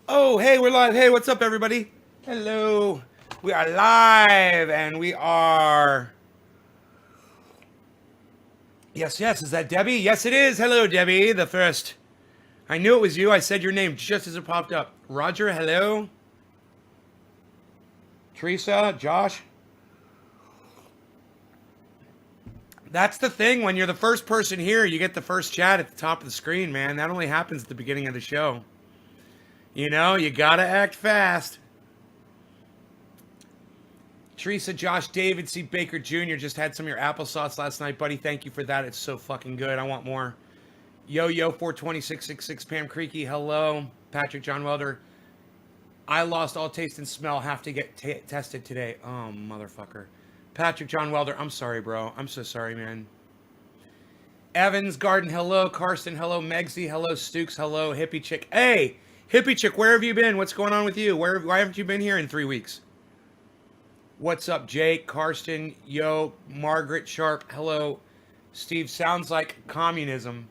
Oh, hey, we're live. Hey, what's up, everybody? Hello. We are live, and we are. Yes, yes. Is that Debbie? Yes, it is. Hello, Debbie. The first. I knew it was you. I said your name just as it popped up. Roger, hello. Teresa, Josh. That's the thing. When you're the first person here, you get the first chat at the top of the screen, man. That only happens at the beginning of the show. You know, you gotta act fast. Teresa, Josh, David, C. Baker Jr. just had some of your applesauce last night, buddy. Thank you for that. It's so fucking good. I want more. Yo, 42666, Pam Creaky, hello. Patrick John Welder. I lost all taste and smell. Have to get tested today. Oh, motherfucker. Patrick John Welder, I'm sorry, bro. I'm so sorry, man. Evans Garden, hello. Karsten, hello. Megsy, hello. Stukes, hello. Hippie Chick. Hey, Hippie Chick, where have you been? What's going on with you? Why haven't you been here in 3 weeks? What's up, Jake, Karsten, yo, Margaret Sharp, hello. Steve, sounds like communism.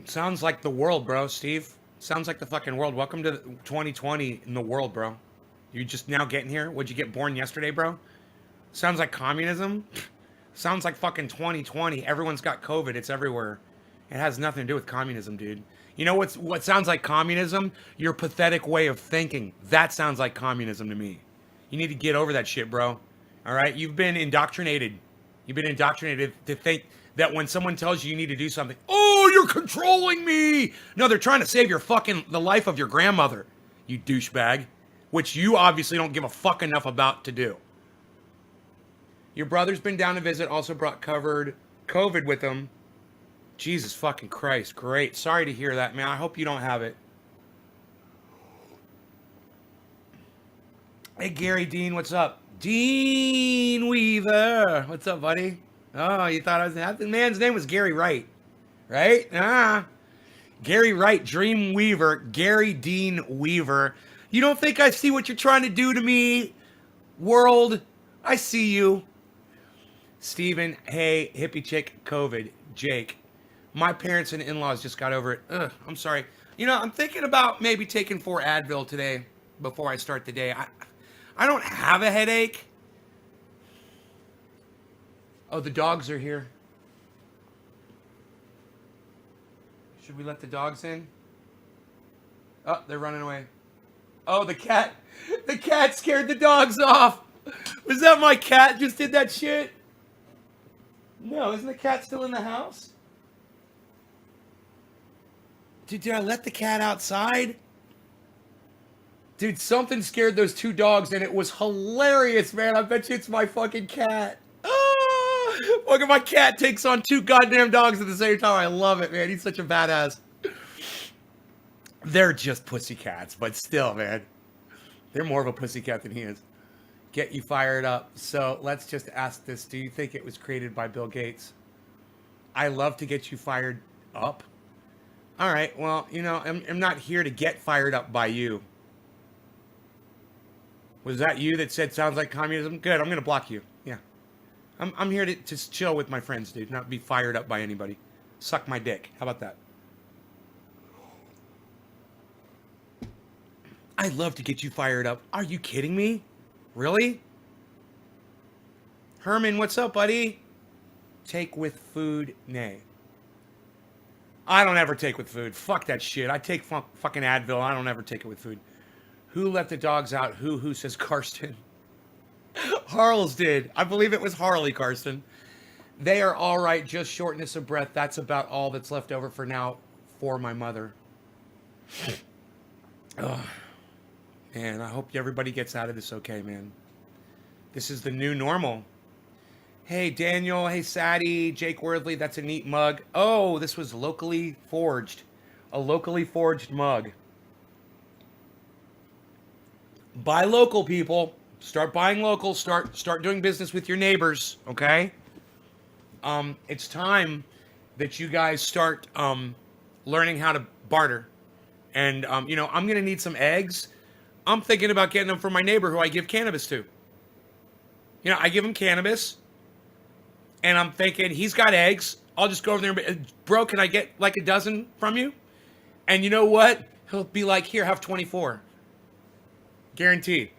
Sounds like the world, bro, Steve. Sounds like the fucking world. Welcome to 2020 in the world, bro. You just now getting here? Would you get born yesterday, bro? Sounds like communism. Sounds like fucking 2020. Everyone's got COVID. It's everywhere. It has nothing to do with communism, dude. You know what sounds like communism? Your pathetic way of thinking. That sounds like communism to me. You need to get over that shit, bro. All right? You've been indoctrinated. You've been indoctrinated to think that when someone tells you you need to do something, oh, you're controlling me. No, they're trying to save the life of your grandmother, you douchebag, which you obviously don't give a fuck enough about to do. Your brother's been down to visit, also brought covered COVID with him. Jesus fucking Christ. Great. Sorry to hear that, man. I hope you don't have it. Hey, Gary Dean, what's up? Dean Weaver. What's up, buddy? Oh, you thought I was... The man's name was Gary Wright. Right? Gary Wright, Dream Weaver, Gary Dean Weaver. You don't think I see what you're trying to do to me, world? I see you. Steven, hey, hippie chick, COVID, Jake. My parents and in-laws just got over it. Ugh, I'm sorry. You know, I'm thinking about maybe taking 4 Advil today before I start the day. I don't have a headache. Oh, the dogs are here. Should we let the dogs in? Oh, they're running away. Oh, the cat. The cat scared the dogs off. Was that my cat just did that shit? No, isn't the cat still in the house? Dude, did I let the cat outside? Dude, something scared those 2 dogs and it was hilarious, man. I bet you it's my fucking cat. Oh, look at my cat takes on 2 goddamn dogs at the same time. I love it, man. He's such a badass. They're just pussycats, but still, man. They're more of a pussycat than he is. Get you fired up. So let's just ask this. Do you think it was created by Bill Gates? I love to get you fired up. All right, well, you know, I'm not here to get fired up by you. Was that you that said sounds like communism? Good, I'm going to block you. Yeah. I'm here to just chill with my friends, dude, not be fired up by anybody. Suck my dick. How about that? I love to get you fired up. Are you kidding me? Really? Herman, what's up, buddy? Take with food? Nay. I don't ever take with food. Fuck that shit. I take fucking Advil. I don't ever take it with food. Who let the dogs out? Who says Karsten? Harles did. I believe it was Harley, Karsten. They are all right. Just shortness of breath. That's about all that's left over for now for my mother. Oh, man, I hope everybody gets out of this okay, man. This is the new normal. Hey, Daniel. Hey, Sadie. Jake Worthley. That's a neat mug. Oh, this was locally forged. A locally forged mug. Buy local, people. Start buying local. Start doing business with your neighbors, okay? It's time that you guys start learning how to barter. And, you know, I'm going to need some eggs. I'm thinking about getting them from my neighbor who I give cannabis to. You know, I give him cannabis. And I'm thinking, he's got eggs. I'll just go over there and be, bro, can I get like a dozen from you? And you know what? He'll be like, here, have 24. Guaranteed.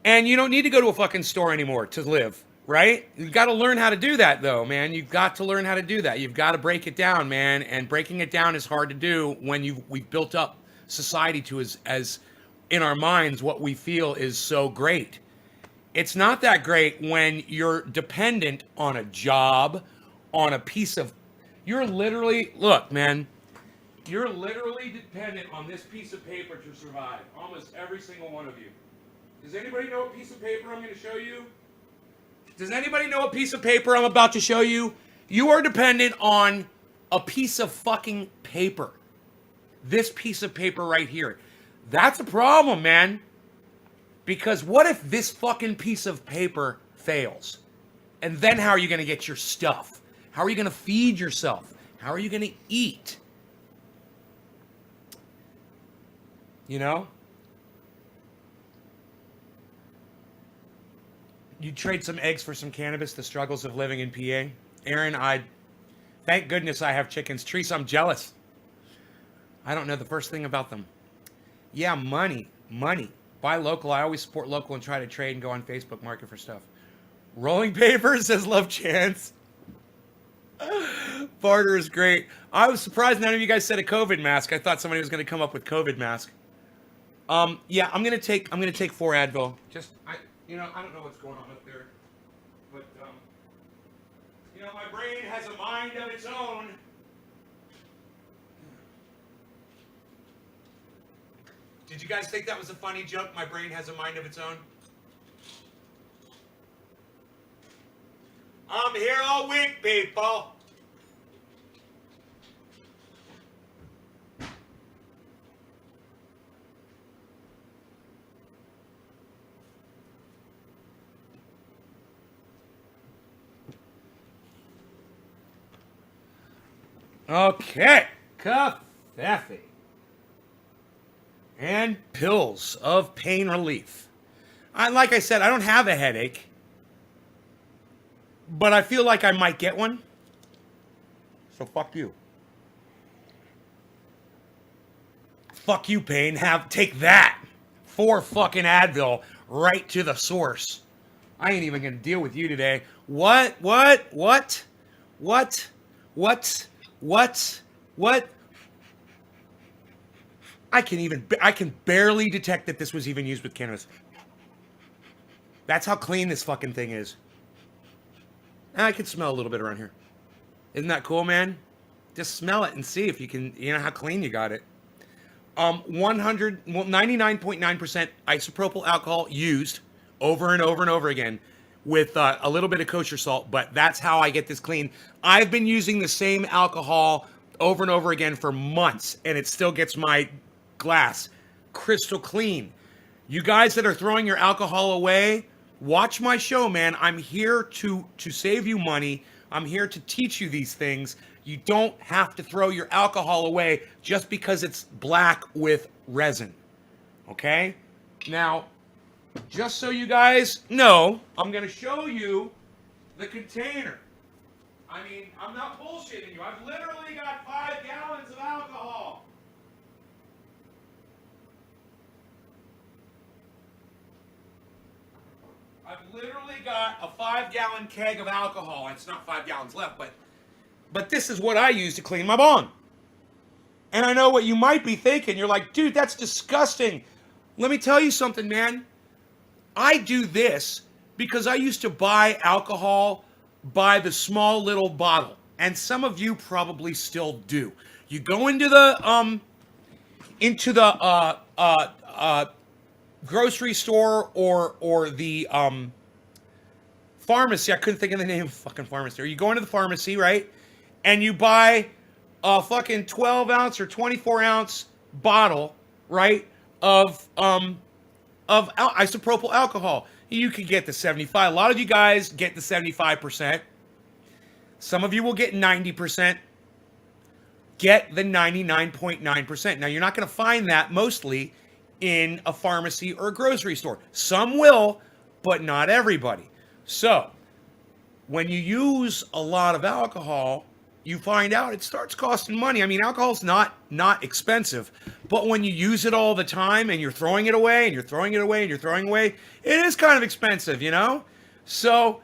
And you don't need to go to a fucking store anymore to live, right? You've got to learn how to do that, though, man. You've got to learn how to do that. You've got to break it down, man. And breaking it down is hard to do when we've built up society to as in our minds what we feel is so great. It's not that great when you're dependent on a job, on a piece of... You're literally... Look, man. You're literally dependent on this piece of paper to survive. Almost every single one of you. Does anybody know what piece of paper I'm going to show you? Does anybody know what piece of paper I'm about to show you? You are dependent on a piece of fucking paper. This piece of paper right here. That's a problem, man. Because what if this fucking piece of paper fails? And then how are you going to get your stuff? How are you going to feed yourself? How are you going to eat? You know? You trade some eggs for some cannabis, the struggles of living in PA. Aaron, thank goodness I have chickens. Teresa, I'm jealous. I don't know the first thing about them. Yeah, money. Buy local. I always support local and try to trade and go on Facebook Market for stuff. Rolling papers says Love Chance. Barter is great. I was surprised none of you guys said a COVID mask. I thought somebody was going to come up with COVID mask. Yeah, I'm gonna take 4 Advil. I don't know what's going on up there, but my brain has a mind of its own. Did you guys think that was a funny joke? My brain has a mind of its own. I'm here all week, people. Okay, coffee and pills of pain relief. Like I said, I don't have a headache, but I feel like I might get one. So fuck you. Fuck you, pain. Take that. 4 fucking Advil right to the source. I ain't even gonna deal with you today. What? I can barely detect that this was even used with cannabis. That's how clean this fucking thing is. And I can smell a little bit around here. Isn't that cool, man? Just smell it and see if you can, how clean you got it. 99.9% isopropyl alcohol used over and over and over again with a little bit of kosher salt, but that's how I get this clean. I've been using the same alcohol over and over again for months, and it still gets my glass crystal clean. You guys that are throwing your alcohol away, watch my show, man. I'm here to save you money. I'm here to teach you these things. You don't have to throw your alcohol away just because it's black with resin. Okay? Now, just so you guys know, I'm going to show you the container. I mean, I'm not bullshitting you. I've literally got 5 gallons of alcohol. I've literally got a 5-gallon keg of alcohol. It's not 5 gallons left, but this is what I use to clean my bong. And I know what you might be thinking. You're like, dude, that's disgusting. Let me tell you something, man. I do this because I used to buy alcohol by the small little bottle. And some of you probably still do. You go into the grocery store or the pharmacy. I couldn't think of the name of the fucking pharmacy. Or you go into the pharmacy, right? And you buy a fucking 12 ounce or 24 ounce bottle, right? Of isopropyl alcohol. You could get the 75. A lot of you guys get the 75%. Some of you will get 90%. Get the 99.9%. Now, you're not going to find that mostly in a pharmacy or a grocery store. Some will, but not everybody. So, when you use a lot of alcohol, you find out it starts costing money. I mean, alcohol's not expensive, but when you use it all the time and you're throwing it away and you're throwing it away and you're throwing away, it is kind of expensive, you know? So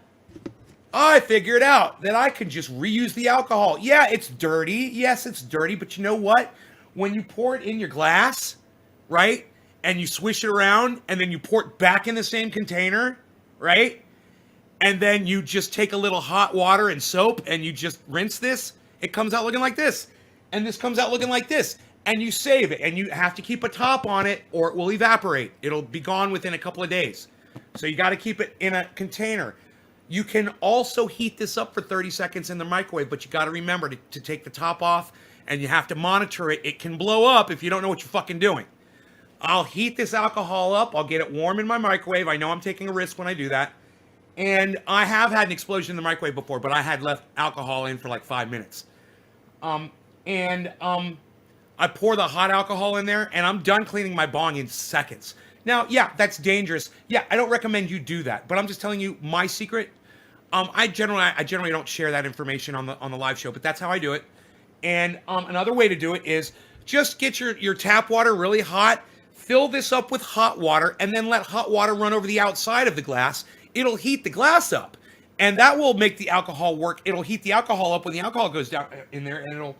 I figured out that I could just reuse the alcohol. Yeah, it's dirty. Yes, it's dirty, but you know what? When you pour it in your glass, right? And you swish it around and then you pour it back in the same container, right? And then you just take a little hot water and soap and you just rinse this, it comes out looking like this. And this comes out looking like this. And you save it. And you have to keep a top on it or it will evaporate. It'll be gone within a couple of days. So you got to keep it in a container. You can also heat this up for 30 seconds in the microwave, but you got to remember to take the top off and you have to monitor it. It can blow up if you don't know what you're fucking doing. I'll heat this alcohol up. I'll get it warm in my microwave. I know I'm taking a risk when I do that. And I have had an explosion in the microwave before, but I had left alcohol in for like 5 minutes. I pour the hot alcohol in there, and I'm done cleaning my bong in seconds. Now, yeah, that's dangerous. Yeah, I don't recommend you do that, but I'm just telling you my secret. I generally don't share that information on the live show, but that's how I do it. And another way to do it is just get your tap water really hot, fill this up with hot water, and then let hot water run over the outside of the glass. It'll heat the glass up, and that will make the alcohol work. It'll heat the alcohol up when the alcohol goes down in there, and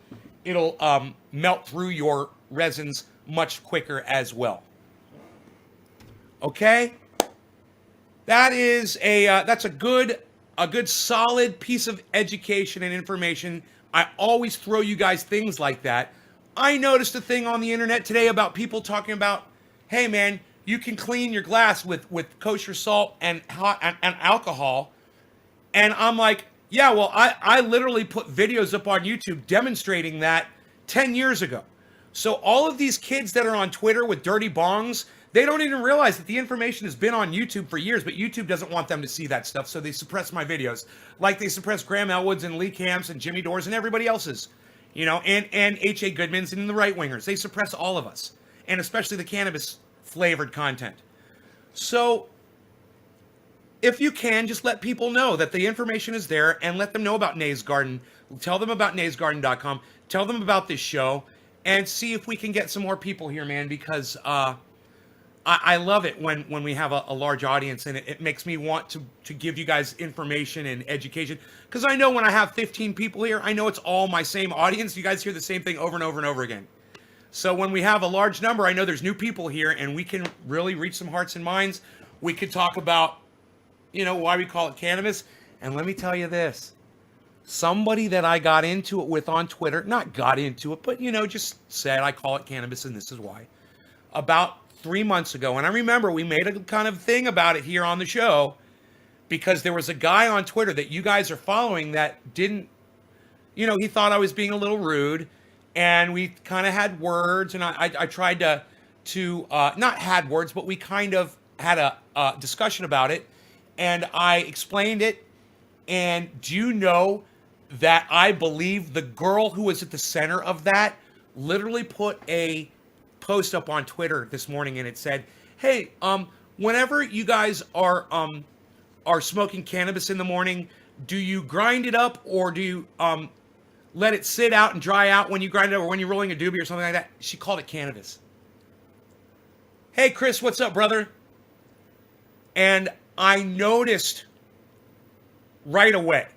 it'll melt through your resins much quicker as well. Okay, that's a good solid piece of education and information. I always throw you guys things like that. I noticed a thing on the internet today about people talking about, hey man, you can clean your glass with kosher salt and hot and alcohol. And I'm like, yeah, well, I literally put videos up on YouTube demonstrating that 10 years ago. So all of these kids that are on Twitter with dirty bongs, they don't even realize that the information has been on YouTube for years, but YouTube doesn't want them to see that stuff, so they suppress my videos. Like they suppress Graham Elwood's and Lee Camp's and Jimmy Dore's and everybody else's, you know, and H.A. Goodman's and the right-wingers. They suppress all of us, and especially the cannabis-flavored content. So if you can, just let people know that the information is there and let them know about Nays Garden. Tell them about naysgarden.com. Tell them about this show and see if we can get some more people here, man, because I love it when we have a large audience, and it makes me want to give you guys information and education. Because I know when I have 15 people here, I know it's all my same audience. You guys hear the same thing over and over and over again. So when we have a large number, I know there's new people here, and we can really reach some hearts and minds. We could talk about, you know, why we call it cannabis. And let me tell you this. Somebody that I got into it with on Twitter, not got into it, but, you know, just said I call it cannabis and this is why. About 3 months ago, and I remember we made a kind of thing about it here on the show because there was a guy on Twitter that you guys are following that didn't, you know, he thought I was being a little rude, and we kind of had words, and I tried to not had words, but we kind of had a discussion about it, and I explained it, and do you know that I believe the girl who was at the center of that literally put a post up on Twitter this morning, and it said, hey, whenever you guys are smoking cannabis in the morning, do you grind it up or do you let it sit out and dry out when you grind it up, or when you're rolling a doobie or something like that? She called it cannabis. Hey Chris, what's up, brother? And I noticed right away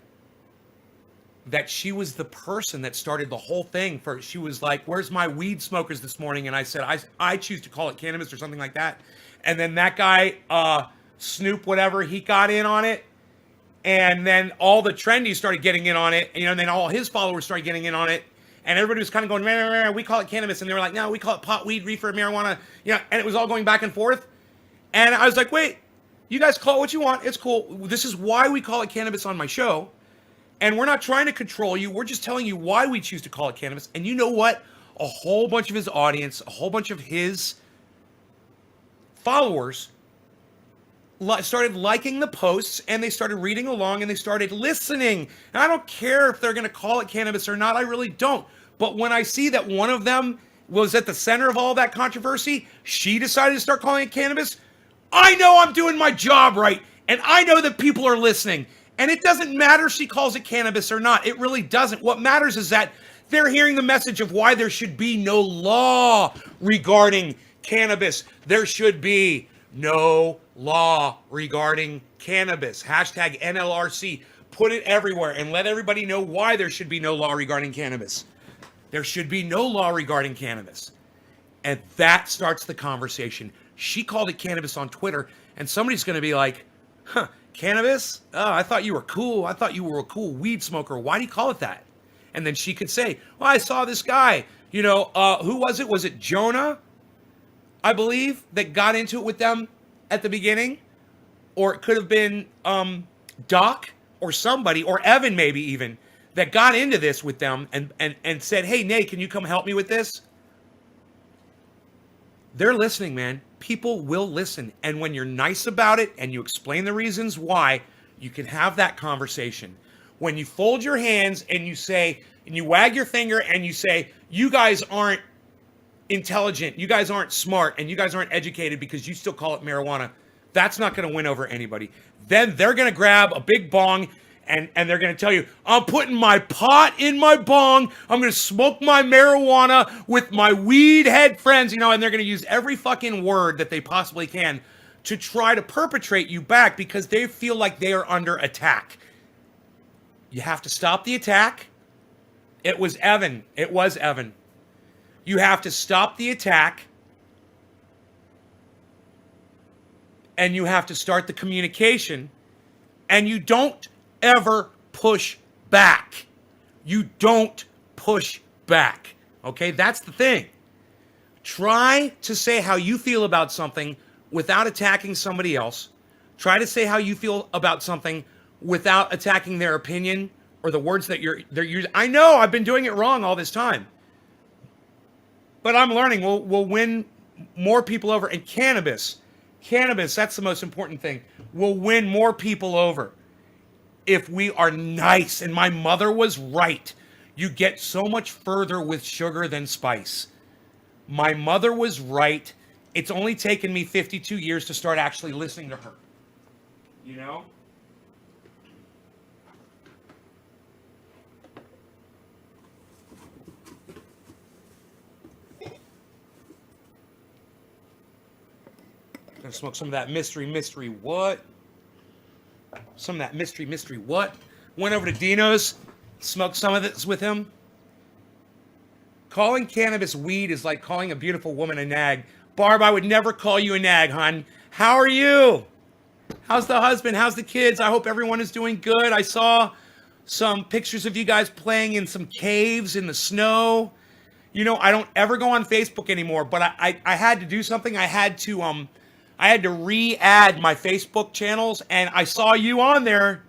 that she was the person that started the whole thing. She was like, where's my weed smokers this morning? And I said, I choose to call it cannabis or something like that. And then that guy, Snoop, whatever, he got in on it. And then all the trendies started getting in on it. You know, and then all his followers started getting in on it. And everybody was kind of going, meh, we call it cannabis. And they were like, no, we call it pot, weed, reefer, marijuana. You know, and it was all going back and forth. And I was like, wait, you guys call it what you want. It's cool. This is why we call it cannabis on my show. And we're not trying to control you. We're just telling you why we choose to call it cannabis. And you know what? A whole bunch of his audience, a whole bunch of his followers started liking the posts, and they started reading along, and they started listening. And I don't care if they're going to call it cannabis or not. I really don't. But when I see that one of them was at the center of all that controversy, she decided to start calling it cannabis, I know I'm doing my job right. And I know that people are listening. And it doesn't matter if she calls it cannabis or not. It really doesn't. What matters is that they're hearing the message of why there should be no law regarding cannabis. There should be no law regarding cannabis. Hashtag NLRC. Put it everywhere and let everybody know why there should be no law regarding cannabis. There should be no law regarding cannabis. And that starts the conversation. She called it cannabis on Twitter, and somebody's going to be like, huh, cannabis? Oh, I thought you were cool. I thought you were a cool weed smoker. Why do you call it that? And then she could say, well, I saw this guy, who was it? Was it Jonah, I believe, that got into it with them at the beginning? Or it could have been Doc or somebody, or Evan maybe even, that got into this with them and said, hey, Nate, can you come help me with this? They're listening, man. People will listen. And when you're nice about it and you explain the reasons why, you can have that conversation. When you fold your hands and you say, and you wag your finger and you say, you guys aren't intelligent, you guys aren't smart, and you guys aren't educated because you still call it marijuana, that's not going to win over anybody. Then they're going to grab a big bong and they're going to tell you, I'm putting my pot in my bong. I'm going to smoke my marijuana with my weed head friends, and they're going to use every fucking word that they possibly can to try to perpetrate you back because they feel like they are under attack. You have to stop the attack. It was Evan. You have to stop the attack. And you have to start the communication. And you don't ever push back. You don't push back. Okay, that's the thing. Try to say how you feel about something without attacking somebody else. Try to say how you feel about something without attacking their opinion or the words that they're using. I know I've been doing it wrong all this time. But I'm learning. We'll win more people over. And cannabis, that's the most important thing. We'll win more people over if we are nice. And my mother was right. You get so much further with sugar than spice. My mother was right. It's only taken me 52 years to start actually listening to her. Gonna smoke some of that mystery what? Some of that mystery what? Went over to Dino's, smoked some of this with him. Calling cannabis weed is like calling a beautiful woman a nag. Barb, I would never call you a nag, hon. How are you? How's the husband? How's the kids? I hope everyone is doing good. I saw some pictures of you guys playing in some caves in the snow. I don't ever go on Facebook anymore, but I had to do something. I had to re-add my Facebook channels, and I saw you on there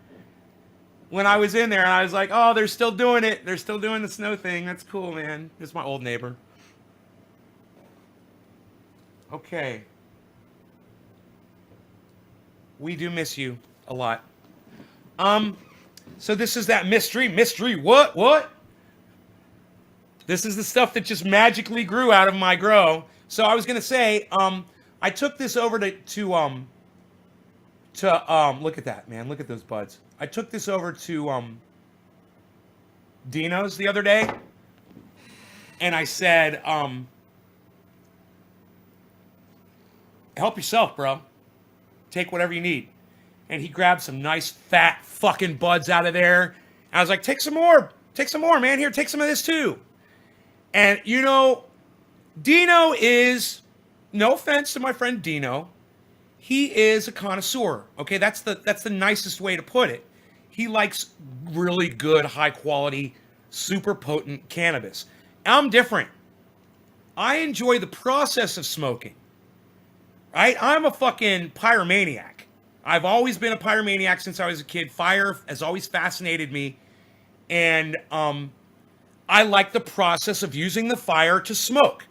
when I was in there, and I was like, oh, they're still doing it. They're still doing the snow thing. That's cool, man. This is my old neighbor. Okay. We do miss you a lot. So this is that mystery what? This is the stuff that just magically grew out of my grow. So I was going to say, I took this over to look at that, man. Look at those buds. I took this over to Dino's the other day, and I said, help yourself, bro. Take whatever you need. And he grabbed some nice fat fucking buds out of there. I was like, take some more, man. Here, take some of this too. And Dino is, no offense to my friend Dino, he is a connoisseur. Okay, that's the nicest way to put it. He likes really good, high quality, super potent cannabis. I'm different. I enjoy the process of smoking. Right? I'm a fucking pyromaniac. I've always been a pyromaniac since I was a kid. Fire has always fascinated me. And I like the process of using the fire to smoke.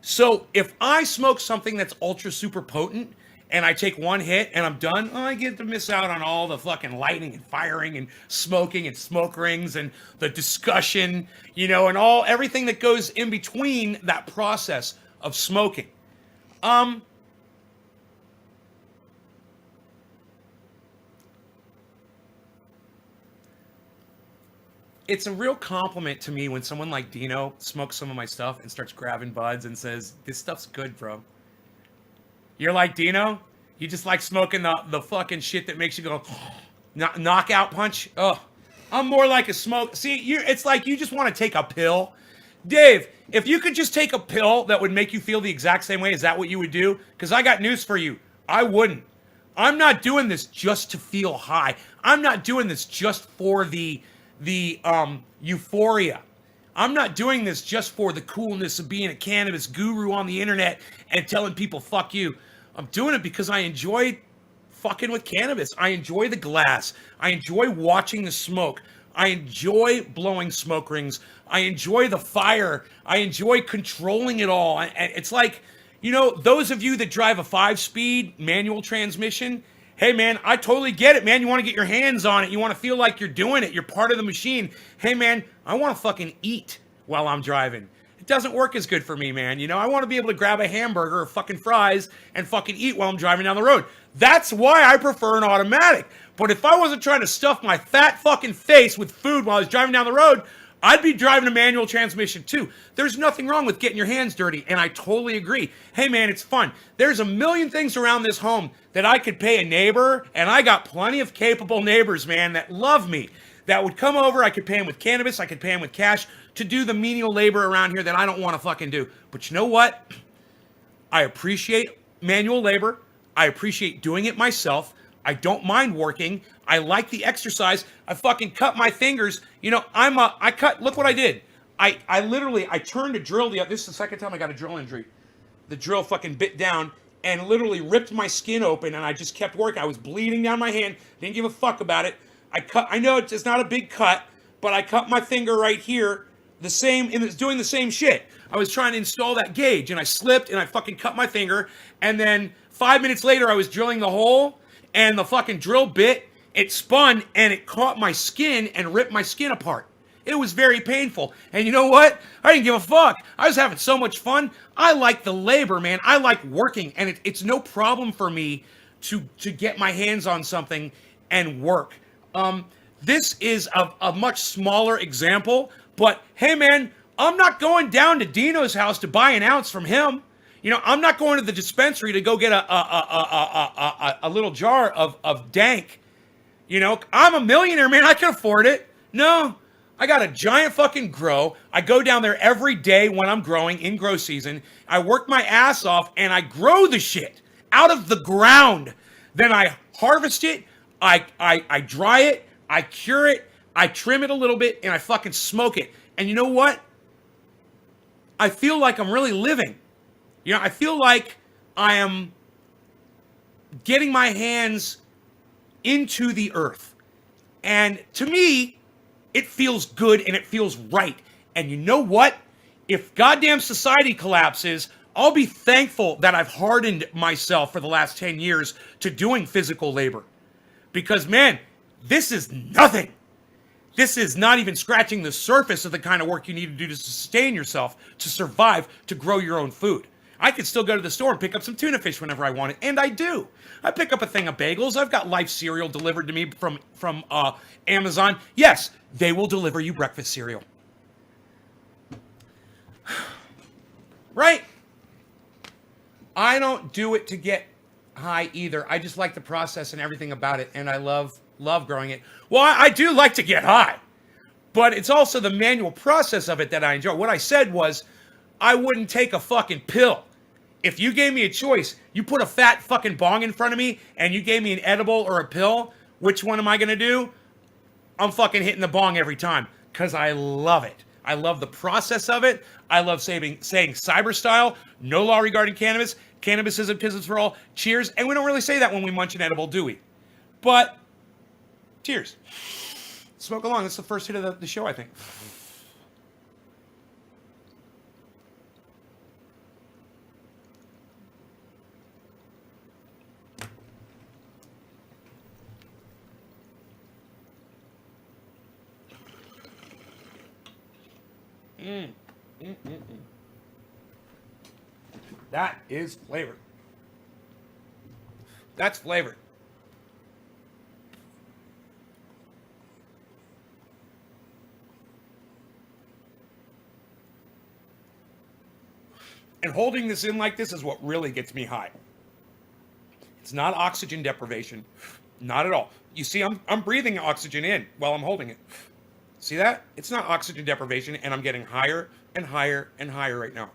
So if I smoke something that's ultra super potent and I take one hit and I'm done, I get to miss out on all the fucking lighting and firing and smoking and smoke rings and the discussion, and everything that goes in between that process of smoking. it's a real compliment to me when someone like Dino smokes some of my stuff and starts grabbing buds and says, "This stuff's good, bro." You're like Dino? You just like smoking the fucking shit that makes you go knockout punch? Oh, I'm more like a smoke. See, it's like you just want to take a pill. Dave, if you could just take a pill that would make you feel the exact same way, is that what you would do? Because I got news for you. I wouldn't. I'm not doing this just to feel high. I'm not doing this just for the euphoria. I'm not doing this just for the coolness of being a cannabis guru on the internet and telling people fuck you. I'm doing it because I enjoy fucking with cannabis. I enjoy the glass. I enjoy watching the smoke. I enjoy blowing smoke rings. I enjoy the fire. I enjoy controlling it all. And it's like, those of you that drive a 5-speed manual transmission, hey man, I totally get it, man. You want to get your hands on it. You want to feel like you're doing it. You're part of the machine. Hey man, I want to fucking eat while I'm driving. It doesn't work as good for me, man. I want to be able to grab a hamburger or fucking fries and fucking eat while I'm driving down the road. That's why I prefer an automatic. But if I wasn't trying to stuff my fat fucking face with food while I was driving down the road, I'd be driving a manual transmission too. There's nothing wrong with getting your hands dirty, and I totally agree. Hey man, it's fun. There's a million things around this home that I could pay a neighbor, and I got plenty of capable neighbors, man, that love me, that would come over. I could pay them with cannabis, I could pay them with cash to do the menial labor around here that I don't want to fucking do. But you know what? I appreciate manual labor. I appreciate doing it myself. I don't mind working. I like the exercise. I fucking cut my fingers. I cut, look what I did. I literally turned a drill. This is the second time I got a drill injury. The drill fucking bit down and literally ripped my skin open, and I just kept working. I was bleeding down my hand. Didn't give a fuck about it. I know it's not a big cut, but I cut my finger right here, and it's doing the same shit. I was trying to install that gauge, and I slipped, and I fucking cut my finger, and then 5 minutes later, I was drilling the hole, and the fucking drill bit, it spun, and it caught my skin and ripped my skin apart. It was very painful. And you know what? I didn't give a fuck. I was having so much fun. I like the labor, man. I like working, and it's no problem for me to get my hands on something and work. This is a much smaller example, but hey, man, I'm not going down to Dino's house to buy an ounce from him. I'm not going to the dispensary to go get a little jar of dank. I'm a millionaire, man. I can afford it. No, I got a giant fucking grow. I go down there every day when I'm growing in grow season. I work my ass off and I grow the shit out of the ground. Then I harvest it. I dry it. I cure it. I trim it a little bit and I fucking smoke it. And you know what? I feel like I'm really living. I feel like I am getting my hands into the earth. And to me, it feels good and it feels right. And you know what? If goddamn society collapses, I'll be thankful that I've hardened myself for the last 10 years to doing physical labor. Because, man, this is nothing. This is not even scratching the surface of the kind of work you need to do to sustain yourself, to survive, to grow your own food. I could still go to the store and pick up some tuna fish whenever I want it, and I do. I pick up a thing of bagels. I've got Life cereal delivered to me from Amazon. Yes, they will deliver you breakfast cereal. Right? I don't do it to get high either. I just like the process and everything about it, and I love growing it. Well, I do like to get high, but it's also the manual process of it that I enjoy. What I said was I wouldn't take a fucking pill. If you gave me a choice, you put a fat fucking bong in front of me and you gave me an edible or a pill, which one am I going to do? I'm fucking hitting the bong every time because I love it. I love the process of it. I love saying cyber style, no law regarding cannabis. Cannabis isn't business for all. Cheers. And we don't really say that when we munch an edible, do we? But cheers. Smoke along. That's the first hit of the show, I think. That is flavor. That's flavor. And holding this in like this is what really gets me high. It's not oxygen deprivation. Not at all. You see, I'm breathing oxygen in while I'm holding it. See that? It's not oxygen deprivation, and I'm getting higher and higher and higher right now.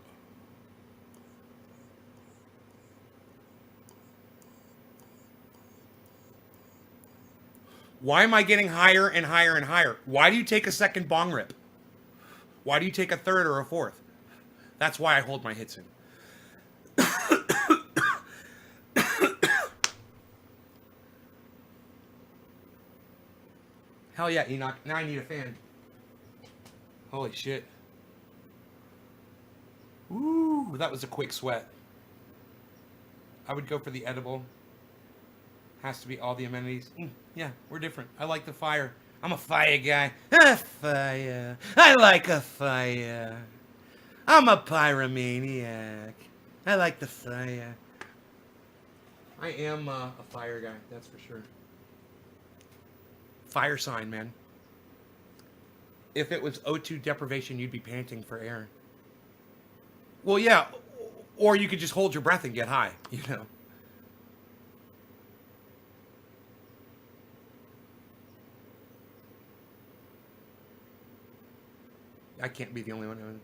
Why am I getting higher and higher and higher? Why do you take a second bong rip? Why do you take a third or a fourth? That's why I hold my hits in. Hell yeah, Enoch. Now I need a fan. Holy shit. Ooh, that was a quick sweat. I would go for the edible. Has to be all the amenities. Yeah, we're different. I like the fire. I'm a fire guy. Fire. I like a fire. I'm a pyromaniac. I like the fire. I am a fire guy, that's for sure. Fire sign, man. If it was O2 deprivation, you'd be panting for air. Well, yeah. Or you could just hold your breath and get high, you know. I can't be the only one.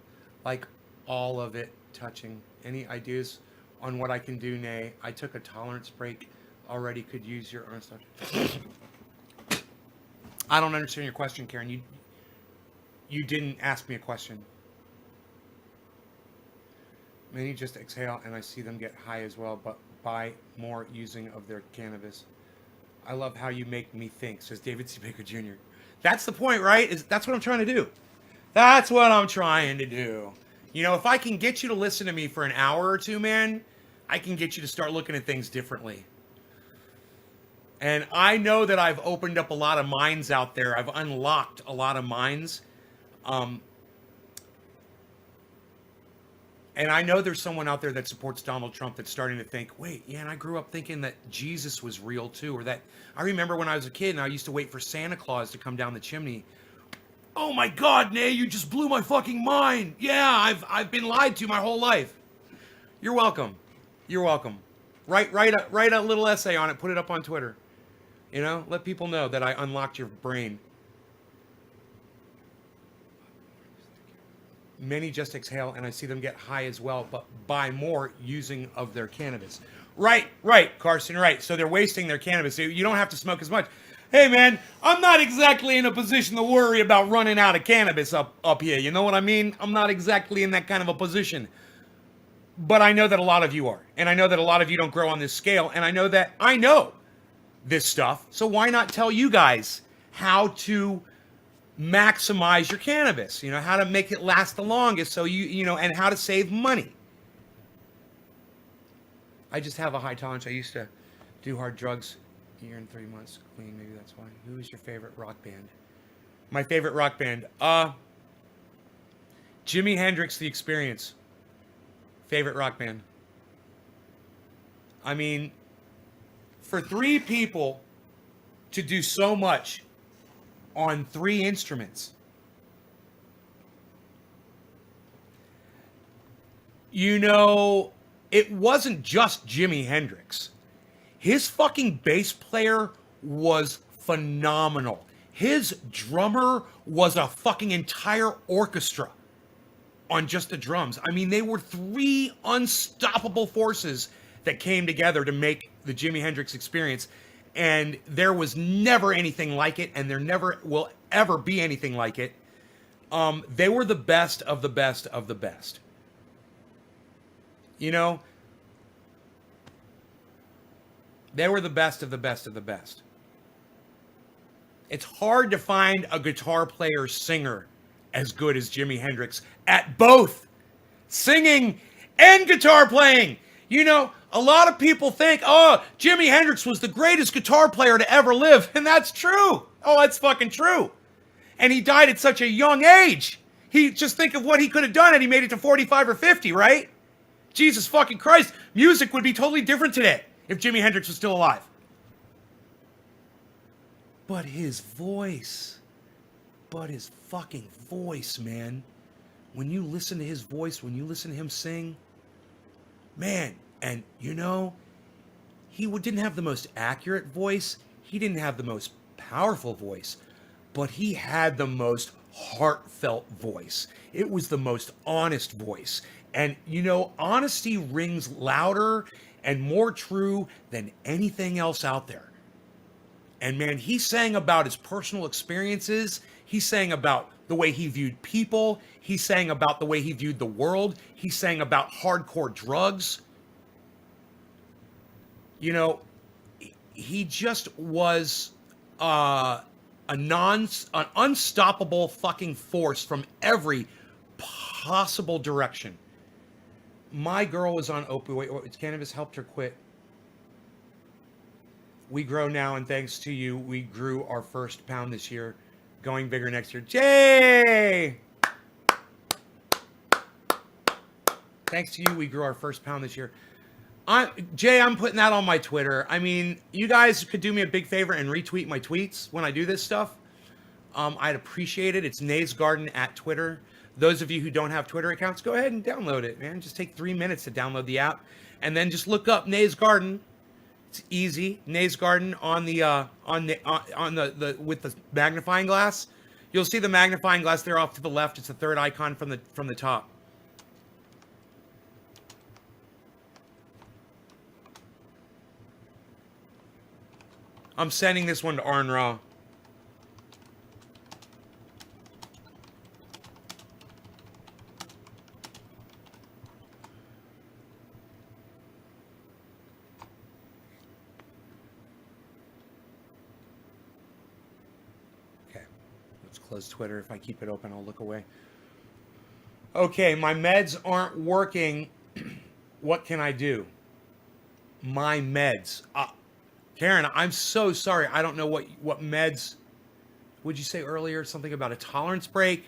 Like all of it touching. Any ideas on what I can do? Nay, I took a tolerance break already. Could use your arm stuff. I don't understand your question, Karen. You didn't ask me a question. Many just exhale, and I see them get high as well, but buy more using of their cannabis. I love how you make me think, says David C. Baker Jr. That's the point, right? That's what I'm trying to do. That's what I'm trying to do. You know, if I can get you to listen to me for an hour or two, man, I can get you to start looking at things differently. And I know that I've opened up a lot of minds out there. I've unlocked a lot of minds. And I know there's someone out there that supports Donald Trump that's starting to think, wait, yeah, and I grew up thinking that Jesus was real too. Or that, I remember when I was a kid and I used to wait for Santa Claus to come down the chimney. Oh my God, Nay, you just blew my fucking mind. Yeah, I've been lied to my whole life. You're welcome. You're welcome. Write a little essay on it, put it up on Twitter. You know, let people know that I unlocked your brain. Many just exhale, and I see them get high as well, but buy more using of their cannabis. Right, Carson, right. So they're wasting their cannabis. So you don't have to smoke as much. Hey, man, I'm not exactly in a position to worry about running out of cannabis up here. You know what I mean? I'm not exactly in that kind of a position. But I know that a lot of you are. And I know that a lot of you don't grow on this scale. And I know that I know this stuff. So why not tell you guys how to maximize your cannabis? You know, how to make it last the longest, so you know, and how to save money. I just have a high tolerance. I used to do hard drugs a year and 3 months clean. Maybe that's why. Who is your favorite rock band? My favorite rock band? Jimi Hendrix, The Experience. Favorite rock band. I mean, for three people to do so much on three instruments, you know, it wasn't just Jimi Hendrix. His fucking bass player was phenomenal. His drummer was a fucking entire orchestra on just the drums. I mean, they were three unstoppable forces that came together to make the Jimi Hendrix Experience. And there was never anything like it, and there never will ever be anything like it. They were the best of the best of the best. You know, they were the best of the best of the best. It's hard to find a guitar player singer as good as Jimi Hendrix at both singing and guitar playing. You know, a lot of people think, oh, Jimi Hendrix was the greatest guitar player to ever live. And that's true. Oh, that's fucking true. And he died at such a young age. He just think of what he could have done and he made it to 45 or 50, right? Jesus fucking Christ. Music would be totally different today if Jimi Hendrix was still alive. But his voice. But his fucking voice, man. When you listen to his voice, when you listen to him sing, Man, and you know, he didn't have the most accurate voice. He didn't have the most powerful voice, but he had the most heartfelt voice. It was the most honest voice. And you know, honesty rings louder and more true than anything else out there. And man, he sang about his personal experiences. He sang about the way he viewed people. He sang about the way he viewed the world. He sang about hardcore drugs. You know, he just was an unstoppable fucking force from every possible direction. My girl was on opioid. Cannabis helped her quit. We grow now, and thanks to you, we grew our first pound this year, going bigger next year. Jay! Thanks to you, we grew our first pound this year. Jay, I'm putting that on my Twitter. I mean, you guys could do me a big favor and retweet my tweets when I do this stuff. I'd appreciate it. It's Nays Garden at Twitter. Those of you who don't have Twitter accounts, go ahead and download it, man. Just take 3 minutes to download the app, and then just look up Nays Garden. It's easy. Nays Garden on the with the magnifying glass. You'll see the magnifying glass there off to the left. It's the third icon from the top. I'm sending this one to Arn Ra. Okay, let's close Twitter. If I keep it open, I'll look away. Okay, my meds aren't working. What can I do? My meds. Karen, I'm so sorry. I don't know what meds. Would you say earlier something about a tolerance break?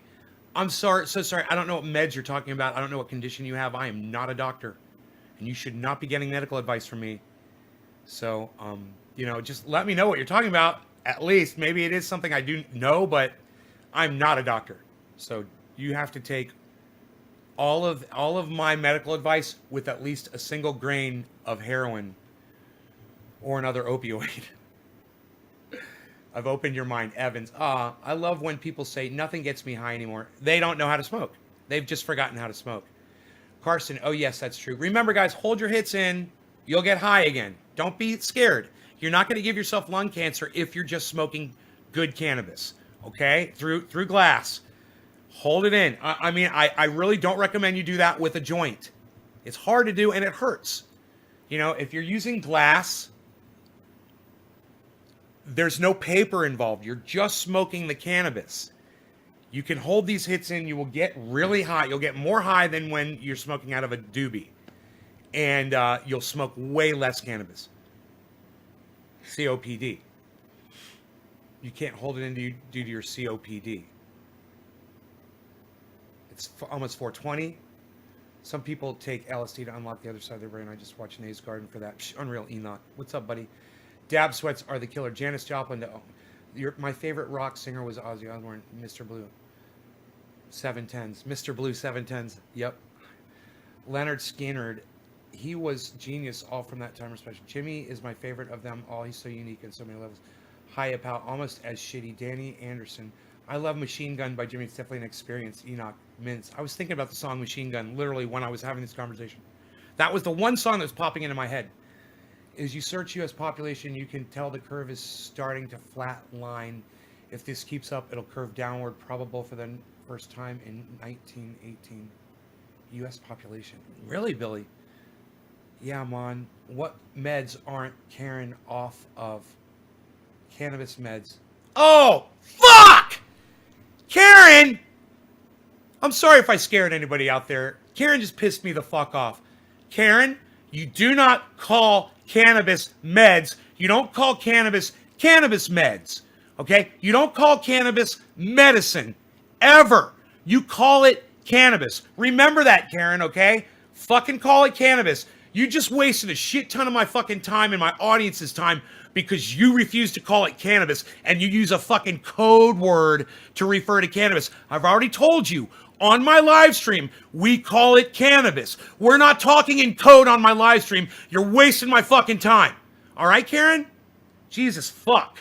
I'm sorry, so sorry. I don't know what meds you're talking about. I don't know what condition you have. I am not a doctor, and you should not be getting medical advice from me. So, you know, just let me know what you're talking about. At least, maybe it is something I do know, but I'm not a doctor. So you have to take all of my medical advice with at least a single grain of heroin or another opioid. I've opened your mind, Evans. I love when people say nothing gets me high anymore. They don't know how to smoke. They've just forgotten how to smoke. Carson, oh yes, that's true. Remember, guys, hold your hits in. You'll get high again. Don't be scared. You're not going to give yourself lung cancer if you're just smoking good cannabis, okay? Through glass. Hold it in. I mean, I really don't recommend you do that with a joint. It's hard to do and it hurts. You know, if you're using glass, there's no paper involved. You're just smoking the cannabis. You can hold these hits in. You will get really high. You'll get more high than when you're smoking out of a doobie. And you'll smoke way less cannabis. COPD. You can't hold it in due to your COPD. It's almost 420. Some people take LSD to unlock the other side of their brain. I just watched Nays Garden for that. Unreal Enoch. What's up, buddy? Dab sweats are the killer. Janis Joplin. My favorite rock singer was Ozzy Osbourne. Mr. Blue. 710s. Mr. Blue 710s. Yep. Leonard Skinner. He was genius all from that time especially. Jimmy is my favorite of them all. He's so unique in so many levels. High Pal, almost as shitty. Danny Anderson. I love Machine Gun by Jimmy. It's definitely an experience. Enoch. Mints. I was thinking about the song Machine Gun literally when I was having this conversation. That was the one song that was popping into my head. As you search U.S. population, you can tell the curve is starting to flat line. If this keeps up, it'll curve downward, probable for the first time in 1918. U.S. population. Really, Billy? Yeah, man. What meds aren't Karen off of? Cannabis meds. Oh, fuck! Karen! I'm sorry if I scared anybody out there. Karen just pissed me the fuck off. Karen, you do not call cannabis meds. You don't call cannabis meds. Okay? You don't call cannabis medicine. Ever. You call it cannabis. Remember that, Karen, okay? Fucking call it cannabis. You just wasted a shit ton of my fucking time and my audience's time because you refuse to call it cannabis and you use a fucking code word to refer to cannabis. I've already told you, On my live stream, we call it cannabis. We're not talking in code on my live stream. You're wasting my fucking time. All right, Karen? Jesus fuck.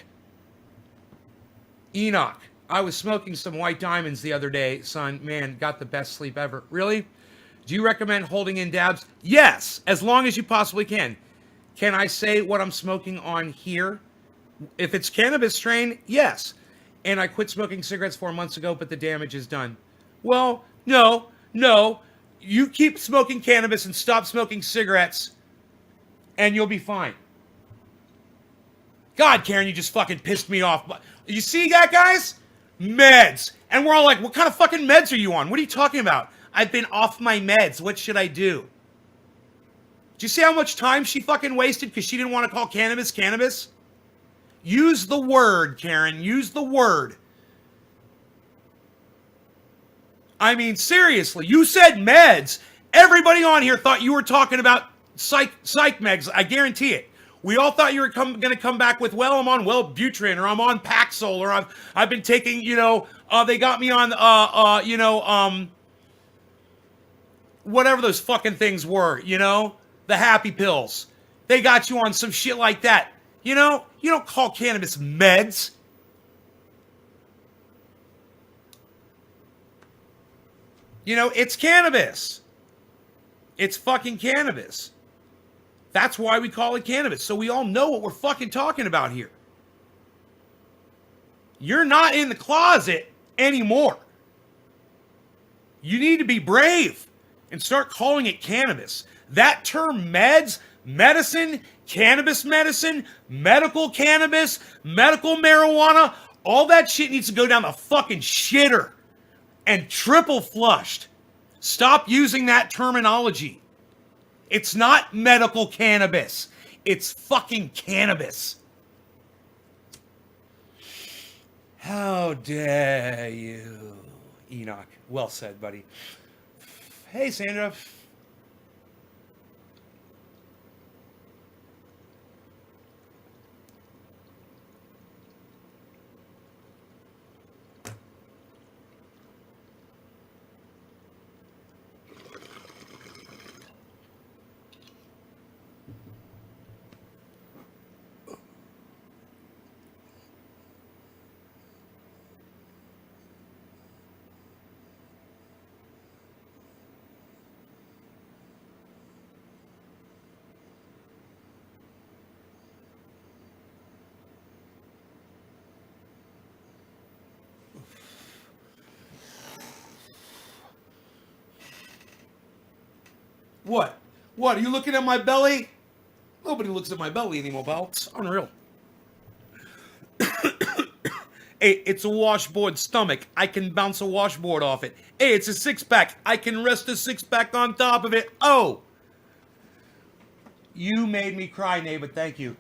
Enoch, I was smoking some white diamonds the other day, son. Man, got the best sleep ever. Really? Do you recommend holding in dabs? Yes, as long as you possibly can. Can I say what I'm smoking on here? If it's cannabis strain, yes. And I quit smoking cigarettes 4 months ago, but the damage is done. Well, no. You keep smoking cannabis and stop smoking cigarettes, and you'll be fine. God, Karen, you just fucking pissed me off. You see that, guys? Meds. And we're all like, what kind of fucking meds are you on? What are you talking about? I've been off my meds. What should I do? Do you see how much time she fucking wasted because she didn't want to call cannabis cannabis? Use the word, Karen. Use the word. I mean, seriously, you said meds. Everybody on here thought you were talking about psych meds. I guarantee it. We all thought you were going to come back with, well, I'm on Wellbutrin, or I'm on Paxil, or I've been taking, they got me on, whatever those fucking things were, the happy pills. They got you on some shit like that. You don't call cannabis meds. It's cannabis. It's fucking cannabis. That's why we call it cannabis. So we all know what we're fucking talking about here. You're not in the closet anymore. You need to be brave and start calling it cannabis. That term meds, medicine, cannabis medicine, medical cannabis, medical marijuana, all that shit needs to go down the fucking shitter and triple flushed. Stop using that terminology. It's not medical cannabis. It's fucking cannabis. How dare you, Enoch. Well said, buddy. Hey, Sandra. What? What? Are you looking at my belly? Nobody looks at my belly anymore, pal. It's unreal. Hey, it's a washboard stomach. I can bounce a washboard off it. Hey, it's a six-pack. I can rest a six-pack on top of it. Oh! You made me cry, neighbor. Thank you.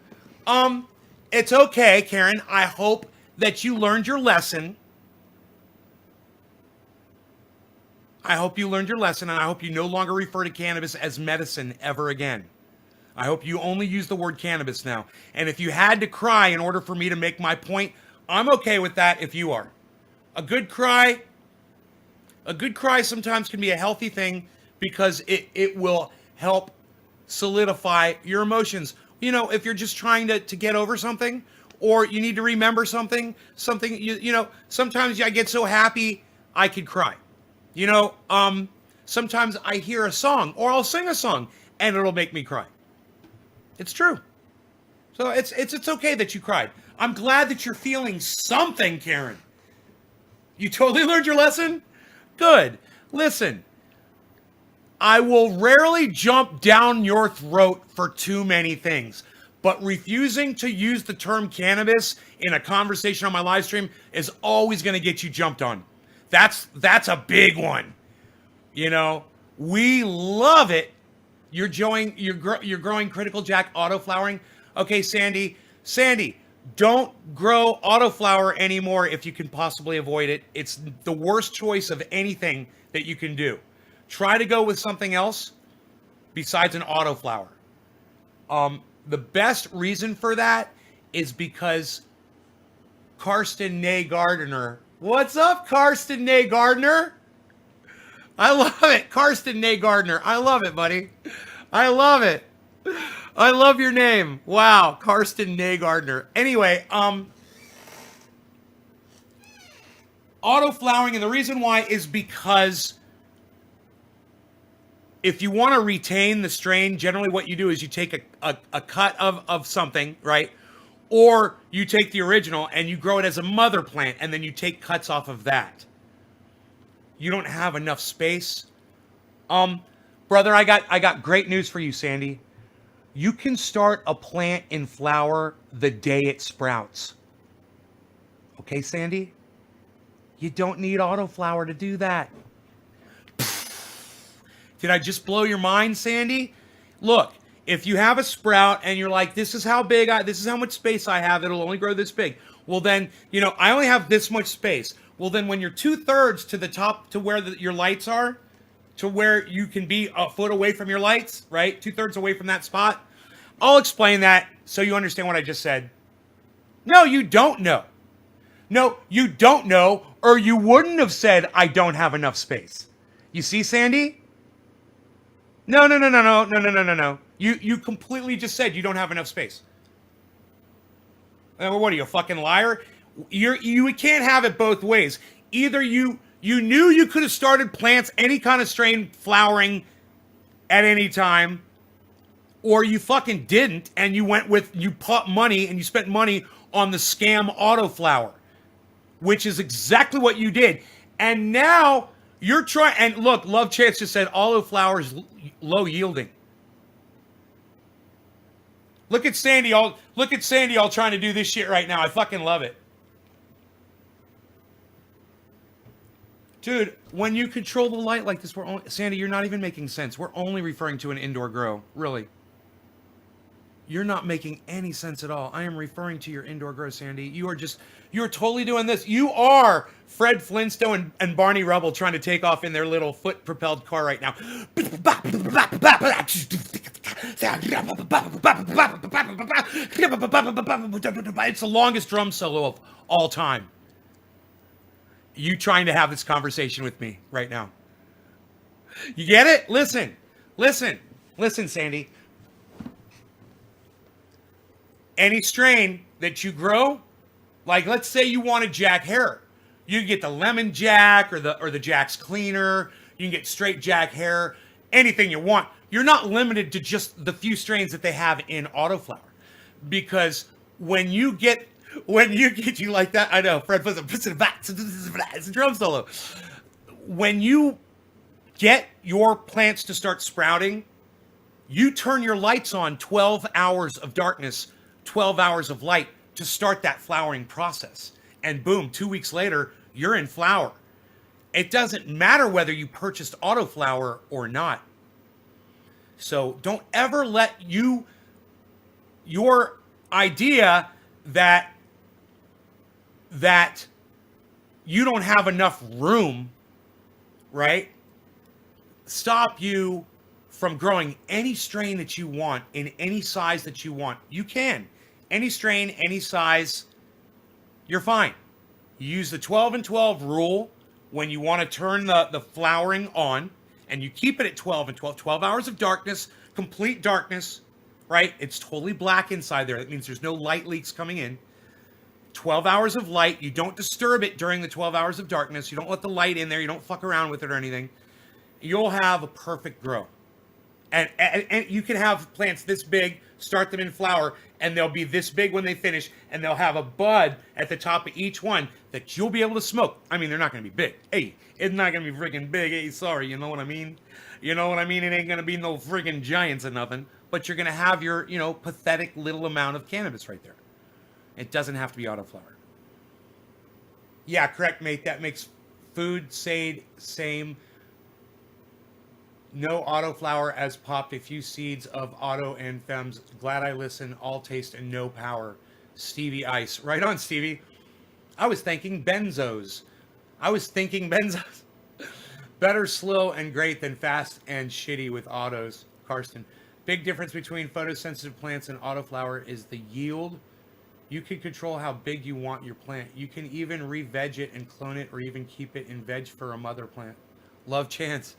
It's okay, Karen. I hope that you learned your lesson. I hope you learned your lesson, and I hope you no longer refer to cannabis as medicine ever again. I hope you only use the word cannabis now. And if you had to cry in order for me to make my point, I'm okay with that if you are. A good cry sometimes can be a healthy thing because it will help solidify your emotions. If you're just trying to get over something, or you need to remember something, sometimes I get so happy I could cry. Sometimes I hear a song, or I'll sing a song, and it'll make me cry. It's true. So it's okay that you cried. I'm glad that you're feeling something, Karen. You totally learned your lesson? Good. Listen, I will rarely jump down your throat for too many things, but refusing to use the term cannabis in a conversation on my live stream is always going to get you jumped on. That's a big one. We love it. You're growing critical jack autoflowering. Okay, Sandy, don't grow autoflower anymore if you can possibly avoid it. It's the worst choice of anything that you can do. Try to go with something else besides an autoflower. The best reason for that is because Karsten Nay Gardner. What's up, Karsten Nay Gardner? I love it. Karsten Nay Gardner. I love it, buddy. I love it. I love your name. Wow, Karsten Nay Gardner. Anyway, auto flowering, and the reason why is because if you want to retain the strain, generally what you do is you take a cut of something, right? Or you take the original and you grow it as a mother plant, and then you take cuts off of that. You don't have enough space. Brother, I got great news for you, Sandy. You can start a plant in flower the day it sprouts. Okay, Sandy? You don't need autoflower to do that. Did I just blow your mind, Sandy? Look, if you have a sprout and you're like, this is how much space I have, it'll only grow this big. Well then, I only have this much space. Well then, when you're 2/3 to the top to where your lights are, to where you can be a foot away from your lights, right? 2/3 away from that spot. I'll explain that so you understand what I just said. No, you don't know. No, you don't know, or you wouldn't have said, I don't have enough space. You see, Sandy? No. You completely just said you don't have enough space. What are you, a fucking liar? You can't have it both ways. Either you knew you could have started plants, any kind of strain, flowering at any time, or you fucking didn't, and you put money and you spent money on the scam autoflower, which is exactly what you did. And now you're trying, and look, Love Chance just said autoflower is low yielding. Look at Sandy all trying to do this shit right now. I fucking love it. Dude, when you control the light like this, Sandy, you're not even making sense. We're only referring to an indoor grow, really. You're not making any sense at all. I am referring to your indoor grow, Sandy. You're totally doing this. You are Fred Flintstone and Barney Rubble trying to take off in their little foot-propelled car right now. It's the longest drum solo of all time. You trying to have this conversation with me right now. You get it? Listen, Sandy. Any strain that you grow, like let's say you want a Jack Herer, you can get the Lemon Jack or the Jack's Cleaner. You can get straight Jack Herer, anything you want. You're not limited to just the few strains that they have in autoflower, because when you get you like that, I know Fred was it's a drum solo. When you get your plants to start sprouting, you turn your lights on 12 hours of darkness, 12 hours of light to start that flowering process. And boom, 2 weeks later, you're in flower. It doesn't matter whether you purchased autoflower or not. So don't ever let your idea that you don't have enough room, right, stop you from growing any strain that you want in any size that you want. You can. Any strain, any size, you're fine. You use the 12 and 12 rule when you want to turn the flowering on, and you keep it at 12 and 12. 12 hours of darkness, complete darkness, right? It's totally black inside there. That means there's no light leaks coming in. 12 hours of light. You don't disturb it during the 12 hours of darkness. You don't let the light in there. You don't fuck around with it or anything. You'll have a perfect grow. And you can have plants this big, start them in flower, and they'll be this big when they finish, and they'll have a bud at the top of each one that you'll be able to smoke. I mean, they're not going to be big. Hey, it's not going to be freaking big. Hey, sorry, you know what I mean? You know what I mean? It ain't going to be no freaking giants or nothing, but you're going to have your, pathetic little amount of cannabis right there. It doesn't have to be autoflower. Yeah, correct, mate. That makes food same. No autoflower as popped a few seeds of auto and femmes. Glad I listen. All taste and no power. Stevie Ice. Right on, Stevie. I was thinking benzos. Better slow and great than fast and shitty with autos. Karsten. Big difference between photosensitive plants and autoflower is the yield. You can control how big you want your plant. You can even re-veg it and clone it, or even keep it in veg for a mother plant. Love Chance.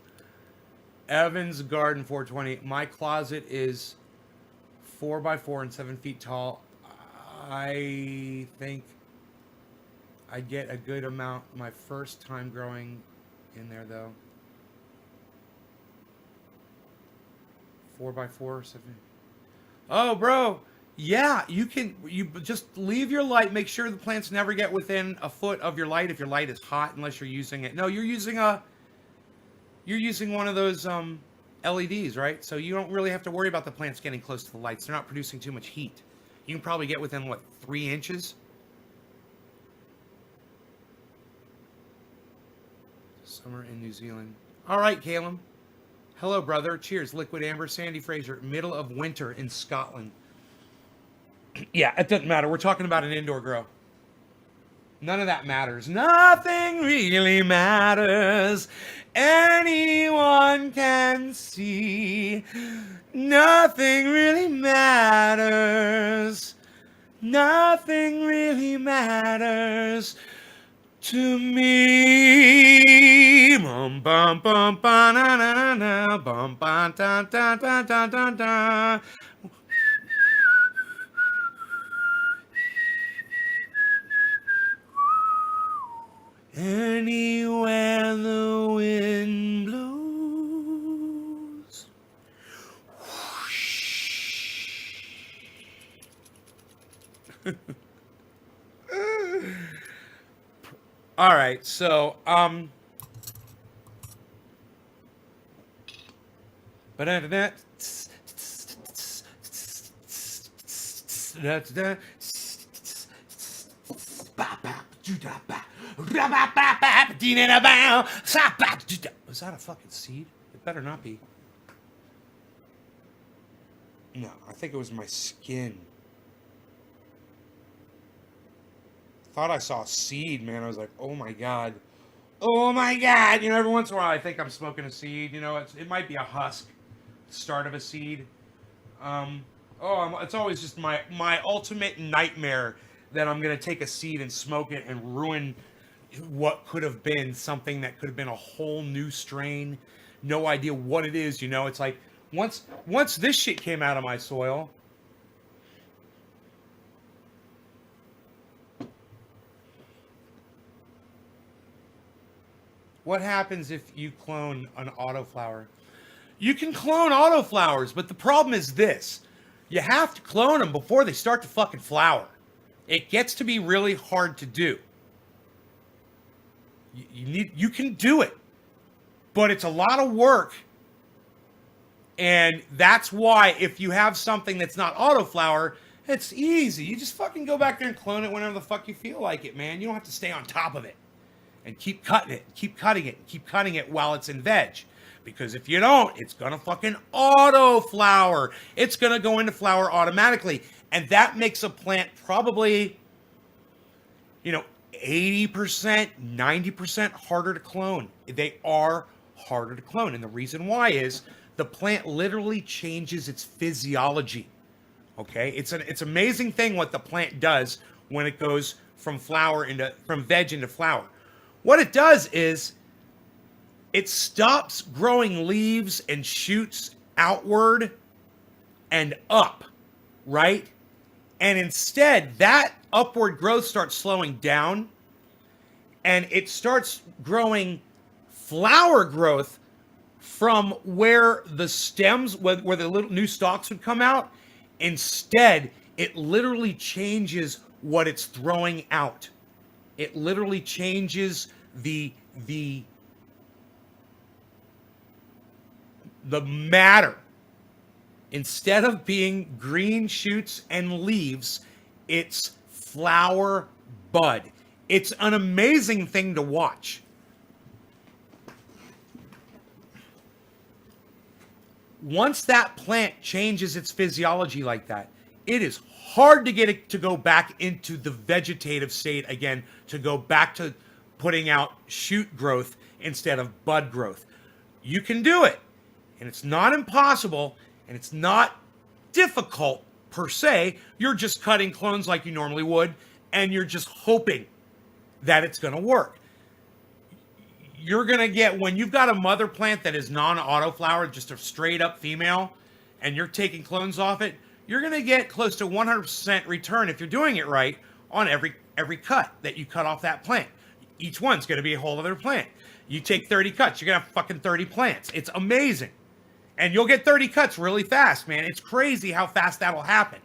Evans Garden 420. My closet is 4x4 and 7 feet tall. I think I get a good amount my first time growing in there though. 4x4, 7. Oh, bro. Yeah, you just leave your light. Make sure the plants never get within a foot of your light if your light is hot, unless you're using it. No, you're using one of those LEDs, right? So you don't really have to worry about the plants getting close to the lights. They're not producing too much heat. You can probably get within, what, 3 inches? Summer in New Zealand. All right, Caleb. Hello, brother. Cheers. Liquid Amber, Sandy Fraser. Middle of winter in Scotland. Yeah, it doesn't matter. We're talking about an indoor grow. None of that matters. Nothing really matters. Anyone can see. Nothing really matters. Nothing really matters to me. Bum bum bum ba na na na na bum ba da da da da da da. Anywhere the wind blows. All right, so was that a fucking seed? It better not be. No, I think it was my skin. Thought I saw a seed, man. I was like, oh my god. Oh my god. You know, every once in a while I think I'm smoking a seed. You know, it might be a husk. Start of a seed. It's always just my ultimate nightmare that I'm going to take a seed and smoke it and ruin what could have been something that could have been a whole new strain. No idea what it is, you know. It's like once this shit came out of my soil, what happens if you clone an autoflower? You can clone autoflowers, but the problem is this. You have to clone them before they start to fucking flower. It gets to be really hard to do. You can do it, but it's a lot of work. And that's why if you have something that's not autoflower, it's easy. You just fucking go back there and clone it whenever the fuck you feel like it, man. You don't have to stay on top of it. And keep cutting it, keep cutting it, keep cutting it while it's in veg. Because if you don't, it's going to fucking auto-flower. It's going to go into flower automatically. And that makes a plant probably, 80%, 90% harder to clone. They are harder to clone. And the reason why is the plant literally changes its physiology. Okay? It's amazing thing what the plant does when it goes from veg into flower. What it does is it stops growing leaves and shoots outward and up, right? And instead, that upward growth starts slowing down, and it starts growing flower growth from where the stems, where the little new stalks would come out. Instead, it literally changes what it's throwing out. It literally changes the matter. Instead of being green shoots and leaves, it's flower bud. It's an amazing thing to watch. Once that plant changes its physiology like that, it is hard to get it to go back into the vegetative state again, to go back to putting out shoot growth instead of bud growth. You can do it, and it's not impossible, and it's not difficult per se. You're just cutting clones like you normally would, and you're just hoping that it's going to work. you're going to get, when you've got a mother plant that is non-autoflower, just a straight up female, and you're taking clones off it, you're going to get close to 100% return if you're doing it right on every cut that you cut off that plant. Each one's going to be a whole other plant. You take 30 cuts, you're going to have fucking 30 plants. It's amazing. And you'll get 30 cuts really fast, man. It's crazy how fast that'll happen.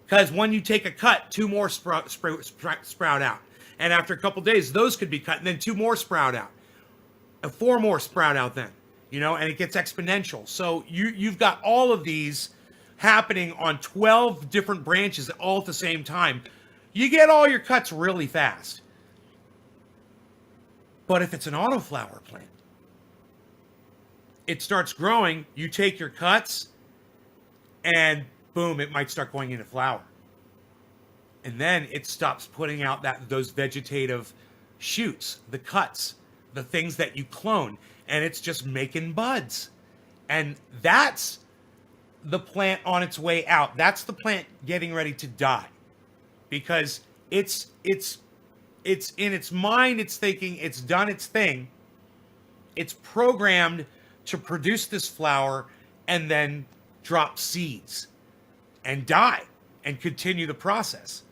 Because when you take a cut, 2 more sprout out. And after a couple days, those could be cut, and then 2 more sprout out. And 4 more sprout out then. You know, and it gets exponential. So you've got all of these happening on 12 different branches all at the same time. You get all your cuts really fast. But if it's an autoflower plant, it starts growing, you take your cuts, and boom, it might start going into flower. And then it stops putting out those vegetative shoots, the cuts, the things that you clone, and it's just making buds. And that's the plant on its way out. That's the plant getting ready to die. Because it's in its mind, it's thinking it's done its thing. It's programmed to produce this flower and then drop seeds and die and continue the process.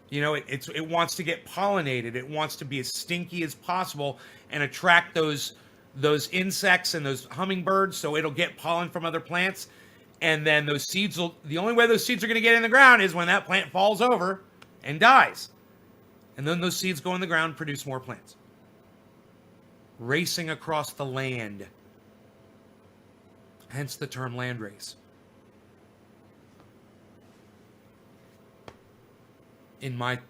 You know, it wants to get pollinated. It wants to be as stinky as possible and attract those insects and those hummingbirds, so it'll get pollen from other plants. And then those seeds the only way those seeds are going to get in the ground is when that plant falls over and dies. And then those seeds go in the ground and produce more plants. Racing across the land. Hence the term land race. In my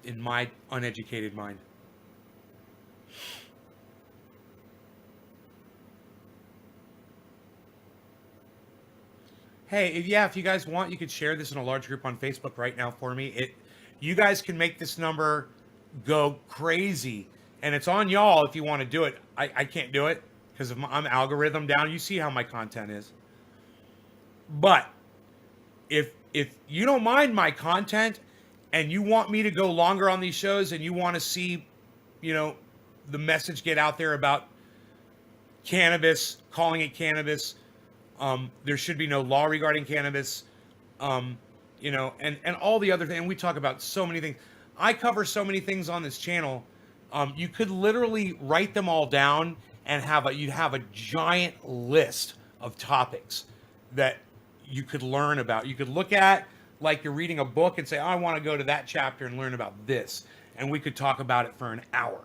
uneducated mind. Hey, if you guys want, you could share this in a large group on Facebook right now for me. You guys can make this number go crazy, and it's on y'all if you want to do it. I can't do it because I'm algorithm down. You see how my content is. But if you don't mind my content and you want me to go longer on these shows and you want to see, you know, the message get out there about cannabis, calling it cannabis, there should be no law regarding cannabis, you know, and all the other things. And we talk about so many things. I cover so many things on this channel. You could literally write them all down and you'd have a giant list of topics that you could learn about. You could look at like you're reading a book and say, oh, I want to go to that chapter and learn about this. And we could talk about it for an hour.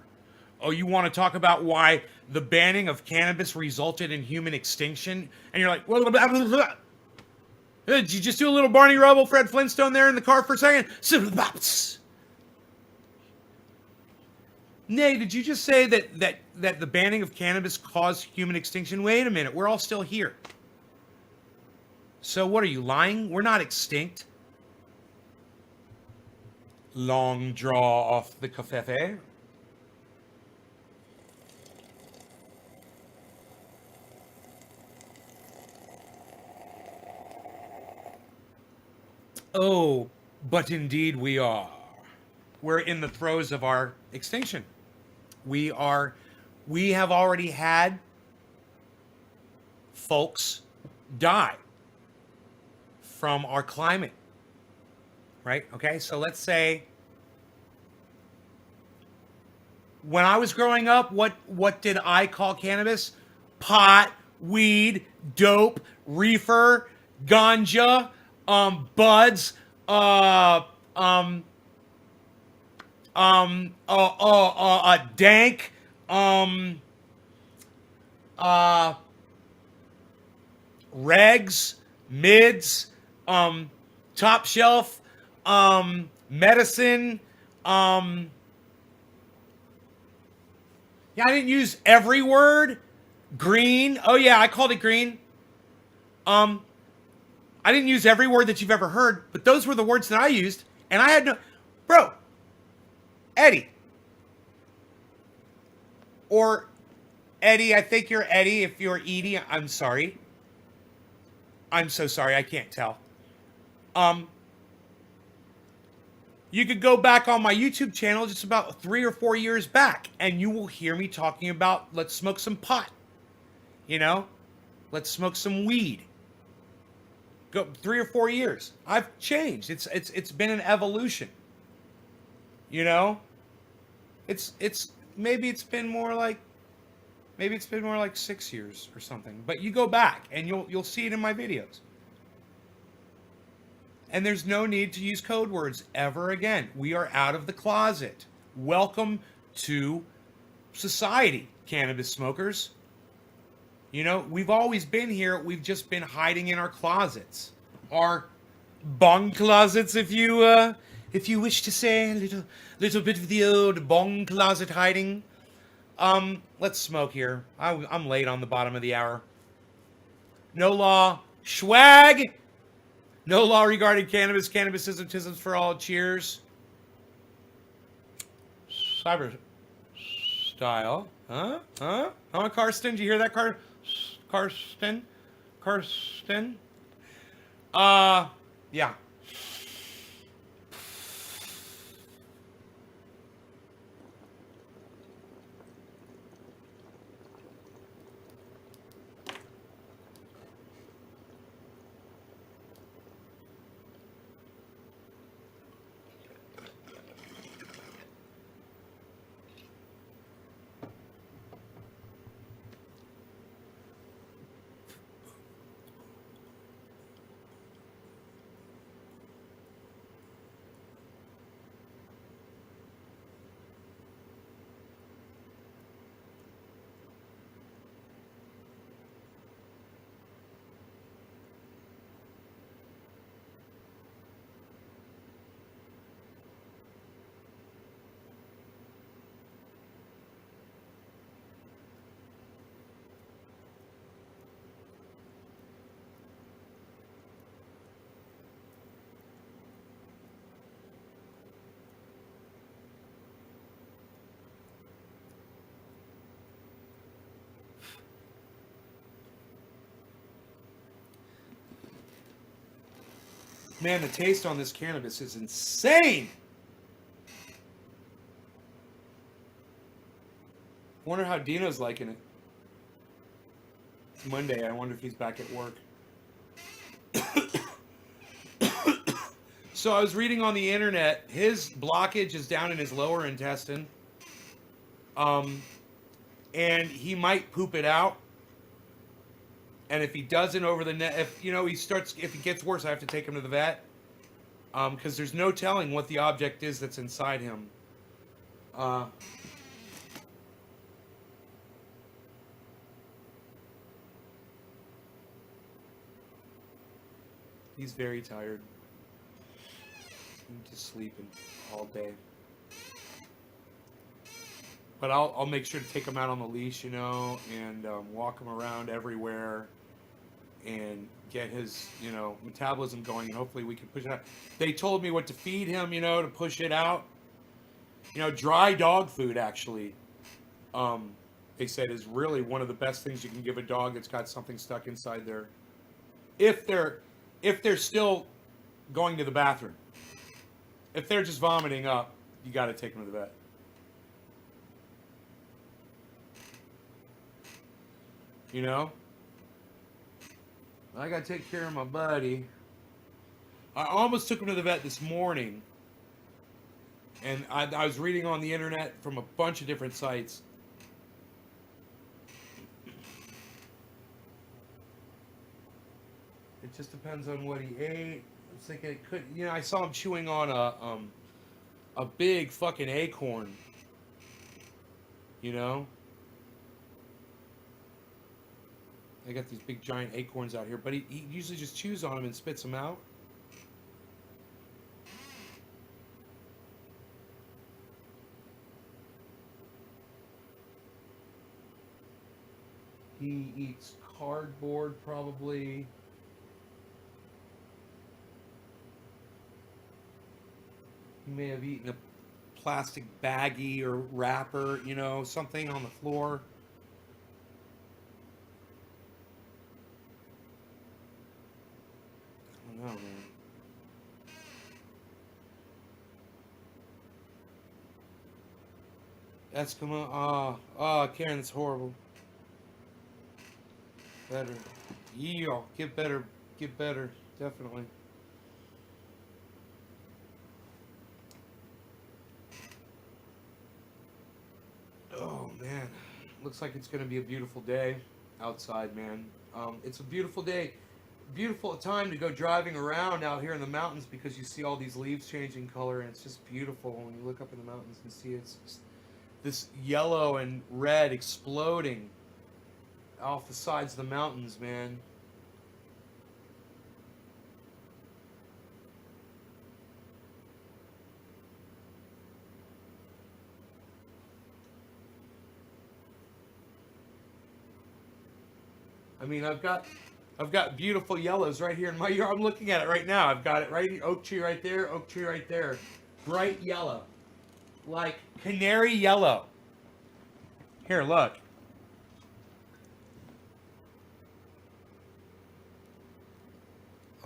Oh, you want to talk about why the banning of cannabis resulted in human extinction? And you're like, well, did you just do a little Barney Rubble, Fred Flintstone there in the car for a second? Nay, did you just say that the banning of cannabis caused human extinction? Wait a minute, we're all still here. So what are you, lying? We're not extinct. Long draw off the cafefe. Oh, but indeed we are. We're in the throes of our extinction. We have already had folks die from our climate. Right? Okay, so let's say when I was growing up, what did I call cannabis? Pot, weed, dope, reefer, ganja, buds, dank, regs, mids, top shelf, medicine. Yeah, I didn't use every word. Green. Oh yeah, I called it green. I didn't use every word that you've ever heard, but those were the words that I used, and I had no, bro. Eddie. Or Eddie, I think you're Eddie. If you're Edie, I'm sorry. I'm so sorry, I can't tell. You could go back on my YouTube channel just about 3 or 4 years back, and you will hear me talking about let's smoke some pot. You know, let's smoke some weed. Go 3 or 4 years. I've changed. It's been an evolution. You know, it's maybe it's been more like 6 years or something. But you go back and you'll see it in my videos. And there's no need to use code words ever again. We are out of the closet. Welcome to society, cannabis smokers. You know, we've always been here. We've just been hiding in our closets. Our bong closets, if you wish to say, a little bit of the old bong closet hiding. Let's smoke here. I'm late on the bottom of the hour. No law. Schwag! No law regarding cannabis. Cannabisism for all. Cheers. Cyber style. Huh? Karsten? Did you hear that, Karsten? Yeah. Man, the taste on this cannabis is insane. Wonder how Dino's liking it. It's Monday. I wonder if he's back at work. So I was reading on the internet, his blockage is down in his lower intestine. And he might poop it out. And if he doesn't over the net, if it gets worse, I have to take him to the vet. Because there's no telling what the object is that's inside him. He's very tired. He's just sleeping all day. But I'll make sure to take him out on the leash, and walk him around everywhere and get his, metabolism going, and hopefully we can push it out. They told me what to feed him, to push it out. Dry dog food, actually, they said is really one of the best things you can give a dog that's got something stuck inside there. If they're still going to the bathroom. If they're just vomiting up, you got to take them to the vet. I got to take care of my buddy. I almost took him to the vet this morning. And I was reading on the internet from a bunch of different sites. It just depends on what he ate. I was thinking it could, I saw him chewing on a big fucking acorn. They got these big giant acorns out here, but he usually just chews on them and spits them out. He eats cardboard, probably. He may have eaten a plastic baggie or wrapper, something on the floor. I don't know, man. Eskimo. Karen, it's horrible. Better. Yeah, get better. Get better. Definitely. Oh, man. Looks like it's going to be a beautiful day outside, man. It's a beautiful day. Beautiful time to go driving around out here in the mountains because you see all these leaves changing color, and it's just beautiful when you look up in the mountains and see it's just this yellow and red exploding off the sides of the mountains, man. I mean, I've got beautiful yellows right here in my yard. I'm looking at it right now. I've got it right here. Oak tree right there. Oak tree right there. Bright yellow, like canary yellow. Here, look.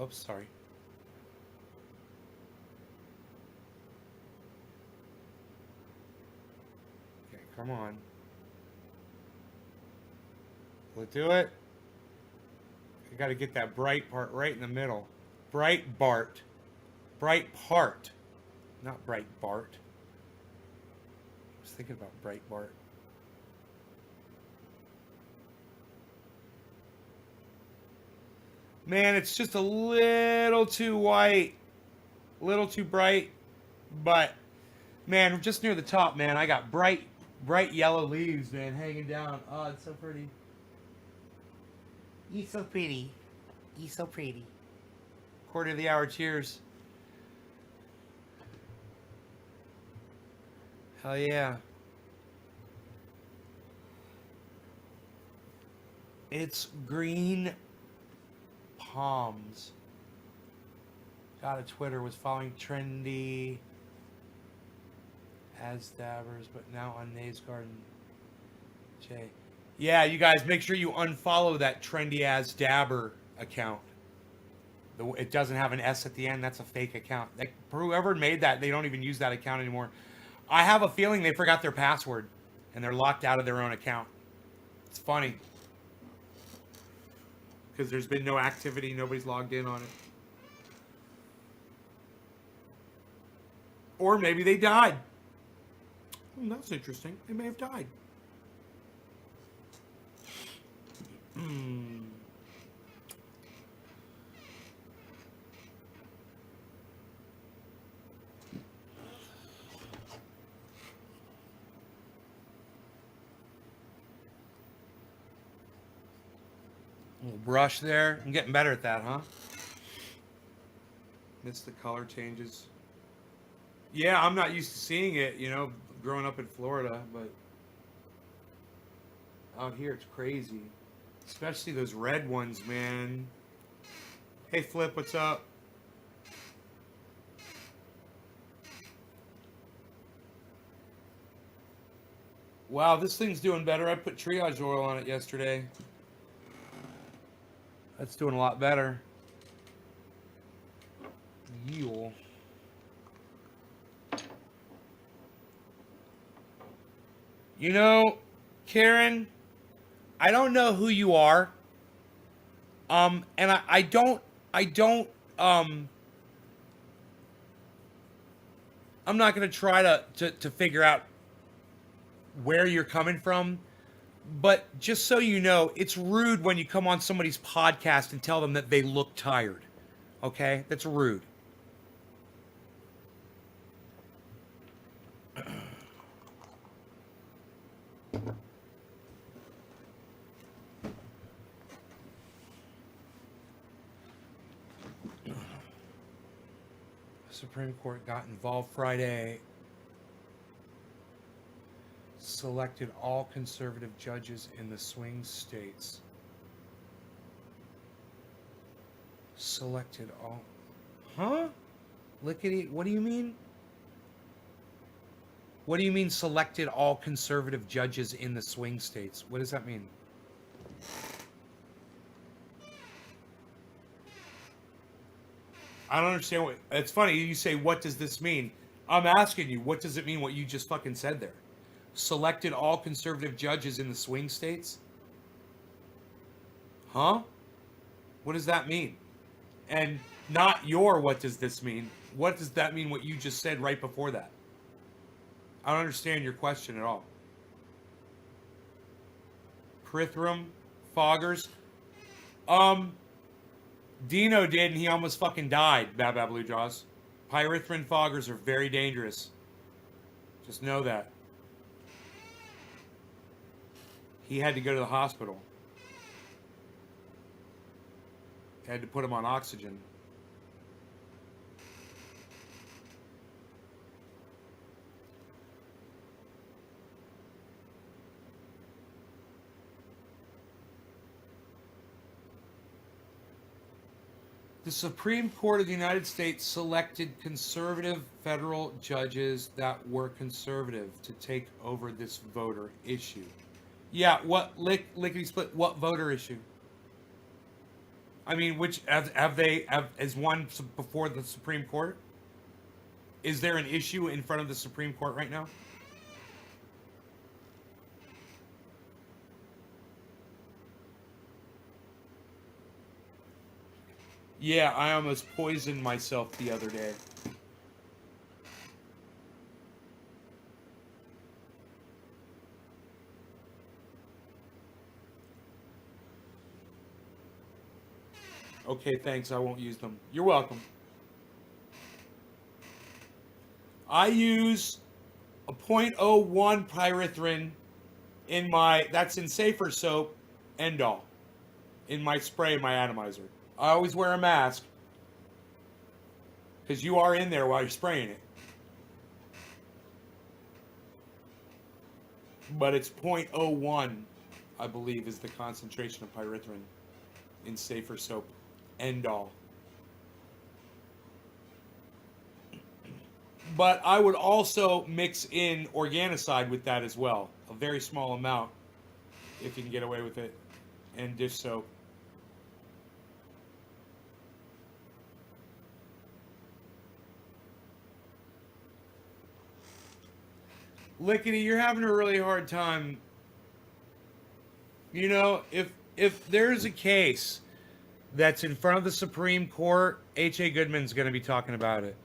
Oops, sorry. Okay, come on. Will it do it? I got to get that bright part right in the middle. Bright Bart. Bright part. Not Bright Bart. I was thinking about Bright Bart. Man, it's just a little too white. A little too bright. But, man, just near the top, man, I got bright yellow leaves, man, hanging down. Oh, it's so pretty. He's so pretty. He's so pretty. Quarter of the hour cheers. Hell yeah. It's green palms. Got a Twitter, was following trendy as dabbers, but now on Nays Garden. Jay. Yeah, you guys, make sure you unfollow that trendy as dabber account. It doesn't have an S at the end. That's a fake account. Whoever made that, they don't even use that account anymore. I have a feeling they forgot their password and they're locked out of their own account. It's funny because there's been no activity. Nobody's logged in on it. Or maybe they died. That's interesting. They may have died. Little brush there. I'm getting better at that, huh? Missed the color changes. Yeah, I'm not used to seeing it, you know, growing up in Florida, but out here it's crazy. Especially those red ones, man. Hey, Flip, what's up? Wow, this thing's doing better. I put triage oil on it yesterday. That's doing a lot better. Yule. You know, Karen, I don't know who you are. And I don't, I'm not going to try to figure out where you're coming from. But just so you know, it's rude when you come on somebody's podcast and tell them that they look tired. Okay? That's rude. Supreme Court got involved Friday. Selected all conservative judges in the swing states. Selected all. Huh? Lickety. What do you mean? What do you mean selected all conservative judges in the swing states? What does that mean? I don't understand what. It's funny you say, what does this mean? I'm asking you, what does it mean what you just fucking said there? selected all conservative judges in the swing states? Huh? What does that mean? And not your what does this mean? What does that mean what you just said right before that? I don't understand your question at all. Prithram, Foggers. Dino did and he almost fucking died, Bab Blue Jaws. Pyrethrin foggers are very dangerous. Just know that. He had to go to the hospital. Had to put him on oxygen. The Supreme Court of the United States selected conservative federal judges that were conservative to take over this voter issue. Yeah, what lickety split? What voter issue? I mean, which have they is one before the Supreme Court? Is there an issue in front of the Supreme Court right now? Yeah, I almost poisoned myself the other day. Okay, thanks. I won't use them. You're welcome. I use a 0.01 pyrethrin in my, that's in Safer Soap, Endol, in my spray, my atomizer. I always wear a mask because you are in there while you're spraying it. But it's 0.01, I believe, is the concentration of pyrethrin in Safer Soap, Endol. But I would also mix in organocide with that as well. A very small amount, if you can get away with it, and dish soap. Lickety, you're having a really hard time. You know, if there's a case that's in front of the Supreme Court, H.A. Goodman's going to be talking about it.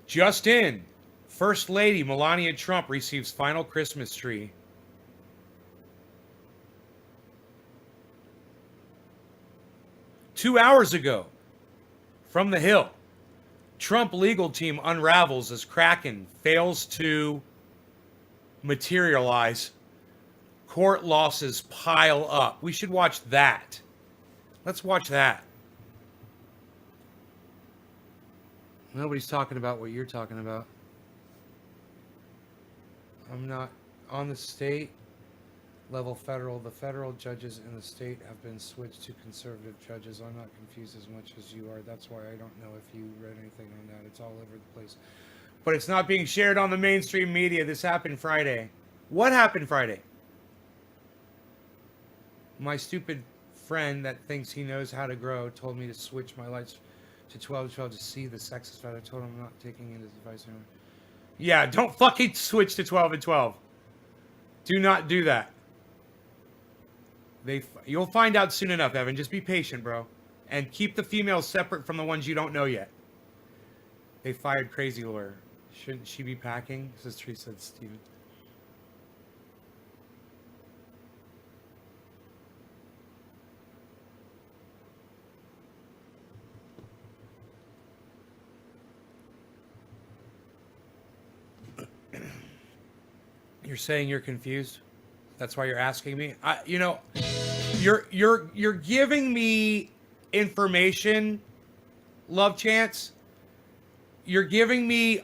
Just in, First Lady Melania Trump receives final Christmas tree. Two hours ago, from the Hill, Trump legal team unravels as Kraken fails to materialize. Court losses pile up. We should watch that. Let's watch that. Nobody's talking about what you're talking about. I'm not on the state level federal. The federal judges in the state have been switched to conservative judges. I'm not confused as much as you are. That's why I don't know if you read anything on that. It's all over the place. But it's not being shared on the mainstream media. This happened Friday. What happened Friday? My stupid friend that thinks he knows how to grow told me to switch my lights to 12 to 12 to see the sexist side. I told him I'm not taking in his advice anymore. Yeah, don't fucking switch to 12 and 12. Do not do that. You'll find out soon enough, Evan. Just be patient, bro. And keep the females separate from the ones you don't know yet. They fired crazy lawyer. Shouldn't she be packing? Says Teresa Steven. You're saying you're confused? That's why you're asking me? You're giving me information, Love Chance. You're giving me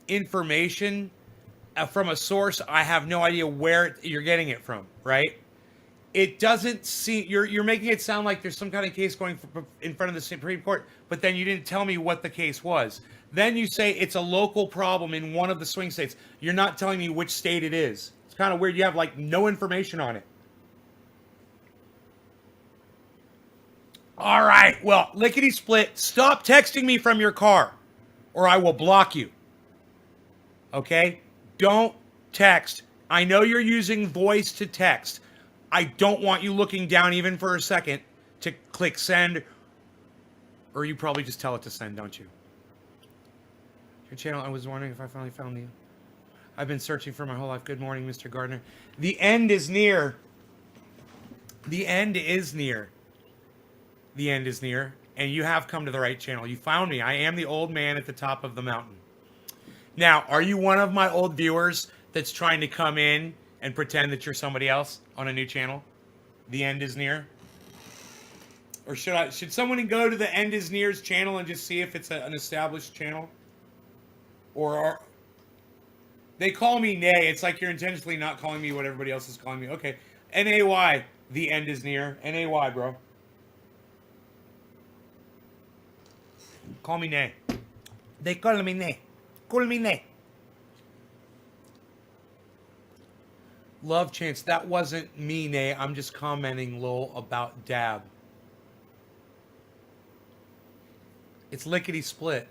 information from a source I have no idea where you're getting it from, right? It doesn't seem you're making it sound like there's some kind of case going in front of the Supreme Court, but then you didn't tell me what the case was. Then you say it's a local problem in one of the swing states. You're not telling me which state it is. It's kind of weird. You have like no information on it. All right. Well, lickety split. Stop texting me from your car or I will block you. Okay? Don't text. I know you're using voice to text. I don't want you looking down even for a second to click send. Or you probably just tell it to send, don't you? Your channel, I was wondering if I finally found you. I've been searching for my whole life. Good morning, Mr. Gardner. The end is near. The end is near. The end is near. And you have come to the right channel. You found me. I am the old man at the top of the mountain. Now, are you one of my old viewers that's trying to come in and pretend that you're somebody else on a new channel? The end is near. Or should someone go to the End is Near's channel and just see if it's an established channel? Or they call me Nay. It's like you're intentionally not calling me what everybody else is calling me. Okay. N-A-Y. The end is near. N-A-Y, bro. Call me Nay. They call me Nay. Call me Nay. Love Chance. That wasn't me, Nay. I'm just commenting, lol, about Dab. It's lickety split.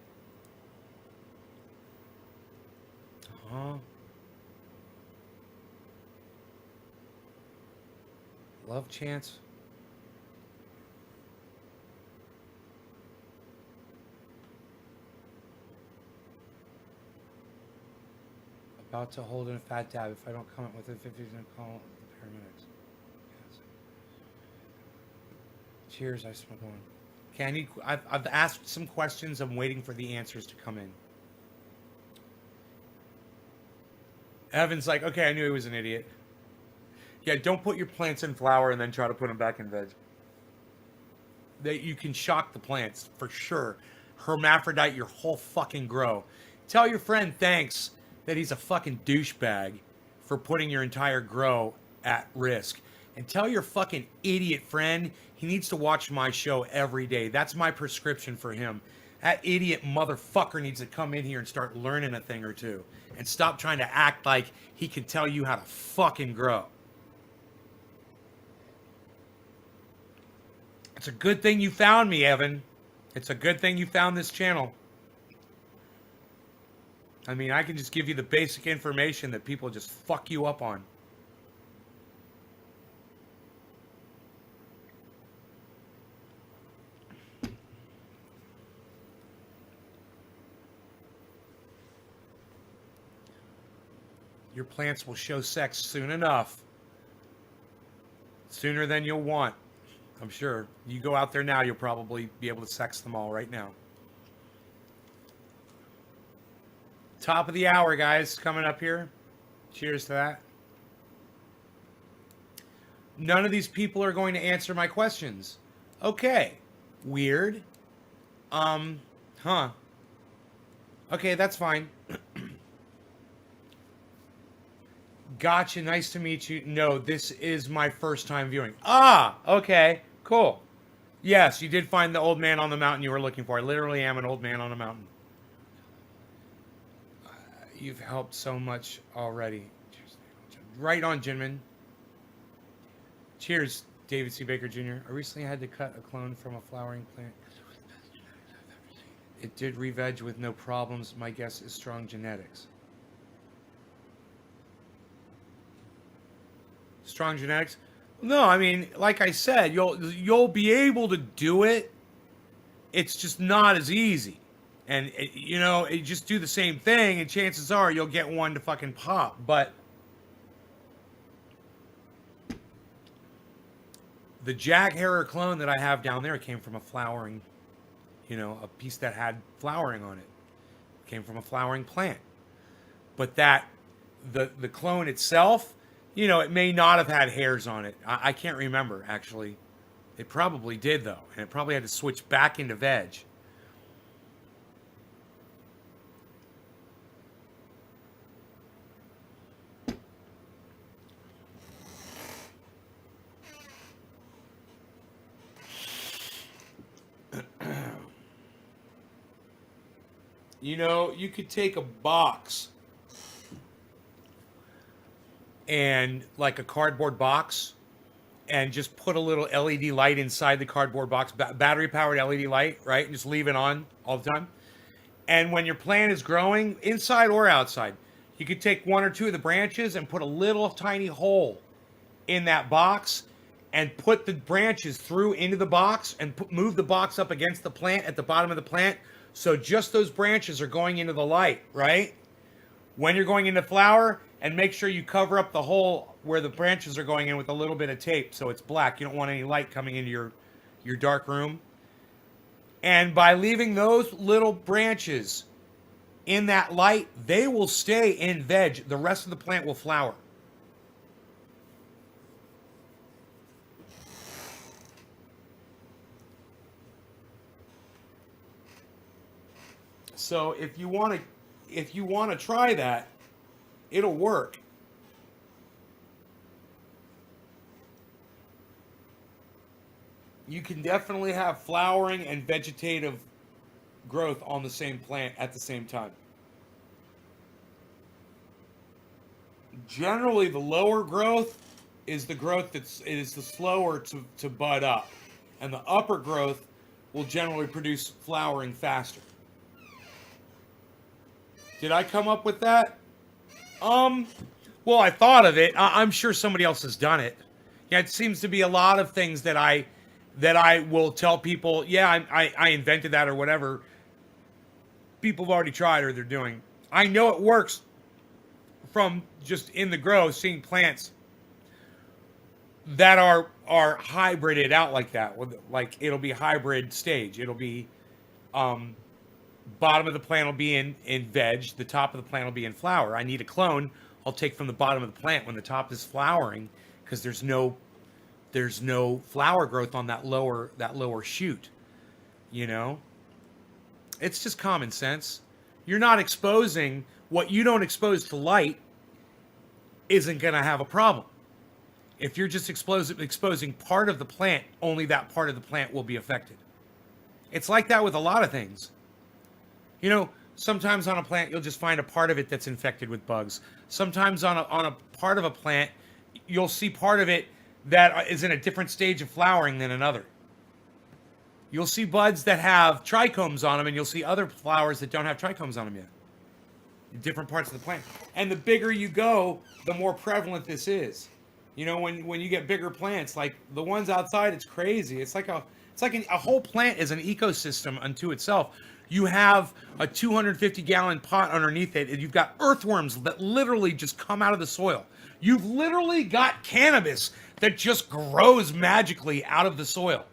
Love Chance. About to hold in a fat dab. If I don't comment within 50, then call the paramedics. Yes. Cheers, I smoke one. Okay, I've asked some questions. I'm waiting for the answers to come in. Evan's like, okay, I knew he was an idiot. Yeah, don't put your plants in flower and then try to put them back in veg. You can shock the plants, for sure. Hermaphrodite your whole fucking grow. Tell your friend thanks that he's a fucking douchebag for putting your entire grow at risk. And tell your fucking idiot friend he needs to watch my show every day. That's my prescription for him. That idiot motherfucker needs to come in here and start learning a thing or two. And stop trying to act like he can tell you how to fucking grow. It's a good thing you found me, Evan. It's a good thing you found this channel. I mean, I can just give you the basic information that people just fuck you up on. Your plants will show sex soon enough. Sooner than you'll want. I'm sure. You go out there now, you'll probably be able to sex them all right now. Top of the hour, guys, coming up here. Cheers to that. None of these people are going to answer my questions. Okay. Weird. Huh. Okay, that's fine. Gotcha. Nice to meet you. No, this is my first time viewing. Ah, okay. Cool. Yes, you did find the old man on the mountain you were looking for. I literally am an old man on a mountain. You've helped so much already. Right on, Jinmin. Cheers, David C. Baker Jr. I recently had to cut a clone from a flowering plant. It did re-veg with no problems. My guess is strong genetics. Strong genetics? No, I mean, like I said, you'll be able to do it. It's just not as easy. And, you know, you just do the same thing, and chances are you'll get one to fucking pop. But the Jack Harrer clone that I have down there came from a flowering, you know, a piece that had flowering on it. Came from a flowering plant. But the clone itself, you know, it may not have had hairs on it. I can't remember, actually. It probably did, though. And it probably had to switch back into veg. You know, you could take a box and like a cardboard box and just put a little LED light inside the cardboard box, battery powered LED light, right? And just leave it on all the time. And when your plant is growing, inside or outside, you could take one or two of the branches and put a little tiny hole in that box and put the branches through into the box and move the box up against the plant at the bottom of the plant. So just those branches are going into the light, right? When you're going into flower, and make sure you cover up the hole where the branches are going in with a little bit of tape so it's black. You don't want any light coming into your dark room. And by leaving those little branches in that light, they will stay in veg. The rest of the plant will flower. So if you want to try that, it'll work. You can definitely have flowering and vegetative growth on the same plant at the same time. Generally, the lower growth is the growth is the slower to bud up, and the upper growth will generally produce flowering faster. Did I come up with that? Well, I thought of it. I'm sure somebody else has done it. Yeah, it seems to be a lot of things that I will tell people, yeah, I invented that or whatever. People have already tried or they're doing. I know it works from just in the grow, seeing plants that are hybrided out like that. Like it'll be hybrid stage. It'll be bottom of the plant will be in veg, the top of the plant will be in flower. I need a clone I'll take from the bottom of the plant when the top is flowering, because there's no flower growth on that lower shoot. You know? It's just common sense. You're not exposing what you don't expose to light isn't going to have a problem. If you're just exposing part of the plant, only that part of the plant will be affected. It's like that with a lot of things. You know, sometimes on a plant, you'll just find a part of it that's infected with bugs. Sometimes on a part of a plant, you'll see part of it that is in a different stage of flowering than another. You'll see buds that have trichomes on them, and you'll see other flowers that don't have trichomes on them yet. Different parts of the plant. And the bigger you go, the more prevalent this is. You know, when you get bigger plants, like the ones outside, it's crazy. It's like a whole plant is an ecosystem unto itself. You have a 250-gallon pot underneath it, and you've got earthworms that literally just come out of the soil. You've literally got cannabis that just grows magically out of the soil.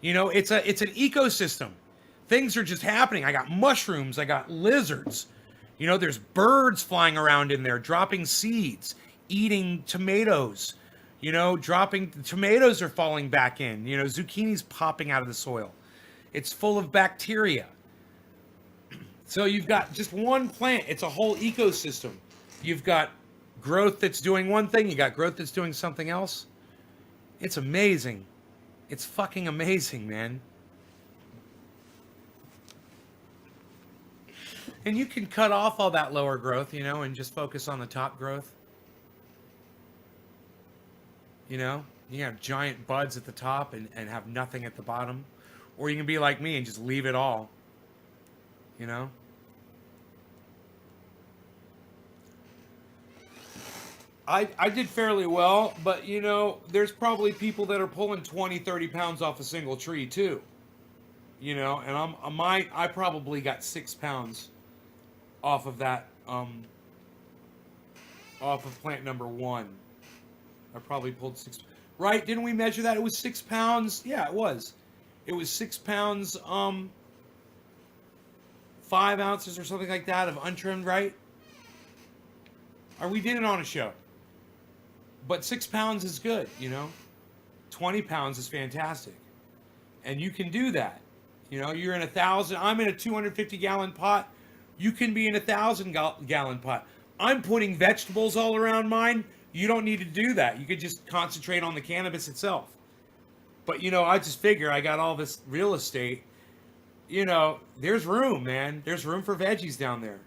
You know, it's an ecosystem. Things are just happening. I got mushrooms. I got lizards. You know, there's birds flying around in there, dropping seeds, eating tomatoes. You know, tomatoes are falling back in. You know, zucchini's popping out of the soil. It's full of bacteria. So you've got just one plant. It's a whole ecosystem. You've got growth that's doing one thing. You got growth that's doing something else. It's amazing. It's fucking amazing, man. And you can cut off all that lower growth, you know, and just focus on the top growth. You know, you have giant buds at the top and have nothing at the bottom. Or you can be like me and just leave it all. You know? I did fairly well, but, you know, there's probably people that are pulling 20, 30 pounds off a single tree, too. You know, and I probably got 6 pounds off of that, off of plant number 1. I probably pulled 6, right? Didn't we measure that? It was 6 pounds. Yeah, it was. It was 6 pounds, 5 ounces or something like that of untrimmed, right? Or we did it on a show. But 6 pounds is good, you know? 20 pounds is fantastic. And you can do that. You know, you're in 1,000. I'm in a 250-gallon pot. You can be in a 1,000-gallon pot. I'm putting vegetables all around mine. You don't need to do that. You could just concentrate on the cannabis itself. But, you know, I just figure I got all this real estate. you know, there's room, man. There's room for veggies down there.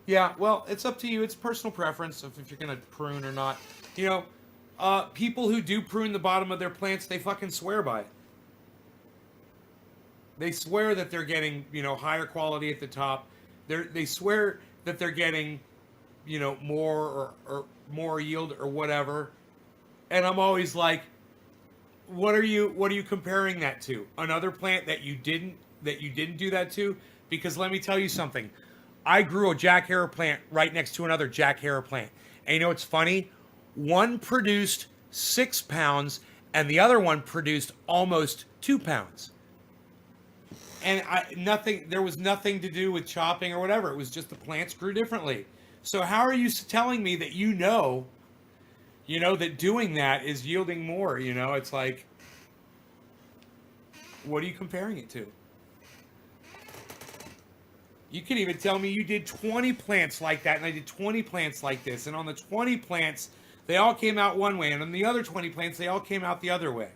Yeah, well, it's up to you. It's personal preference of if you're gonna prune or not. You know, people who do prune the bottom of their plants, they fucking swear by it. They swear that they're getting, you know, higher quality at the top. They swear that they're getting, you know, or more yield or whatever. And I'm always like, what are you comparing that to? Another plant that you didn't do that to? Because let me tell you something. I grew a Jack Herer plant right next to another Jack Herer plant. And you know what's funny? One produced 6 pounds and the other one produced almost 2 pounds. And there was nothing to do with chopping or whatever. It was just the plants grew differently. So how are you telling me that that doing that is yielding more? You know, it's like, what are you comparing it to? You can even tell me you did 20 plants like that, and I did 20 plants like this. And on the 20 plants, they all came out one way. And on the other 20 plants, they all came out the other way.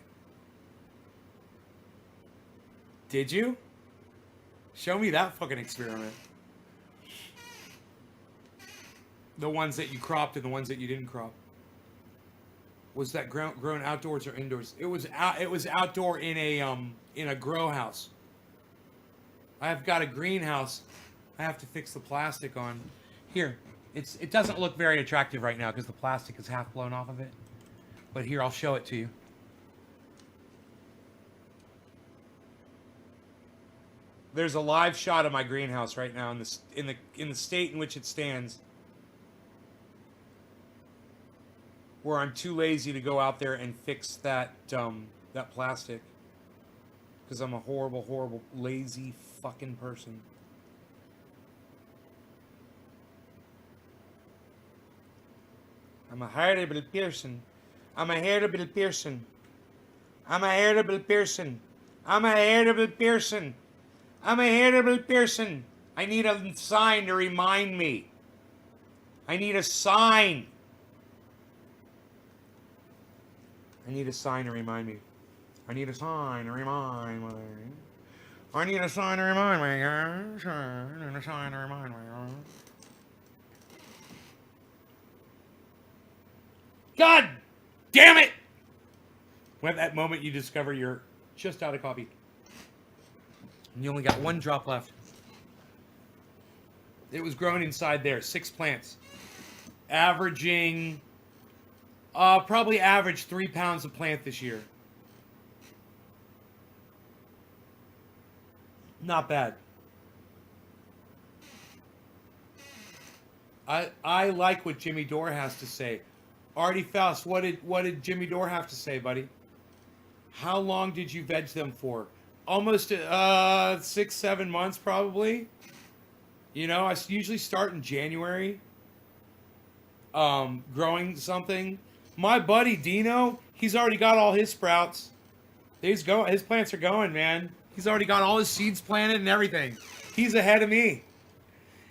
Did you? Show me that fucking experiment. The ones that you cropped and the ones that you didn't crop. Was that grown outdoors or indoors? It was outdoor in a grow house. I've got a greenhouse. I have to fix the plastic on. Here, it doesn't look very attractive right now because the plastic is half blown off of it. But here, I'll show it to you. There's a live shot of my greenhouse right now in the state in which it stands, where I'm too lazy to go out there and fix that plastic because I'm a horrible, horrible, lazy fucking person. I'm a horrible person. I'm a horrible person. I'm a horrible person. I'm a horrible person. I'm a horrible person. I need a sign to remind me. I need a sign. I need a sign to remind me. I need a sign to remind me. I need a sign to remind me. I need a sign to remind me. God damn it! When at that moment you discover you're just out of coffee. And you only got one drop left. It was grown inside there, 6 plants. Averaging, probably averaged 3 pounds a plant this year. Not bad. I like what Jimmy Dore has to say. Artie Faust, what did Jimmy Dore have to say, buddy? How long did you veg them for? Almost 6-7 months, probably. You know, I usually start in January. Growing something. My buddy Dino, he's already got all his sprouts. His plants are going, man. He's already got all his seeds planted and everything. He's ahead of me.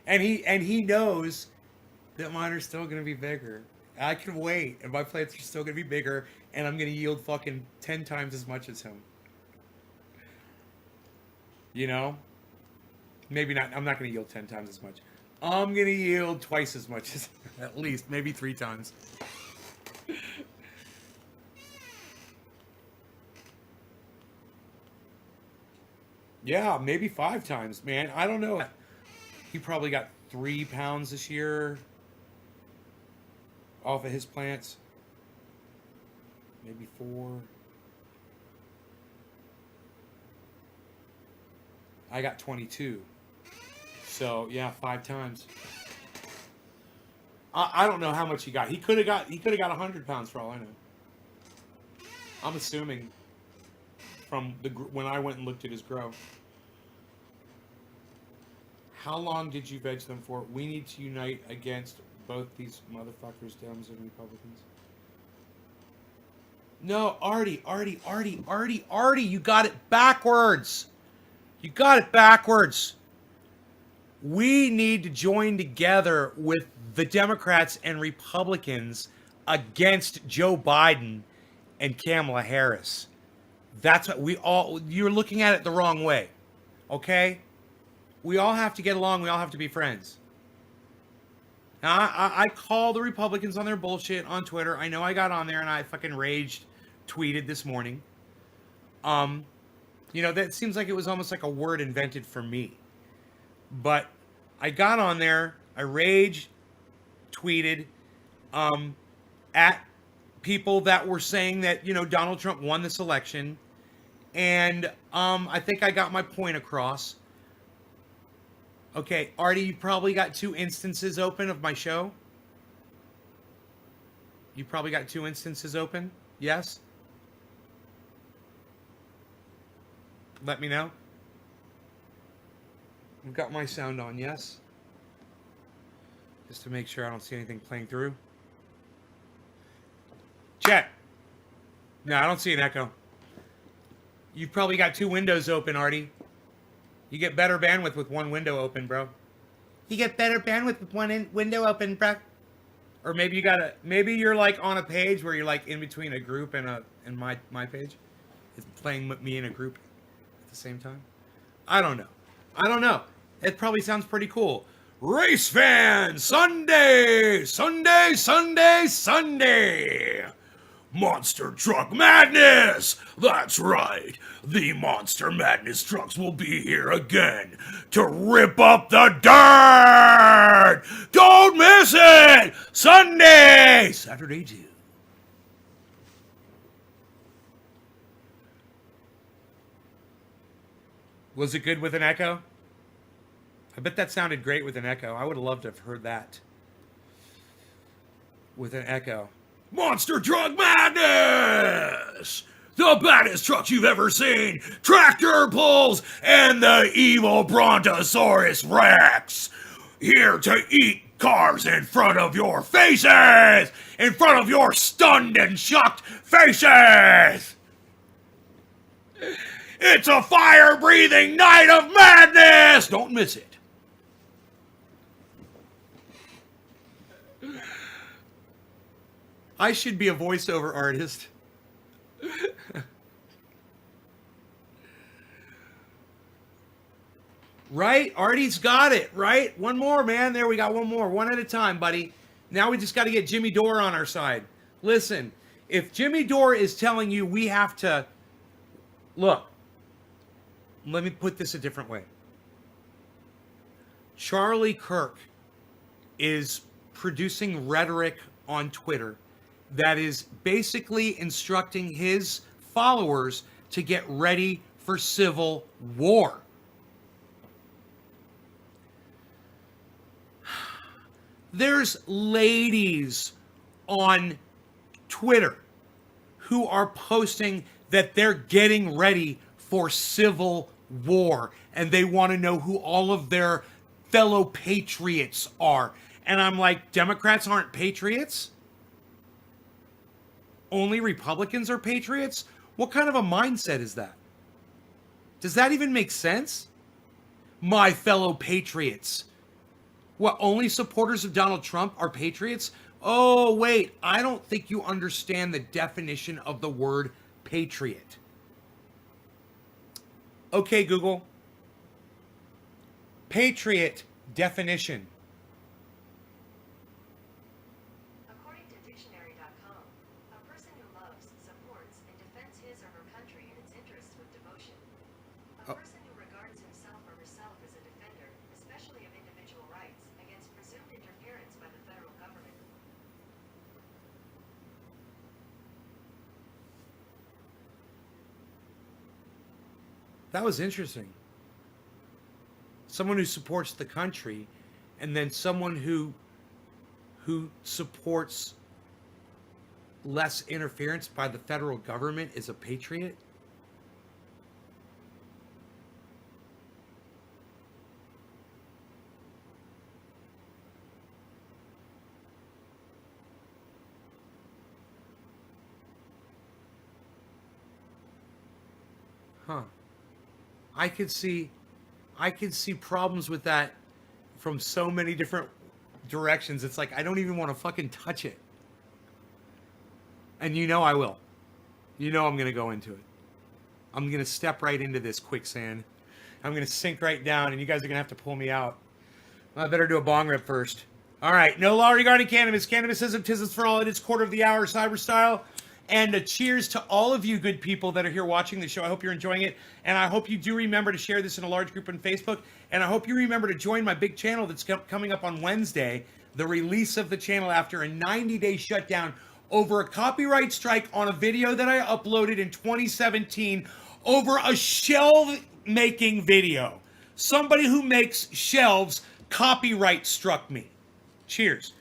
And he knows that mine are still going to be bigger. I can wait, and my plants are still going to be bigger, and I'm going to yield fucking 10 times as much as him. You know? Maybe not. I'm not going to yield 10 times as much. I'm going to yield twice as much, as at least. Maybe 3 times. Yeah, maybe 5 times, man. I don't know. He probably got 3 pounds this year off of his plants. Maybe 4. I got 22. So yeah, 5 times. I don't know how much he got. He could have got 100 pounds for all I know. I'm assuming from when I went and looked at his grow. How long did you veg them for? We need to unite against both these motherfuckers, Dems and Republicans. No, Artie, you got it backwards. You got it backwards. We need to join together with the Democrats and Republicans against Joe Biden and Kamala Harris. That's what you're looking at it the wrong way. Okay? We all have to get along. We all have to be friends. Now, I call the Republicans on their bullshit on Twitter. I know I got on there and I fucking raged, tweeted this morning. That seems like it was almost like a word invented for me. But I got on there, I raged, tweeted, at people that were saying that, Donald Trump won this election. And I think I got my point across. Okay, Artie, you probably got 2 instances open of my show. You probably got 2 instances open. Yes? Let me know. I've got my sound on, yes? Just to make sure I don't see anything playing through. Chat. No, I don't see an echo. You've probably got 2 windows open, Artie. You get better bandwidth with 1 window open, bro. You get better bandwidth with 1 window open, bro. Or maybe maybe you're like on a page where you're like in between a group and my page. It's playing me in a group at the same time. I don't know. It probably sounds pretty cool. Race fans, Sunday. Monster Truck Madness! That's right, the Monster Madness trucks will be here again to rip up the dirt! Don't miss it! Saturday too. Was it good with an echo? I bet that sounded great with an echo. I would have loved to have heard that with an echo. Monster Truck Madness! The baddest trucks you've ever seen! Tractor pulls and the evil Brontosaurus Rex! Here to eat cars in front of your faces! In front of your stunned and shocked faces! It's a fire-breathing night of madness! Don't miss it. I should be a voiceover artist. Right? Artie's got it, right? One more, man. There, we got one more. One at a time, buddy. Now we just got to get Jimmy Dore on our side. Listen, if Jimmy Dore is telling you we have to... Look, let me put this a different way. Charlie Kirk is producing rhetoric on Twitter that is basically instructing his followers to get ready for civil war. There's ladies on Twitter who are posting that they're getting ready for civil war and they want to know who all of their fellow patriots are. And I'm like, Democrats aren't patriots? Only Republicans are patriots? What kind of a mindset is that? Does that even make sense? My fellow patriots. What, only supporters of Donald Trump are patriots? Oh, wait, I don't think you understand the definition of the word patriot. Okay, Google. Patriot definition. That was interesting. Someone who supports the country, and then someone who supports less interference by the federal government is a patriot. Huh. I could see problems with that from so many different directions. It's like I don't even want to fucking touch it. And you know I will. You know I'm going to go into it. I'm going to step right into this quicksand. I'm going to sink right down, and you guys are going to have to pull me out. I better do a bong rip first. All right, no law regarding cannabis. Cannabism, tisms for all. It is quarter of the hour, cyber style. And a cheers to all of you good people that are here watching the show. I hope you're enjoying it. And I hope you do remember to share this in a large group on Facebook. And I hope you remember to join my big channel that's coming up on Wednesday, the release of the channel after a 90-day shutdown over a copyright strike on a video that I uploaded in 2017 over a shelf making video. Somebody who makes shelves copyright struck me. Cheers.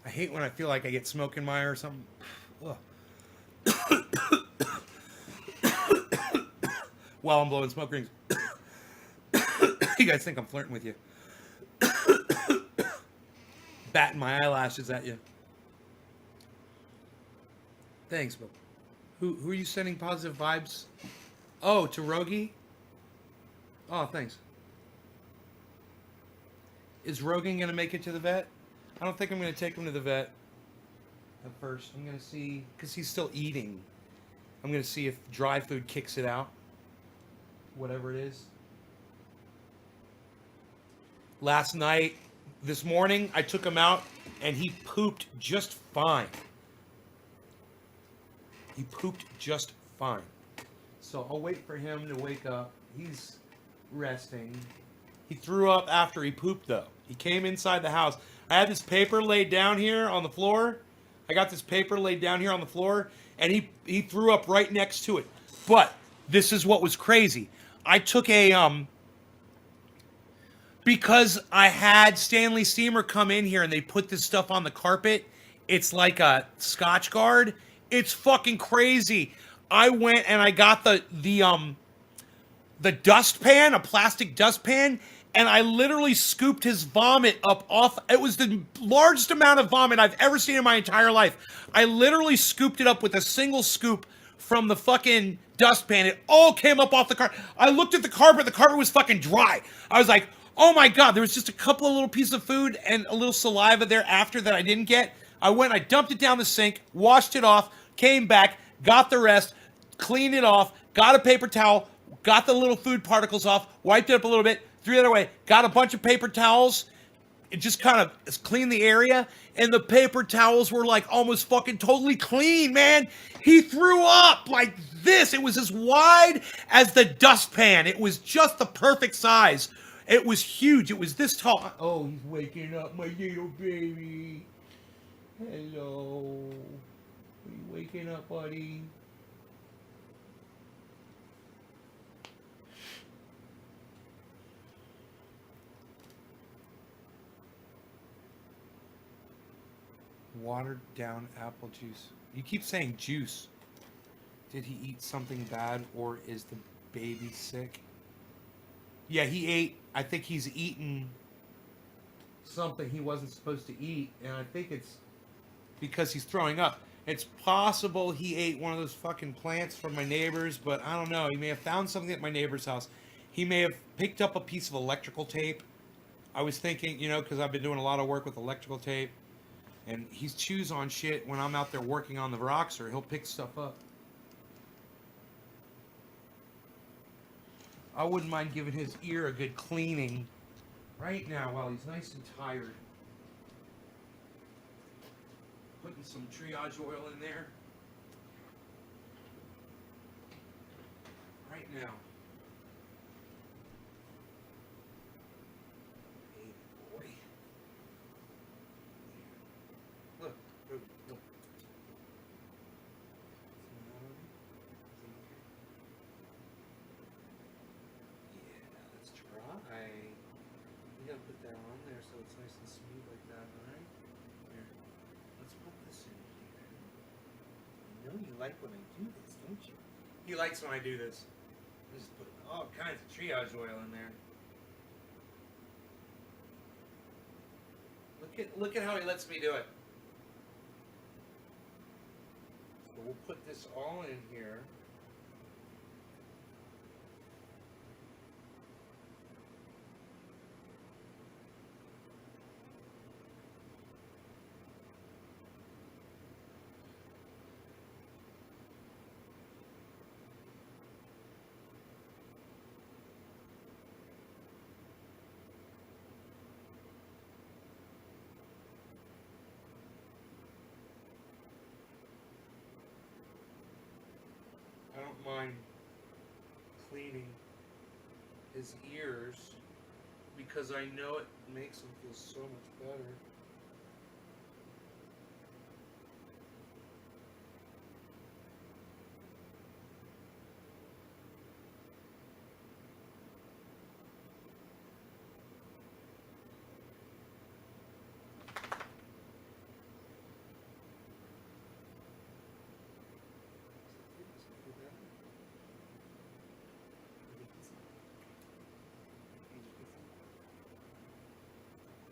I hate when I feel like I get smoke in my eye or something. Ugh. While I'm blowing smoke rings. You guys think I'm flirting with you. Batting my eyelashes at you. Thanks, but who are you sending positive vibes? Oh, to Rogi? Oh, thanks. Is Rogan going to make it to the vet? I don't think I'm going to take him to the vet at first. I'm going to see, because he's still eating. I'm going to see if dry food kicks it out. Whatever it is. Last night, this morning, I took him out and he pooped just fine. He pooped just fine. So I'll wait for him to wake up. He's resting. He threw up after he pooped, though. He came inside the house. I had this paper laid down here on the floor. I got this paper laid down here on the floor, and he threw up right next to it. But this is what was crazy. I took a because I had Stanley Steamer come in here and they put this stuff on the carpet. It's like a Scotch Guard. It's fucking crazy. I went and I got the dustpan, a plastic dustpan, and I literally scooped his vomit up off. It was the largest amount of vomit I've ever seen in my entire life. I literally scooped it up with a single scoop from the fucking dustpan. It all came up off the carpet. I looked at the carpet was fucking dry. I was like, oh my God, there was just a couple of little pieces of food and a little saliva there after that I didn't get. I went, I dumped it down the sink, washed it off, came back, got the rest, cleaned it off, got a paper towel, got the little food particles off, wiped it up a little bit, threw it away, got a bunch of paper towels. It just kind of cleaned the area, and the paper towels were like almost fucking totally clean, man. He threw up like this. It was as wide as the dustpan. It was just the perfect size. It was huge. It was this tall. Oh, he's waking up, my little baby. Hello. Are you waking up, buddy? Watered down apple juice. You keep saying juice. Did he eat something bad, or is the baby sick? Yeah, he ate. I think he's eaten something he wasn't supposed to eat, and I think it's because he's throwing up. It's possible he ate one of those fucking plants from my neighbor's, but I don't know. He may have found something at my neighbor's house. He may have picked up a piece of electrical tape. I was thinking, you know, because I've been doing a lot of work with electrical tape. And he chews on shit when I'm out there working on the Roxer. He'll pick stuff up. I wouldn't mind giving his ear a good cleaning right now while he's nice and tired. Putting some triage oil in there. Right now. Hey, boy. You gotta put that on there so it's nice and smooth like that, alright? Here, let's put this in here. I know you like when I do this, don't you? He likes when I do this. Just put all kinds of triage oil in there. Look at how he lets me do it. So we'll put this all in here. I don't mind cleaning his ears because I know it makes him feel so much better.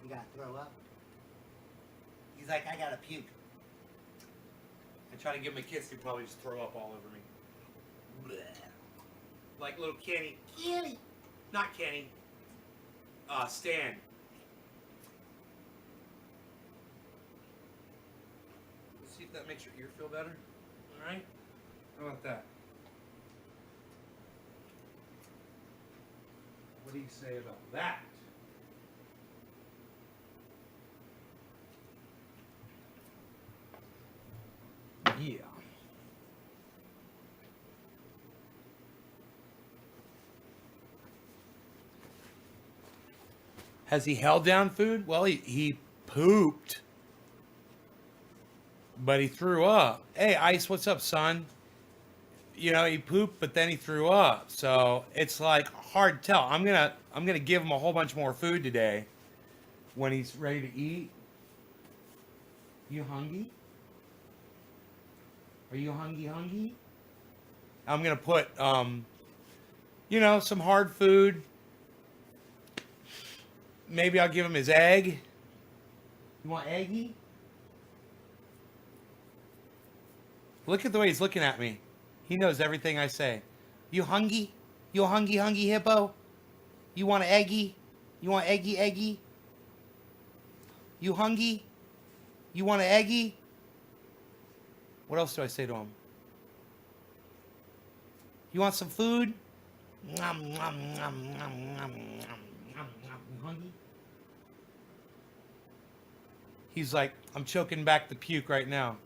You gotta throw up. He's like, I gotta puke. I try to give him a kiss, he'd probably just throw up all over me. Blech. Like little Kenny. Kenny. Not Kenny. Stan. Let's see if that makes your ear feel better. Alright? How about that? What do you say about that? Yeah. Has he held down food? Well, he pooped. But he threw up. Hey, Ice, what's up, son? You know, he pooped, but then he threw up. So it's like hard to tell. I'm gonna give him a whole bunch more food today when he's ready to eat. You hungry? Are you hungry? I'm gonna put you know, some hard food. Maybe I'll give him his egg. You want eggy? Look at the way he's looking at me. He knows everything I say. You hungry? You a hungry hippo? You want an eggy? You want eggy? You hungry? You want an eggy? What else do I say to him? You want some food? Nom, nom, nom, nom, nom, nom, nom. You hungry? He's like, I'm choking back the puke right now.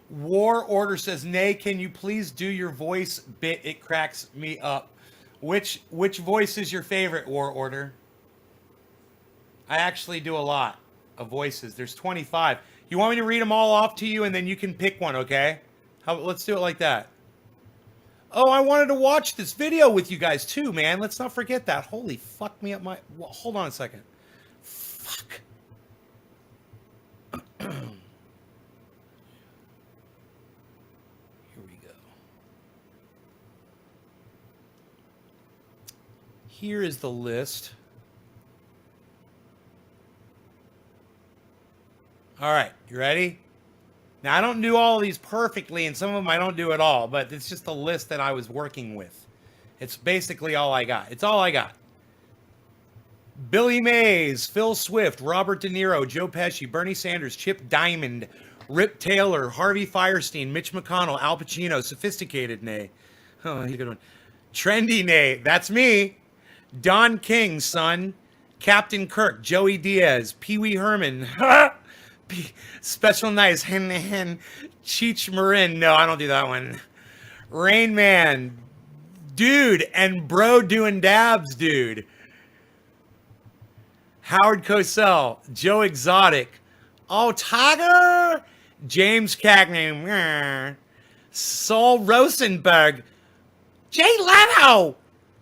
War Order says, Nay, can you please do your voice bit? It cracks me up. Which voice is your favorite, War Order? I actually do a lot of voices. There's 25. You want me to read them all off to you and then you can pick one, okay? Let's do it like that. Oh, I wanted to watch this video with you guys too, man. Let's not forget that. Holy fuck me up my... Well, hold on a second. Fuck. Here we go. Here is the list. All right, you ready? Now, I don't do all of these perfectly, and some of them I don't do at all, but it's just a list that I was working with. It's basically all I got. It's all I got. Billy Mays, Phil Swift, Robert De Niro, Joe Pesci, Bernie Sanders, Chip Diamond, Rip Taylor, Harvey Firestein, Mitch McConnell, Al Pacino, Sophisticated Nay. Oh, he's a good one. Trendy Nay, that's me. Don King, son. Captain Kirk, Joey Diaz, Pee Wee Herman. Special Nice, Cheech Marin. No, I don't do that one. Rain Man, dude, and Bro doing dabs, dude. Howard Cosell, Joe Exotic, oh Tiger, James Cagney, Saul Rosenberg, Jay Leno,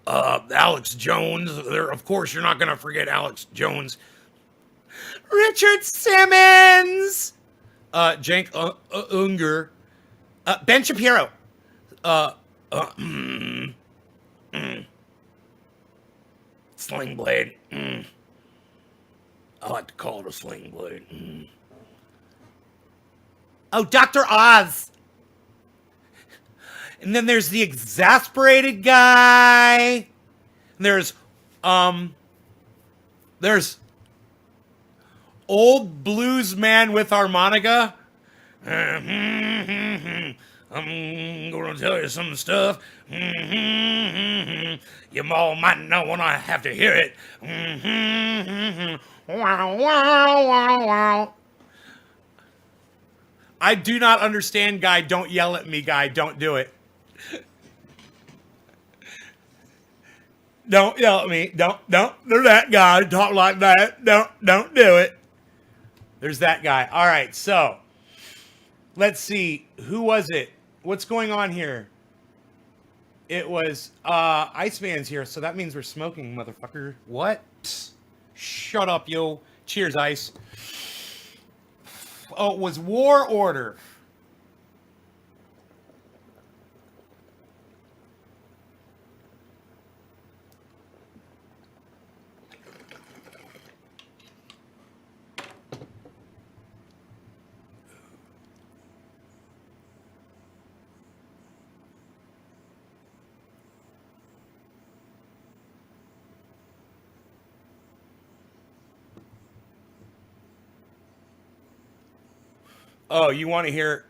Alex Jones. There, of course, you're not gonna forget Alex Jones. Richard Simmons. Cenk Unger. Ben Shapiro. Uh, uh, mm, mm. Sling Blade. I like to call it a Sling Blade. Oh, Dr. Oz. And then there's the exasperated guy. There's old blues man with harmonica. I'm gonna tell you some stuff. You all might not want to have to hear it. I do not understand, guy. Don't yell at me, guy. Don't do it. Don't yell at me. Don't do that, guy. Talk like that. Don't do it. There's that guy. All right, so let's see. Who was it? What's going on here? It was Iceman's here, so that means we're smoking, motherfucker. What? Psst. Shut up, yo. Cheers, Ice. Oh, it was War Order. Oh, you want to hear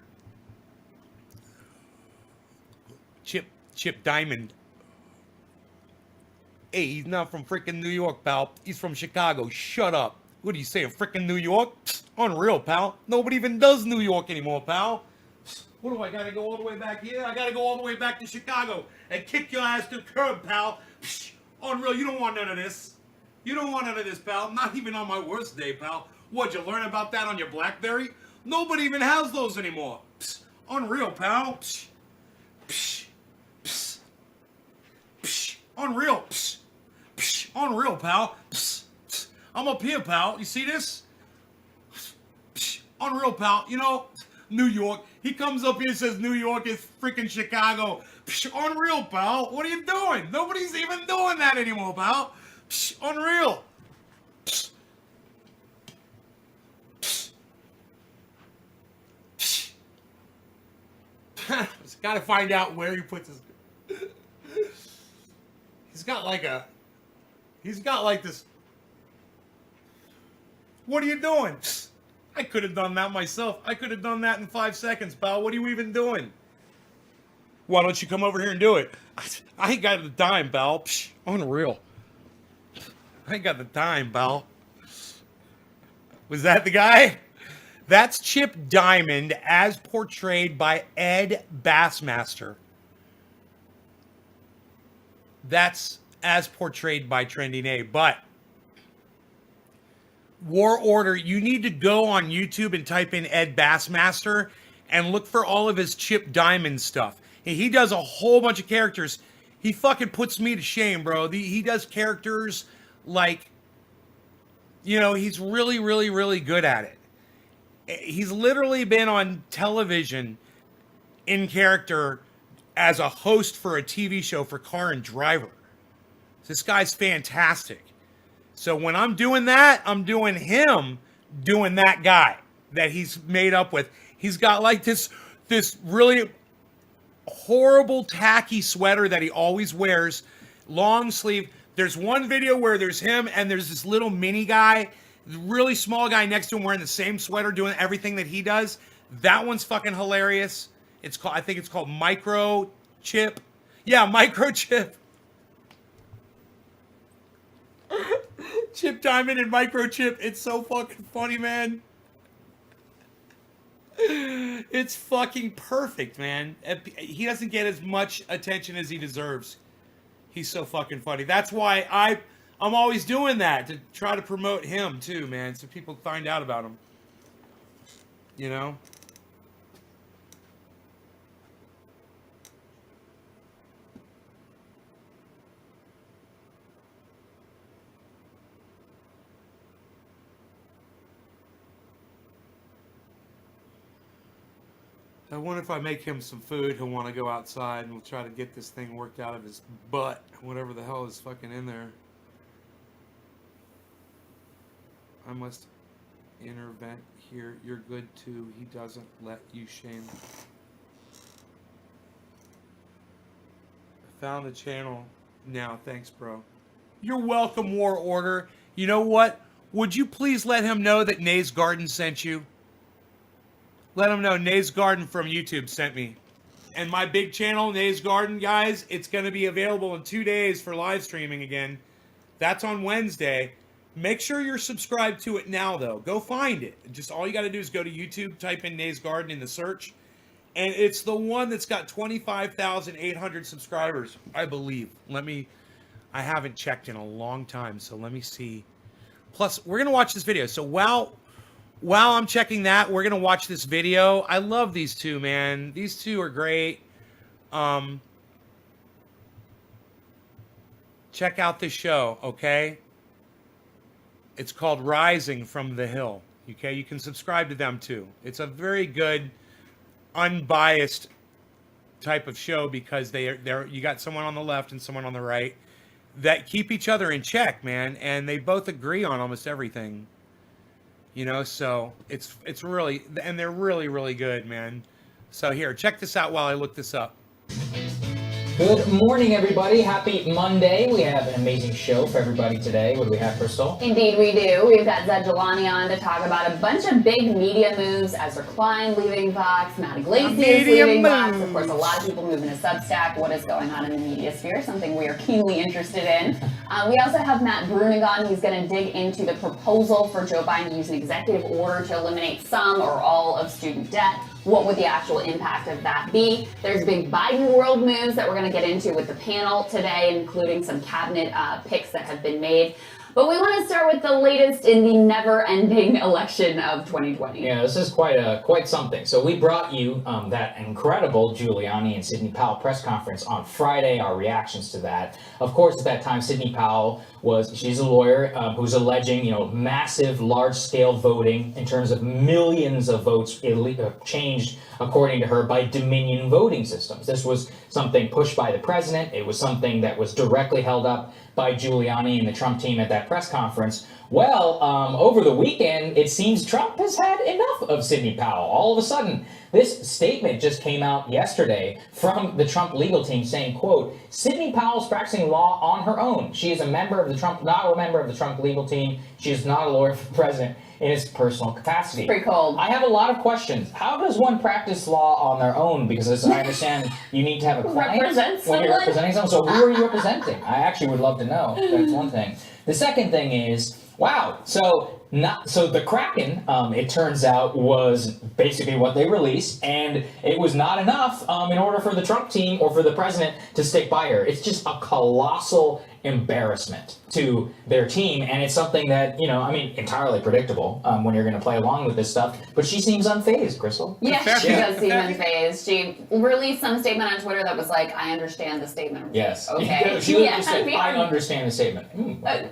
Chip Diamond? Hey, he's not from freaking New York, pal. He's from Chicago. Shut up. What are you saying, freaking New York? Unreal, pal. Nobody even does New York anymore, pal. What do I gotta go all the way back here? I gotta go all the way back to Chicago and kick your ass to the curb, pal. Unreal. You don't want none of this. You don't want none of this, pal. Not even on my worst day, pal. What'd you learn about that on your BlackBerry? Nobody even has those anymore. Unreal, pal. Unreal. Unreal, pal. I'm up here, pal. You see this? Unreal, pal. You know, New York. He comes up here and says New York is freaking Chicago. Unreal, pal. What are you doing? Nobody's even doing that anymore, pal. Unreal. Just gotta find out where he puts his. He's got like this. What are you doing? I could have done that myself. I could have done that in 5 seconds, pal. What are you even doing? Why don't you come over here and do it? I ain't got the dime, pal. Unreal. I ain't got the dime, pal. Was that the guy? That's Chip Diamond as portrayed by Ed Bassmaster. That's as portrayed by Trending A. But War Order, you need to go on YouTube and type in Ed Bassmaster and look for all of his Chip Diamond stuff. He does a whole bunch of characters. He fucking puts me to shame, bro. He does characters like, you know, he's really, really, really good at it. He's literally been on television in character as a host for a TV show for Car and Driver. This guy's fantastic. So when I'm doing that, I'm doing him doing that guy that he's made up with. He's got like this really horrible tacky sweater that he always wears, long sleeve. There's one video where there's him and there's this little mini guy, really small guy next to him wearing the same sweater doing everything that he does. That one's fucking hilarious. I think it's called Microchip. Yeah, Microchip. Chip Diamond and Microchip. It's so fucking funny, man. It's fucking perfect, man. He doesn't get as much attention as he deserves. He's so fucking funny. That's why I'm always doing that, to try to promote him too, man, so people find out about him. You know? I wonder if I make him some food, he'll want to go outside and we'll try to get this thing worked out of his butt. Whatever the hell is fucking in there. I must intervent here. You're good too. He doesn't let you shame. I found a channel now. Thanks, bro. You're welcome, War Order. You know what? Would you please let him know that Nays Garden sent you? Let him know Nays Garden from YouTube sent me. And my big channel, Nays Garden, guys, it's going to be available in 2 days for live streaming again. That's on Wednesday. Make sure you're subscribed to it now, though. Go find it. Just all you got to do is go to YouTube, type in Nays Garden in the search. And it's the one that's got 25,800 subscribers, I believe. I haven't checked in a long time, so let me see. Plus, we're going to watch this video. So while I'm checking that, we're going to watch this video. I love these two, man. These two are great. Check out this show, okay? It's called Rising from the Hill. Okay, you can subscribe to them too. It's a very good, unbiased type of show because you got someone on the left and someone on the right that keep each other in check, man, and they both agree on almost everything. You know, so it's really, and they're really, really good, man. So here, check this out while I look this up. Good morning, everybody. Happy Monday. We have an amazing show for everybody today. What do we have, Crystal? Indeed, we do. We've got Zed Jelani on to talk about a bunch of big media moves. Ezra Klein leaving Vox, Matt Iglesias leaving Vox. Of course, a lot of people moving to Substack. What is going on in the media sphere? Something we are keenly interested in. We also have Matt Brunigan. He's going to dig into the proposal for Joe Biden to use an executive order to eliminate some or all of student debt. What would the actual impact of that be? There's big Biden world moves that we're going to get into with the panel today, including some cabinet picks that have been made. But we want to start with the latest in the never-ending election of 2020. Yeah, this is quite something. So we brought you that incredible Giuliani and Sidney Powell press conference on Friday, our reactions to that. Of course, at that time, Sidney Powell she's a lawyer who's alleging, massive, large-scale voting in terms of millions of votes changed, according to her, by Dominion voting systems. This was something pushed by the president. It was something that was directly held up by Giuliani and the Trump team at that press conference. Well, over the weekend, it seems Trump has had enough of Sidney Powell. All of a sudden, this statement just came out yesterday from the Trump legal team saying, quote, Sidney Powell's practicing law on her own. She is a member of the Trump, not a member of the Trump legal team. She is not a lawyer for the president in his personal capacity. Pretty cold. I have a lot of questions. How does one practice law on their own? Because as I understand, you need to have a client when you're representing someone. So who are you representing? I actually would love to know. That's one thing. The second thing is, wow, so the Kraken, it turns out, was basically what they released, and it was not enough in order for the Trump team or for the president to stick by her. It's just a colossal embarrassment to their team, and it's something that, entirely predictable when you're going to play along with this stuff, but she seems unfazed, Crystal. Yeah, she does seem unfazed. She released some statement on Twitter that was like, I understand the statement. Yes. Okay. She just said, I understand the statement.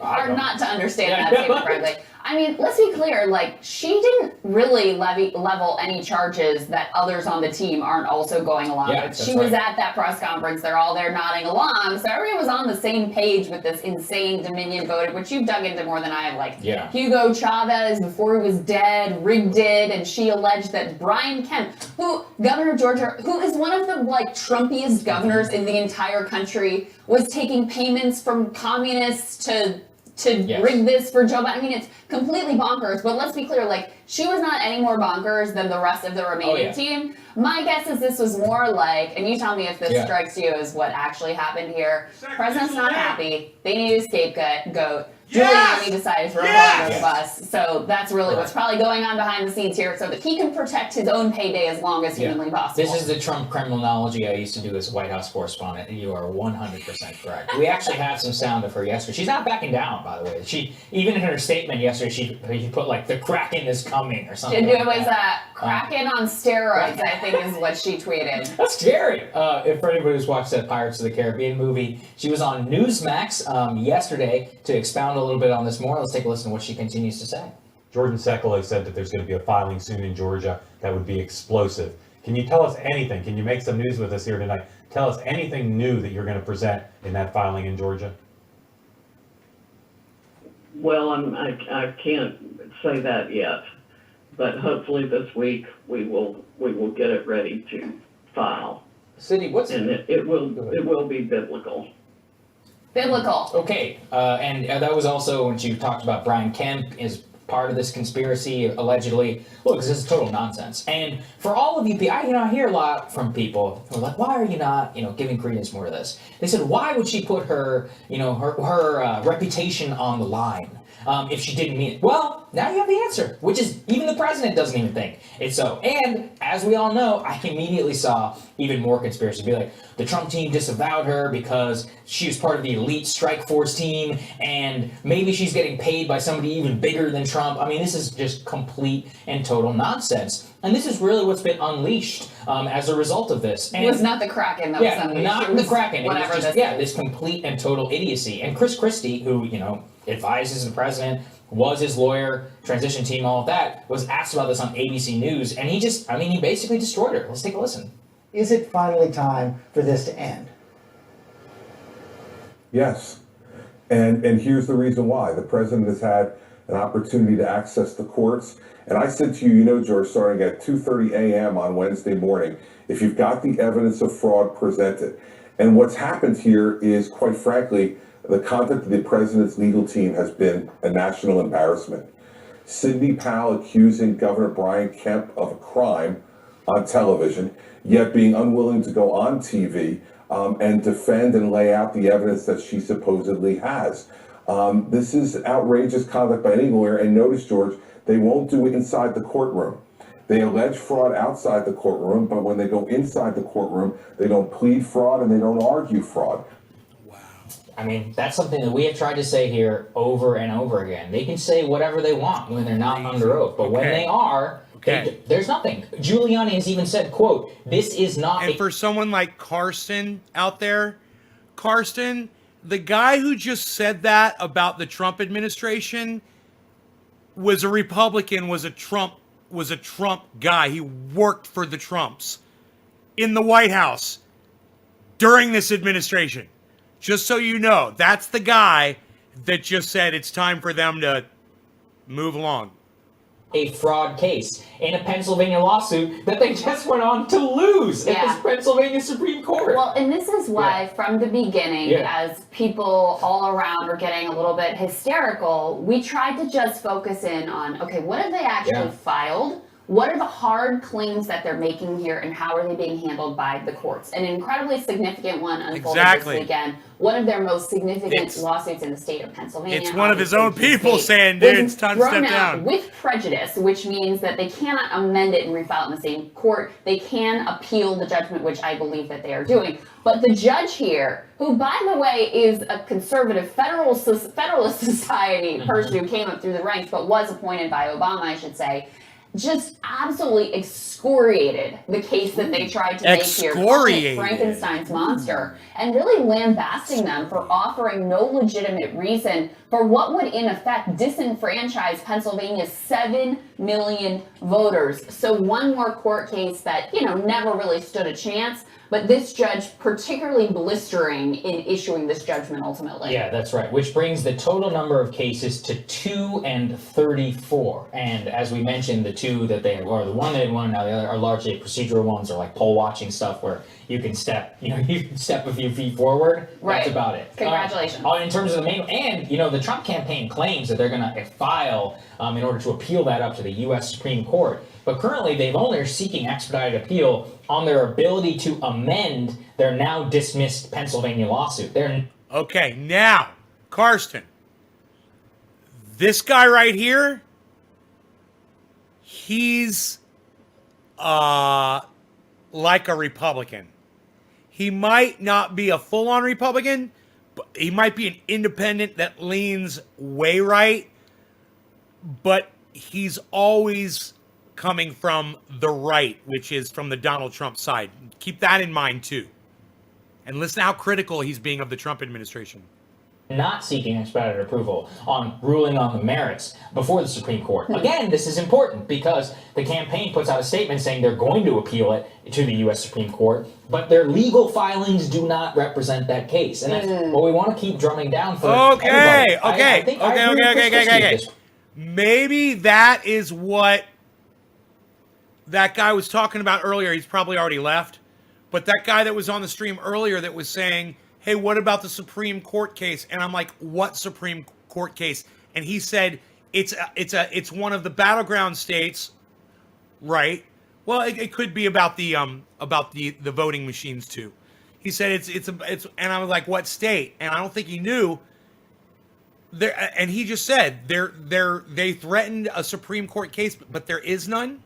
Hard not to understand that statement correctly. I mean, let's be clear, she didn't really level any charges that others on the team aren't also going along with. She was at that press conference. They're all there nodding along. So everyone was on the same page with this insane Dominion vote, which you've dug into more than I have. Hugo Chavez, before he was dead, rigged it, and she alleged that Brian Kemp, governor of Georgia, who is one of the, Trumpiest governors in the entire country, was taking payments from communists to rig this for Joe Biden. I mean, it's completely bonkers, but let's be clear, she was not any more bonkers than the rest of the remaining team. My guess is this was more and you tell me if this strikes you as what actually happened here. President's not happy. They need a scapegoat. Giuliani decided to throw him under the bus. So that's really what's probably going on behind the scenes here so that he can protect his own payday as long as humanly possible. This is the Trump criminology I used to do as White House correspondent, and you are 100% correct. We actually have some sound of her yesterday. She's not backing down, by the way. She, even in her statement yesterday, she put the Kraken is coming or something. It was Kraken on steroids, I think is what she tweeted. That's scary. If for anybody who's watched that Pirates of the Caribbean movie, she was on Newsmax yesterday to expound a little bit on this more. Let's take a listen to what she continues to say. Jordan Sekele said that there's going to be a filing soon in Georgia that would be explosive. Can you tell us anything? Can you make some news with us here tonight? Tell us anything new that you're going to present in that filing in Georgia. Well, I can't say that yet, but hopefully this week we will get it ready to file, Sydney, what's and it will be biblical. Biblical. Okay, and that was also when you talked about Brian Kemp is part of this conspiracy, allegedly. Look, this is total nonsense. And for all of you, I hear a lot from people who are like, why are you not, giving credence more to this? They said, why would she put her, her reputation on the line if she didn't mean it? Well, now you have the answer, which is even the president doesn't even think it's so. And as we all know, I immediately saw even more conspiracy. Be like, the Trump team disavowed her because she was part of the elite strike force team, and maybe she's getting paid by somebody even bigger than Trump. I mean, this is just complete and total nonsense. And this is really what's been unleashed as a result of this. And It was not the Kraken that was unleashed. not It was the Kraken. Whatever It was just, this is. this complete and total idiocy. And Chris Christie, who, advises the president, was his lawyer, transition team, all of that, was asked about this on ABC News, and he basically destroyed her. Let's take a listen. Is it finally time for this to end? Yes. And here's the reason why. The president has had an opportunity to access the courts. And I said to you, George, starting at 2:30 a.m. on Wednesday morning, if you've got the evidence of fraud, present it. And what's happened here is, quite frankly, the conduct of the president's legal team has been a national embarrassment. Sidney Powell accusing Governor Brian Kemp of a crime on television, yet being unwilling to go on TV and defend and lay out the evidence that she supposedly has. This is outrageous conduct by any lawyer. And notice, George, they won't do it inside the courtroom. They allege fraud outside the courtroom, but when they go inside the courtroom, they don't plead fraud and they don't argue fraud. I mean, that's something that we have tried to say here over and over again. They can say whatever they want when they're not under oath, but when they are, there's nothing. Giuliani has even said, quote, this is not And for someone like Karsten out there, Karsten, the guy who just said that about the Trump administration was a Republican, was a Trump guy. He worked for the Trumps in the White House during this administration. Just so you know, that's the guy that just said it's time for them to move along. a fraud case in a Pennsylvania lawsuit that they just went on to lose at this Pennsylvania Supreme Court. Well, and this is why from the beginning, as people all around were getting a little bit hysterical, we tried to just focus in on, okay, what have they actually filed? What are the hard claims that they're making here, and how are they being handled by the courts? An incredibly significant one unfolded this weekend. One of their most significant lawsuits in the state of Pennsylvania. It's one of his own people saying, dude, it's time to step down. With prejudice, which means that they cannot amend it and refile it in the same court. They can appeal the judgment, which I believe that they are doing. But the judge here, who, by the way, is a conservative Federalist Society person who came up through the ranks, but was appointed by Obama, I should say, just absolutely excoriated the case that they tried to make here, calling it Frankenstein's monster, and really lambasting them for offering no legitimate reason for what would in effect disenfranchise Pennsylvania's 7 million voters. So one more court case that, never really stood a chance, but this judge particularly blistering in issuing this judgment ultimately. Yeah, that's right. Which brings the total number of cases to 234. And as we mentioned, the two that they are, the one they won, now the other are largely procedural ones, or like poll watching stuff where you can step, you can step a few feet forward. Right. That's about it. Congratulations. In terms of the main, and the Trump campaign claims that they're going to file in order to appeal that up to the U.S. Supreme Court. But currently, they've only are seeking expedited appeal on their ability to amend their now dismissed Pennsylvania lawsuit. Okay, now, Karsten, this guy right here, he's like a Republican. He might not be a full-on Republican, but he might be an independent that leans way right, but he's always coming from the right, which is from the Donald Trump side. Keep that in mind, too. And listen how critical he's being of the Trump administration. not seeking expedited approval on ruling on the merits before the Supreme Court. Again, this is important because the campaign puts out a statement saying they're going to appeal it to the U.S. Supreme Court, but their legal filings do not represent that case. And that's what we want to keep drumming down for everybody. Okay. Maybe that is what that guy was talking about earlier. He's probably already left. But that guy that was on the stream earlier that was saying, hey, what about the Supreme Court case? And I'm like, what Supreme Court case? And he said, it's one of the battleground states, right? Well, it could be about the voting machines too. He said it's and I was like, what state? And I don't think he knew. There, and he just said they threatened a Supreme Court case, but there is none.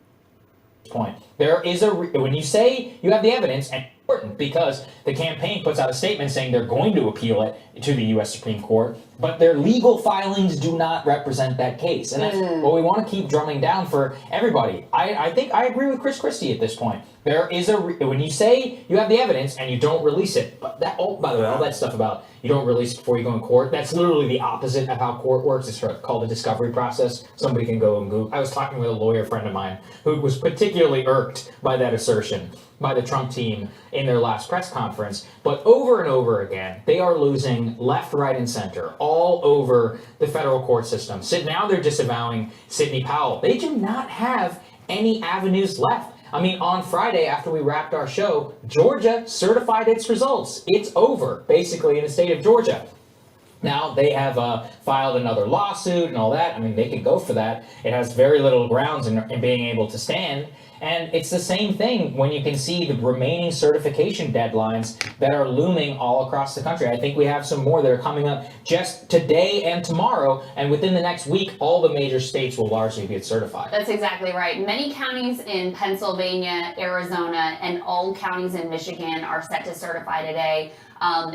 Point. There is when you say you have the evidence, and important because the campaign puts out a statement saying they're going to appeal it to the U.S. Supreme Court, but their legal filings do not represent that case. And that's what we want to keep drumming down for everybody. I think I agree with Chris Christie at this point. There is when you say you have the evidence and you don't release it, but that, oh, by the way, all that stuff about you don't release before you go in court, that's literally the opposite of how court works. It's called a discovery process. Somebody can go and Google. I was talking with a lawyer friend of mine who was particularly irked by that assertion by the Trump team in their last press conference. But over and over again, they are losing left, right, and center all over the federal court system. So now they're disavowing Sidney Powell. They do not have any avenues left. I mean, on Friday, after we wrapped our show, Georgia certified its results. It's over, basically, in the state of Georgia. Now, they have filed another lawsuit and all that. I mean, they could go for that. It has very little grounds in being able to stand. And it's the same thing when you can see the remaining certification deadlines that are looming all across the country. I think we have some more that are coming up just today and tomorrow. And within the next week, all the major states will largely get certified. That's exactly right. Many counties in Pennsylvania, Arizona, and all counties in Michigan are set to certify today.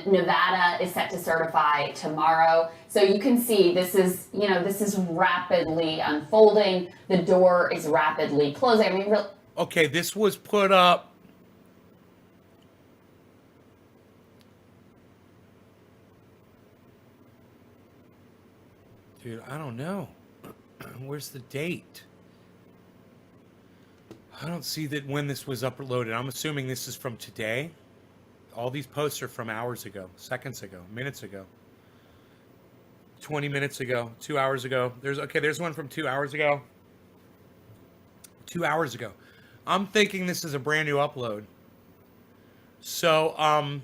Nevada is set to certify tomorrow. So you can see this is rapidly unfolding. The door is rapidly closing. I mean, okay, this was put up. Dude, I don't know. Where's the date? I don't see that when this was uploaded. I'm assuming this is from today. All these posts are from hours ago, seconds ago, minutes ago, 20 minutes ago, 2 hours ago. There's one from 2 hours ago. 2 hours ago. I'm thinking this is a brand new upload. So,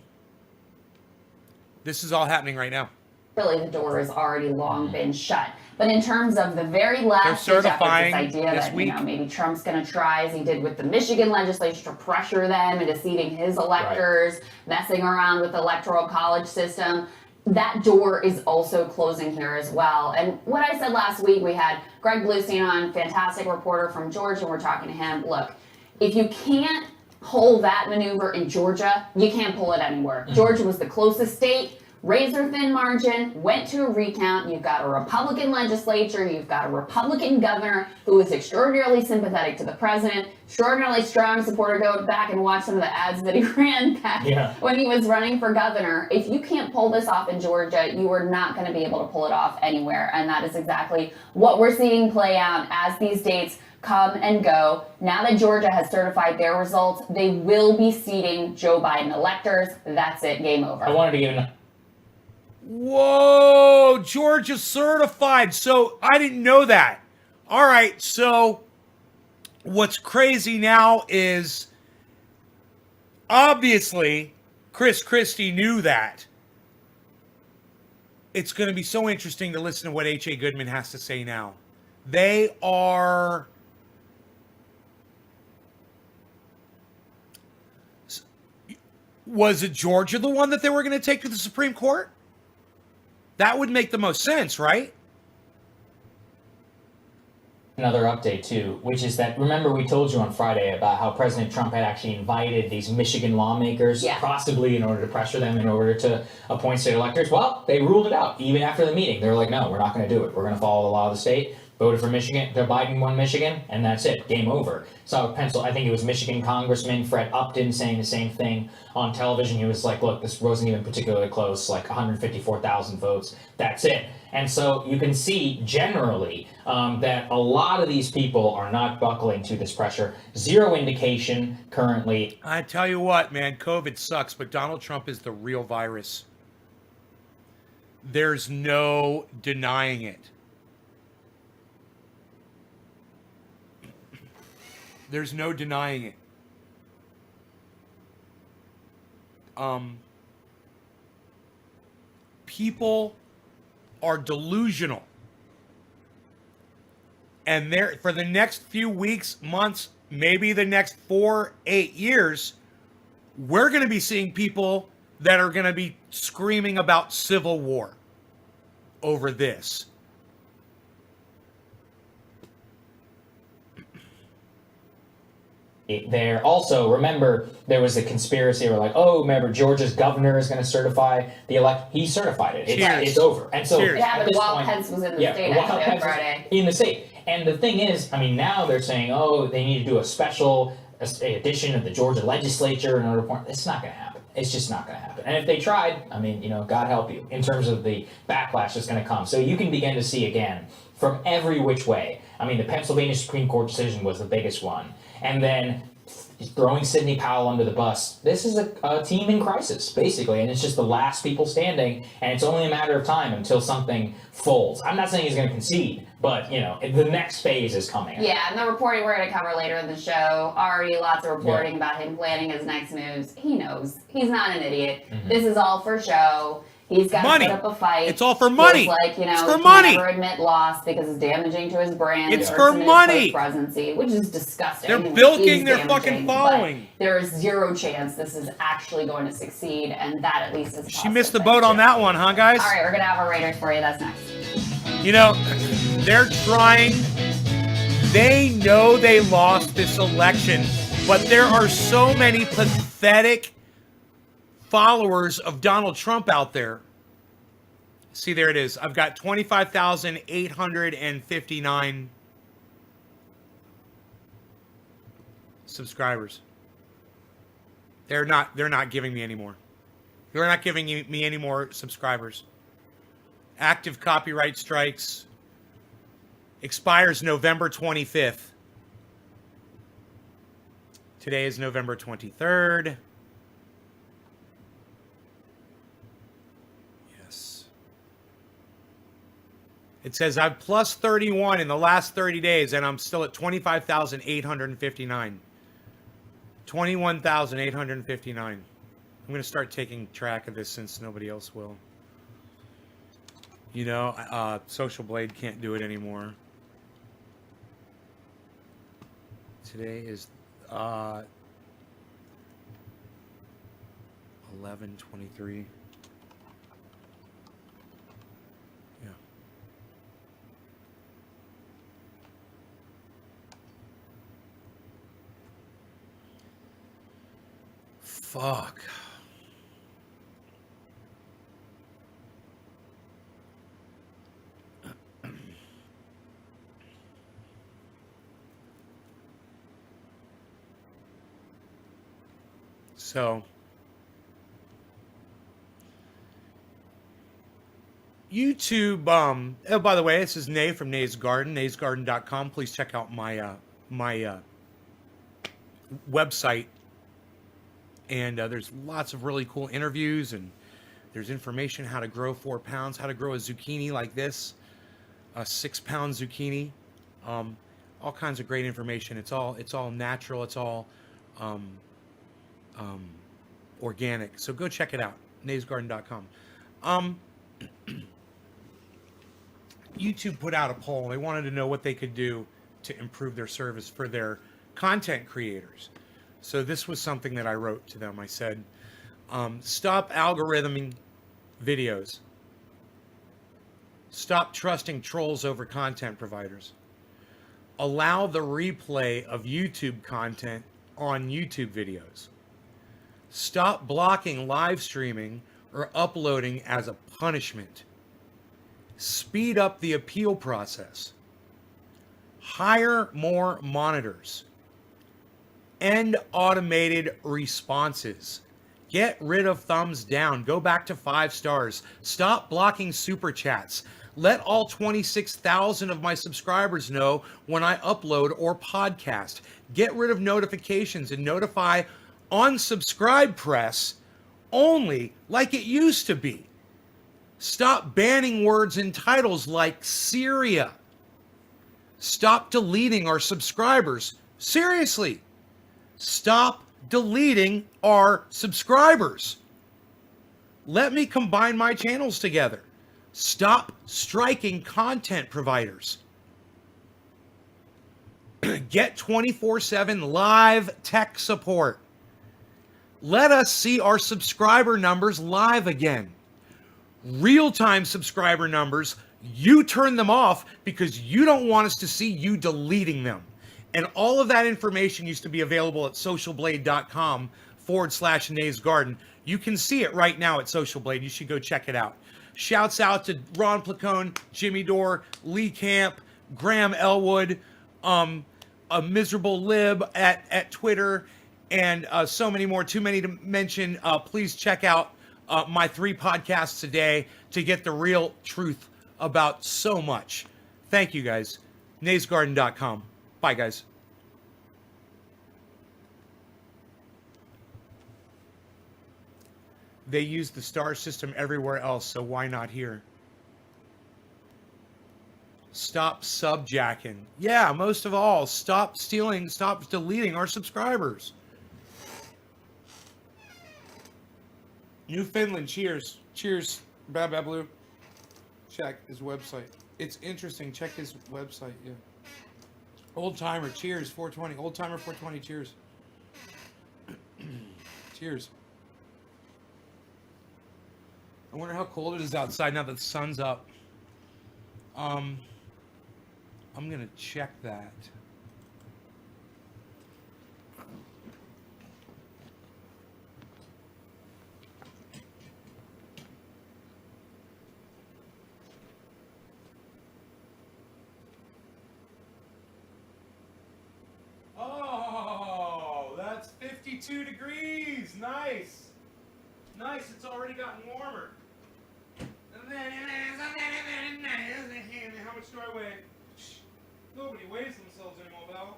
this is all happening right now. Really, the door has already long been shut. But in terms of the very last They're certifying this idea this that week. Maybe Trump's going to try, as he did with the Michigan legislature, to pressure them into seating his electors, messing around with the electoral college system. That door is also closing here as well. And what I said last week, we had Greg Bluestein on, fantastic reporter from Georgia, and we're talking to him. Look, if you can't pull that maneuver in Georgia, you can't pull it anywhere. Georgia was the closest state. Razor-thin margin, went to a recount. You've got a Republican legislature. You've got a Republican governor who is extraordinarily sympathetic to the president, extraordinarily strong supporter. Go back and watch some of the ads that he ran back when he was running for governor. If you can't pull this off in Georgia, you are not going to be able to pull it off anywhere. And that is exactly what we're seeing play out as these dates come and go. Now that Georgia has certified their results, they will be seating Joe Biden electors. That's it. Game over. I wanted to give Whoa, Georgia certified. So I didn't know that. All right. So what's crazy now is obviously Chris Christie knew that. It's going to be so interesting to listen to what H.A. Goodman has to say now. They are... Was it Georgia the one that they were going to take to the Supreme Court? That would make the most sense, right? another update too, which is that, remember we told you on Friday about how President Trump had actually invited these Michigan lawmakers, possibly in order to pressure them in order to appoint state electors. Well, they ruled it out even after the meeting. They were like, no, we're not going to do it. We're going to follow the law of the state. voted for Michigan. Biden won Michigan, and that's it. Game over. So I think it was Michigan Congressman Fred Upton saying the same thing on television. He was like, "Look, this wasn't even particularly close. Like 154,000 votes. That's it." And so you can see generally that a lot of these people are not buckling to this pressure. Zero indication currently. I tell you what, man, COVID sucks, but Donald Trump is the real virus. There's no denying it. There's no denying it. People are delusional. And there, for the next few weeks, months, maybe the next 4-8 years, we're going to be seeing people that are going to be screaming about civil war over this. There also, remember, there was a conspiracy where like, oh, remember, Georgia's governor is going to certify the election. He certified it. It's over. And so Cheers. It happened while Pence was in the state actually on Friday. In the state. And the thing is, I mean, now they're saying, oh, they need to do a special edition of the Georgia legislature in order to... It's not going to happen. It's just not going to happen. And if they tried, I mean, God help you in terms of the backlash that's going to come. So you can begin to see again from every which way. I mean, the Pennsylvania Supreme Court decision was the biggest one. And then throwing Sidney Powell under the bus. This is a team in crisis, basically, and it's just the last people standing, and it's only a matter of time until something folds. I'm not saying he's going to concede, but, the next phase is coming. Yeah, and the reporting we're going to cover later in the show, already lots of reporting about him planning his next moves. He knows. He's not an idiot. Mm-hmm. This is all for show. He's got to put up a fight. It's all for money. Like, it's for he money. Never admit loss because it's damaging to his brand. It's for money. Presidency, which is disgusting. They're bilking their fucking following. There is zero chance this is actually going to succeed, and that at least is. She missed the boat on that one, huh, guys? All right, we're gonna have our Raiders for you. That's next. They're trying. They know they lost this election, but there are so many pathetic followers of Donald Trump out there. See, there it is. I've got 25,859 subscribers. They're not giving me any more. They're not giving me any more subscribers. Active copyright strikes expires November 25th. Today is November 23rd. It says I've plus 31 in the last 30 days, and I'm still at 25,859. 21,859. I'm going to start taking track of this since nobody else will. Social Blade can't do it anymore. Today is 11/23. Fuck. So, YouTube, oh, by the way, this is Nay from Nay's Garden, naysgarden.com. Please check out my website. And there's lots of really cool interviews, and there's information how to grow 4 pounds, how to grow a zucchini like this, a 6-pound zucchini, all kinds of great information. It's all natural. It's all organic. So go check it out, naysgarden.com. YouTube put out a poll. They wanted to know what they could do to improve their service for their content creators. So this was something that I wrote to them. I said, stop algorithming videos. Stop trusting trolls over content providers. Allow the replay of YouTube content on YouTube videos. Stop blocking live streaming or uploading as a punishment. Speed up the appeal process. Hire more monitors. End automated responses. Get rid of thumbs down. Go back to 5 stars. Stop blocking super chats. Let all 26,000 of my subscribers know when I upload or podcast. Get rid of notifications and notify unsubscribe press only like it used to be. Stop banning words and titles like Syria. Stop deleting our subscribers. Seriously. Stop deleting our subscribers. Let me combine my channels together. Stop striking content providers. Get 24/7 live tech support. Let us see our subscriber numbers live again. Real-time subscriber numbers, you turn them off because you don't want us to see you deleting them. And all of that information used to be available at socialblade.com/Nays Garden. You can see it right now at Social Blade. You should go check it out. Shouts out to Ron Placone, Jimmy Dore, Lee Camp, Graham Elwood, a miserable lib at Twitter, and so many more. Too many to mention. Please check out my 3 podcasts a day to get the real truth about so much. Thank you, guys. naysgarden.com. Bye, guys. They use the star system everywhere else, so why not here? Stop subjacking. Yeah, most of all, stop stealing, stop deleting our subscribers. Newfoundland, cheers. Cheers, Bad Bad Blue. Check his website. It's interesting. Check his website, yeah. Old Timer, cheers, 420. Old Timer 420, cheers. Cheers. I wonder how cold it is outside now that the sun's up. I'm gonna check that. Oh, that's 52 degrees. Nice. Nice, it's already gotten warmer. How much do I weigh? Nobody weighs themselves anymore, pal.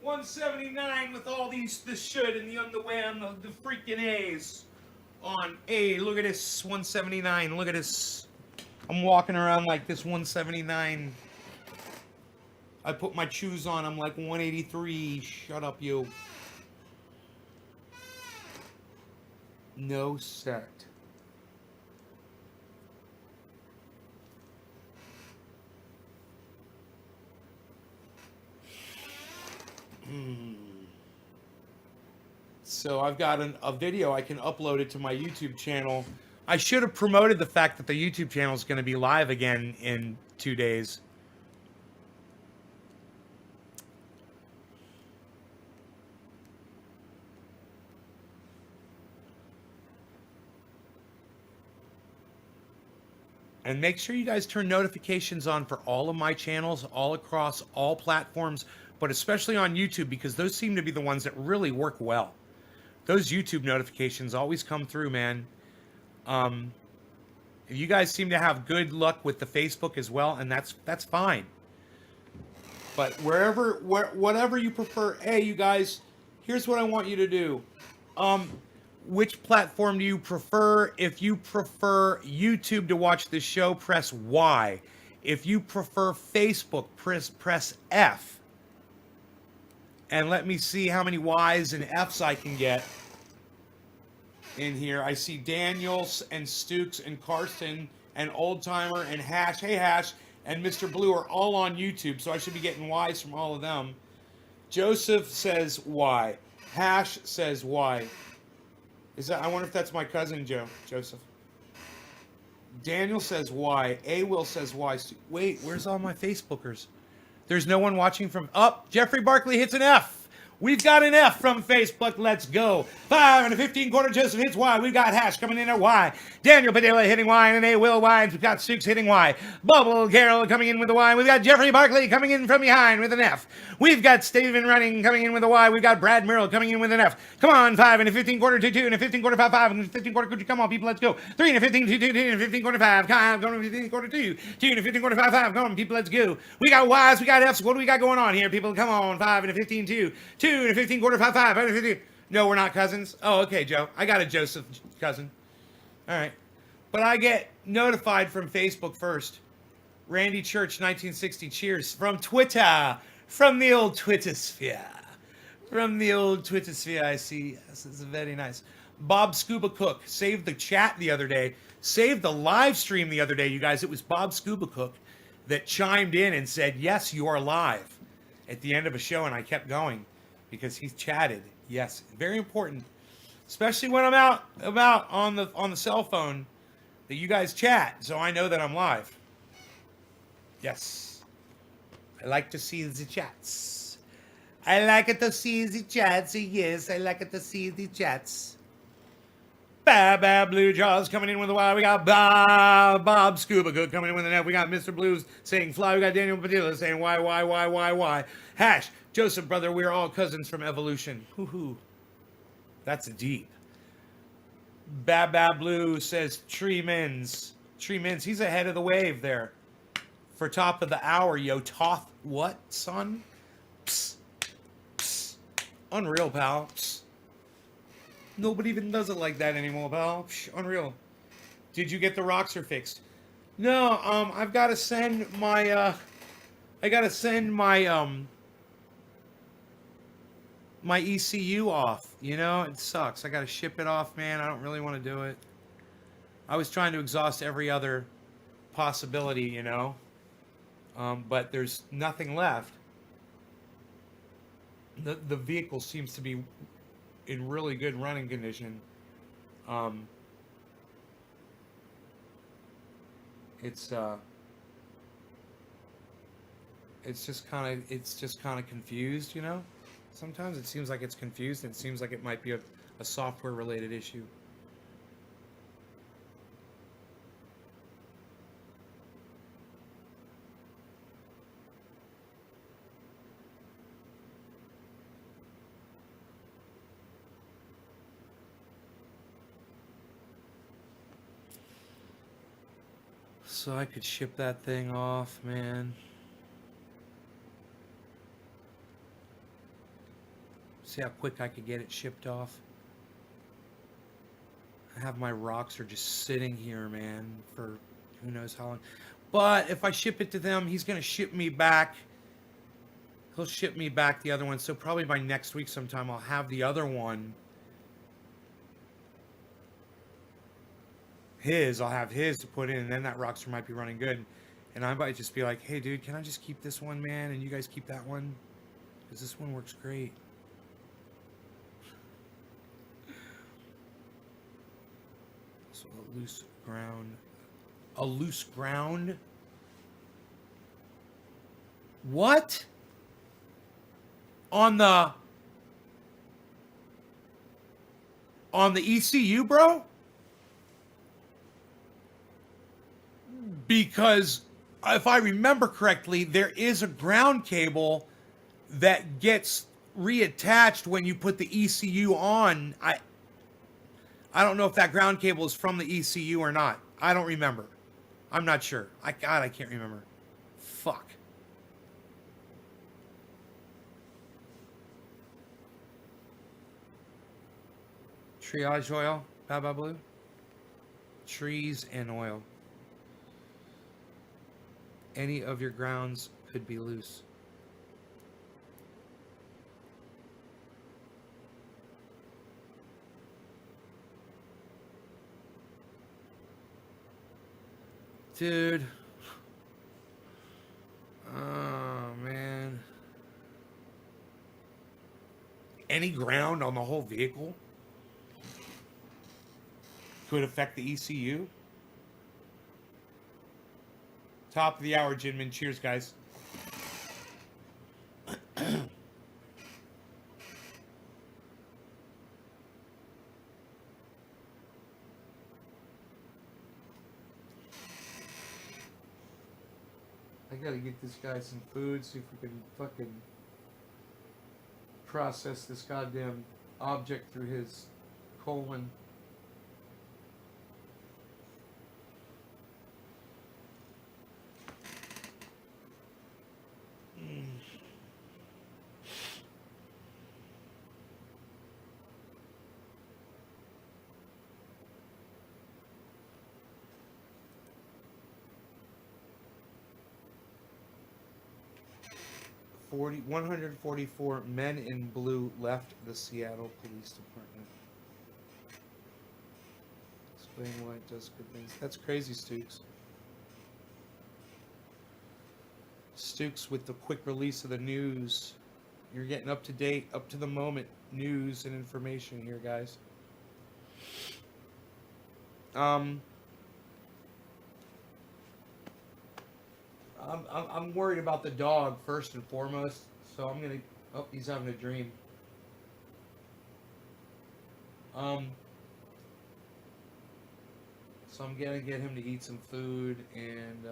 179 with all this should and the underwear and the freaking A's on. Hey, look at this 179. Look at this. I'm walking around like this 179. I put my shoes on. I'm like 183. Shut up, you. No set. So I've got a video. I can upload it to my YouTube channel. I should have promoted the fact that the YouTube channel is going to be live again in 2 days. And make sure you guys turn notifications on for all of my channels, all across all platforms, but especially on YouTube, because those seem to be the ones that really work well. Those YouTube notifications always come through, man. You guys seem to have good luck with the Facebook as well, and that's fine. But whatever you prefer, hey, you guys, here's what I want you to do. Which platform do you prefer? If you prefer YouTube to watch the show, press Y. If you prefer Facebook, press F. And let me see how many Y's and F's I can get in here. I see Daniels and Stukes and Karsten and Old Timer and Hash. Hey, Hash and Mr. Blue are all on YouTube, so I should be getting Y's from all of them. Joseph says Y. Hash says Y. I wonder if that's my cousin, Joseph. Daniel says Y. A. Will says Y. Wait, where's all my Facebookers? There's no one watching from... Jeffrey Barkley hits an F. We've got an F from Facebook. Let's go. 5 and a 15 quarter. Joseph hits Y. We've got Hash coming in at Y. Daniel Padilla hitting Y and an A. Will Wines. We've got Sukes hitting Y. Bubble Carroll coming in with a Y. We've got Jeffrey Barkley coming in from behind with an F. We've got Steven Running coming in with a Y. We've got Brad Merrill coming in with an F. Come on, 5 and a 15 quarter 2 and a 15 quarter 5 and a 15 quarter. Could you come on, people? Let's go. 3 and a 15 2 and a 15 quarter 5. Come going to 15 quarter 2 and a 15 quarter 5 5. Come on, people. Let's go. We got Y's. We got F's. What do we got going on here, people? Come on, 5 and a 15 2 and a 15 quarter 5 5 and a 15. No, we're not cousins. Oh, okay, Joe. I got a Joseph cousin. All right. But I get notified from Facebook first. Randy Church, 1960. Cheers. From Twitter. From the old Twitter sphere. From the old Twitter sphere, I see. This is very nice. Bob Scuba Cook saved the chat the other day. Saved the live stream the other day, you guys. It was Bob Scuba Cook that chimed in and said, yes, you are live at the end of a show. And I kept going because he's chatted. Yes, very important. Especially when I'm out on the cell phone that you guys chat. So I know that I'm live. Yes. I like to see the chats. I like it to see the chats. Yes, I like it to see the chats. Bab Blue Jaws coming in with a Y. We got Bob Scuba Good coming in with an F. We got Mr. Blues saying fly. We got Daniel Padilla saying Y. Hash. Joseph, brother, we're all cousins from evolution. Hoo-hoo. That's deep. Bab Blue says Tree Mins. He's ahead of the wave there. For top of the hour, yo. Toth what, son? Psst. Psst. Unreal, pal. Psst. Nobody even does it like that anymore, pal. Psh, unreal. Did you get the Roxer fixed? No, I've got to send my, my ECU off. You know, it sucks. I got to ship it off, man. I don't really want to do it. I was trying to exhaust every other possibility, you know. But there's nothing left. The vehicle seems to be in really good running condition. It's just kind of confused, you know. Sometimes it seems like it's confused, and it seems like it might be a software related issue. So I could ship that thing off, man. See how quick I could get it shipped off. I have my Roxer just sitting here, man, for who knows how long. But if I ship it to them, he's going to ship me back. He'll ship me back the other one. So probably by next week sometime, I'll have the other one. I'll have his to put in, and then that Roxer might be running good. And I might just be like, hey, dude, can I just keep this one, man? And you guys keep that one? Because this one works great. So a loose ground. What? On the ECU, bro? Because if I remember correctly, there is a ground cable that gets reattached when you put the ECU on. I don't know if that ground cable is from the ECU or not. I don't remember. I'm not sure. I can't remember. Fuck. Triage oil, Baba Blue. Trees and oil. Any of your grounds could be loose. Dude. Oh, man. Any ground on the whole vehicle could affect the ECU. Top of the hour, Jinmin. Cheers, guys. I gotta get this guy some food, see if we can fucking process this goddamn object through his colon. Mm. Forty 144 men in blue left the Seattle Police Department. Explain why it does good things. That's crazy, Stukes. Stukes with the quick release of the news. You're getting up to date, up to the moment news and information here, guys. I'm worried about the dog first and foremost, so I'm gonna. Oh, he's having a dream. So I'm gonna get him to eat some food, and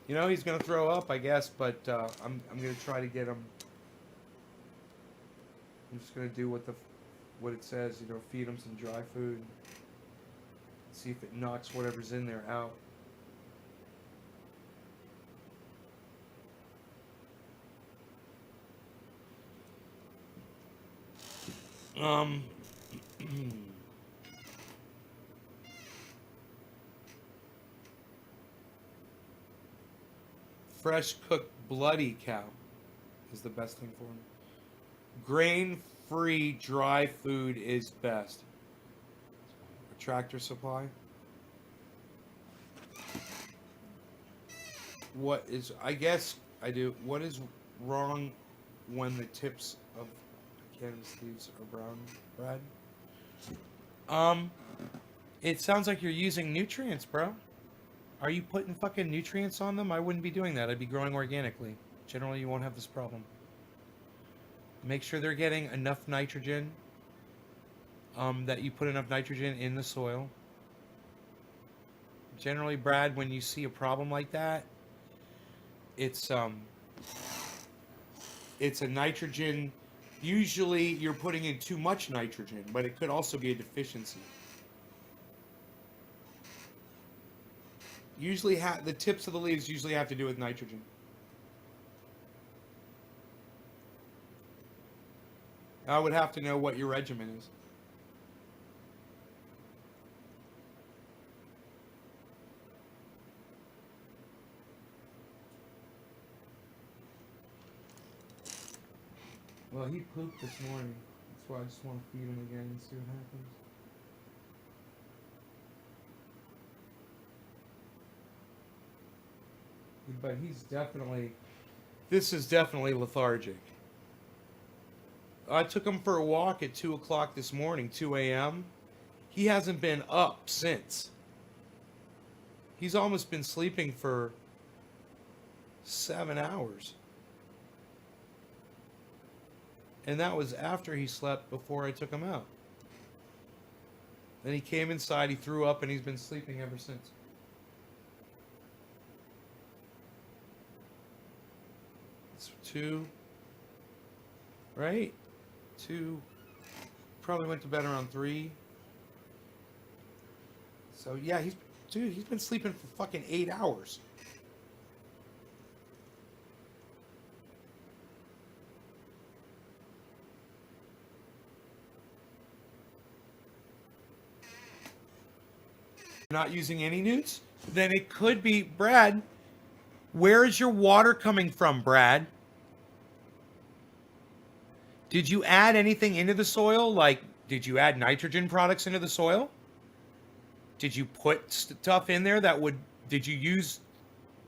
you know he's gonna throw up, I guess, but I'm gonna try to get him. I'm just gonna do what it says, you know, feed him some dry food, see if it knocks whatever's in there out. Fresh cooked bloody cow is the best thing for him. Grain-free dry food is best. A Tractor Supply. I guess I do. What is wrong when the tips of cannabis leaves are brown, Brad? It sounds like you're using nutrients, bro. Are you putting fucking nutrients on them? I wouldn't be doing that. I'd be growing organically. Generally, you won't have this problem. Make sure they're getting enough nitrogen, that you put enough nitrogen in the soil. Generally, Brad, when you see a problem like that, it's a nitrogen. Usually, you're putting in too much nitrogen, but it could also be a deficiency. Usually, the tips of the leaves usually have to do with nitrogen. I would have to know what your regimen is. Well, he pooped this morning. That's why I just want to feed him again and see what happens. But this is definitely lethargic. I took him for a walk at 2 o'clock this morning, 2 a.m. He hasn't been up since. He's almost been sleeping for 7 hours. And that was after he slept before I took him out. Then he came inside, he threw up, and he's been sleeping ever since. It's 2, right? 2, probably went to bed around 3. So yeah, he's been sleeping for fucking 8 hours. Not using any newts? Then it could be, Brad, where is your water coming from, Brad? Did you add anything into the soil? Like, did you add nitrogen products into the soil? Did you put stuff in there that would, did you use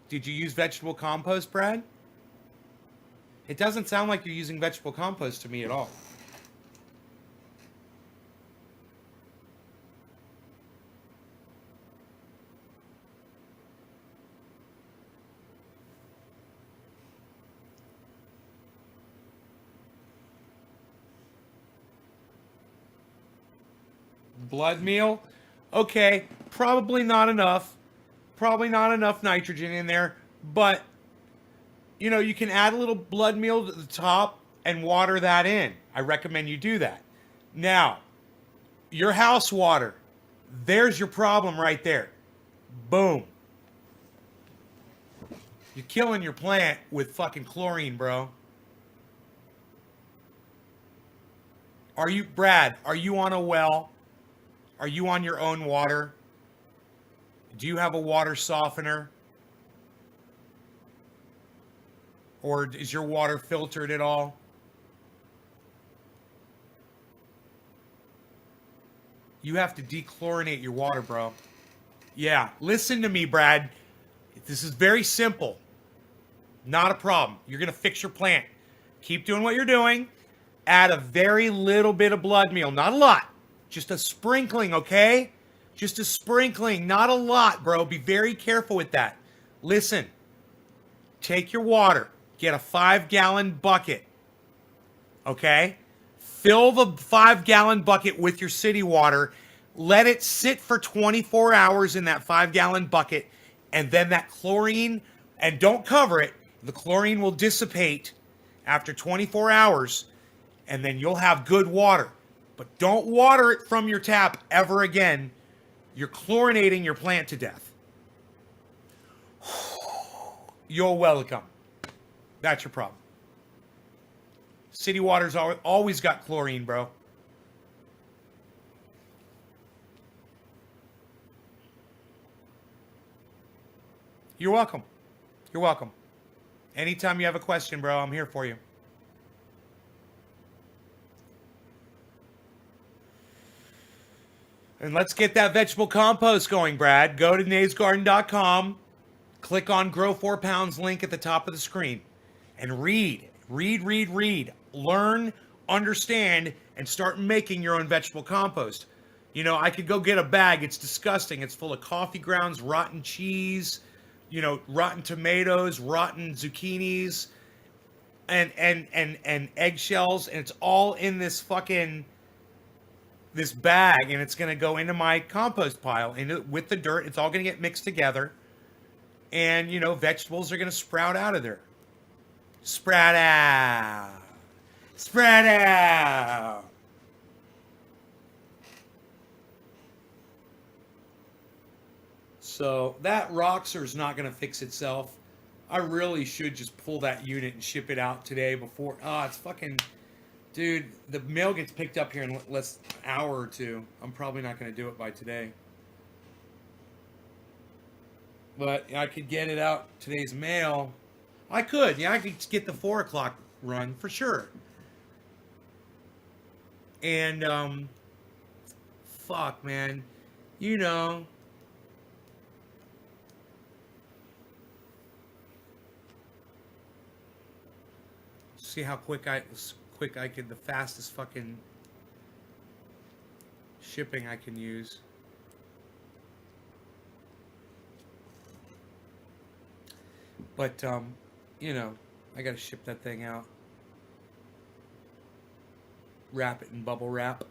vegetable compost, Brad? It doesn't sound like you're using vegetable compost to me at all. Blood meal? Okay, probably not enough. Probably not enough nitrogen in there. But, you know, you can add a little blood meal to the top and water that in. I recommend you do that. Now, your house water, there's your problem right there. Boom. You're killing your plant with fucking chlorine, bro. Brad, are you on a well? Are you on your own water? Do you have a water softener? Or is your water filtered at all? You have to dechlorinate your water, bro. Yeah, listen to me, Brad. This is very simple. Not a problem. You're going to fix your plant. Keep doing what you're doing. Add a very little bit of blood meal. Not a lot. Just a sprinkling, okay? Just a sprinkling. Not a lot, bro. Be very careful with that. Listen. Take your water. Get a 5-gallon bucket. Okay? Fill the 5-gallon bucket with your city water. Let it sit for 24 hours in that 5-gallon bucket. And then that chlorine, and don't cover it, the chlorine will dissipate after 24 hours. And then you'll have good water. But don't water it from your tap ever again. You're chlorinating your plant to death. You're welcome. That's your problem. City water's always got chlorine, bro. You're welcome. You're welcome. Anytime you have a question, bro, I'm here for you. And let's get that vegetable compost going, Brad. Go to naysgarden.com. Click on Grow 4 Pounds link at the top of the screen. And read. Learn, understand, and start making your own vegetable compost. You know, I could go get a bag. It's disgusting. It's full of coffee grounds, rotten cheese, you know, rotten tomatoes, rotten zucchinis, and eggshells. And it's all in this bag, and it's going to go into my compost pile with the dirt. It's all going to get mixed together. And, you know, vegetables are going to sprout out of there. Sprout out. Sprout out. So that Roxer's not going to fix itself. I really should just pull that unit and ship it out today before. It's fucking... Dude, the mail gets picked up here in less an hour or two. I'm probably not going to do it by today. But I could get it out today's mail. I could. Yeah, I could get the 4 o'clock run for sure. And, fuck, man. You know. See how quick I could, the fastest fucking shipping I can use. But, you know, I gotta ship that thing out. Wrap it in bubble wrap.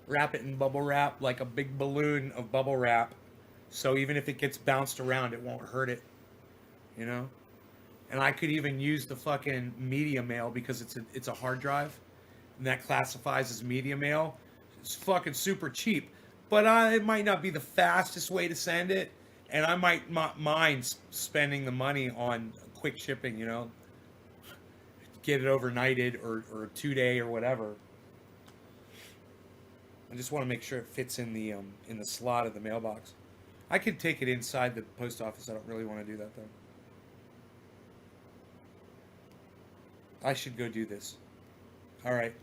Wrap it in bubble wrap like a big balloon of bubble wrap. So even if it gets bounced around, it won't hurt it. You know? And I could even use the fucking media mail because it's a hard drive. And that classifies as media mail. It's fucking super cheap. But it might not be the fastest way to send it. And I might mind spending the money on quick shipping, you know. Get it overnighted or 2-day or whatever. I just want to make sure it fits in the slot of the mailbox. I could take it inside the post office. I don't really want to do that though. I should go do this. All right.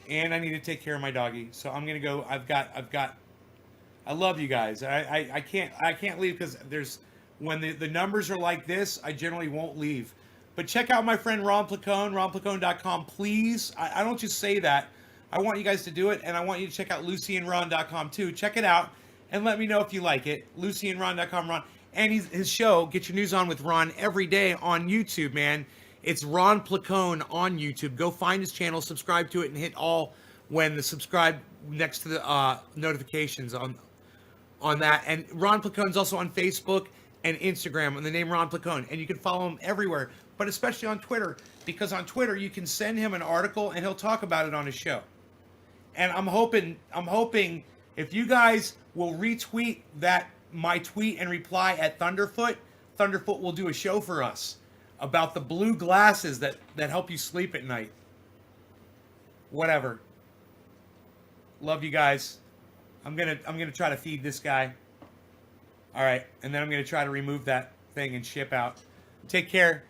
And I need to take care of my doggy. So I'm going to go. I love you guys. I can't leave because when the numbers are like this, I generally won't leave. But check out my friend Ron Placone, ronplacone.com, please. I don't just say that. I want you guys to do it, and I want you to check out lucyandron.com too. Check it out and let me know if you like it. lucyandron.com, Ron. And his show, Get Your News On with Ron, every day on YouTube, man. It's Ron Placone on YouTube. Go find his channel, subscribe to it, and hit all when the subscribe next to the notifications on that. And Ron Placone's also on Facebook, and Instagram on the name Ron Placone, and you can follow him everywhere, but especially on Twitter, because on Twitter you can send him an article and he'll talk about it on his show. And I'm hoping if you guys will retweet my tweet and reply at Thunderfoot will do a show for us about the blue glasses that help you sleep at night. Whatever. Love you guys. I'm gonna try to feed this guy. All right, and then I'm gonna try to remove that thing and ship out. Take care.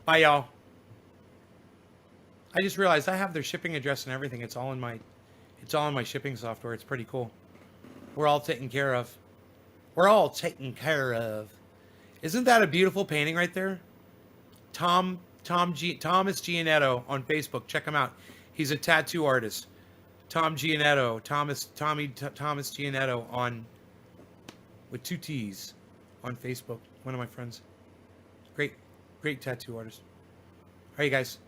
Bye, y'all. I just realized I have their shipping address and everything. It's all in my shipping software. It's pretty cool. We're all taken care of. We're all taken care of. Isn't that a beautiful painting right there? Thomas Gianetto on Facebook. Check him out. He's a tattoo artist. Thomas Gianetto on with 2 T's on Facebook. One of my friends. Great tattoo artist. All right, you guys.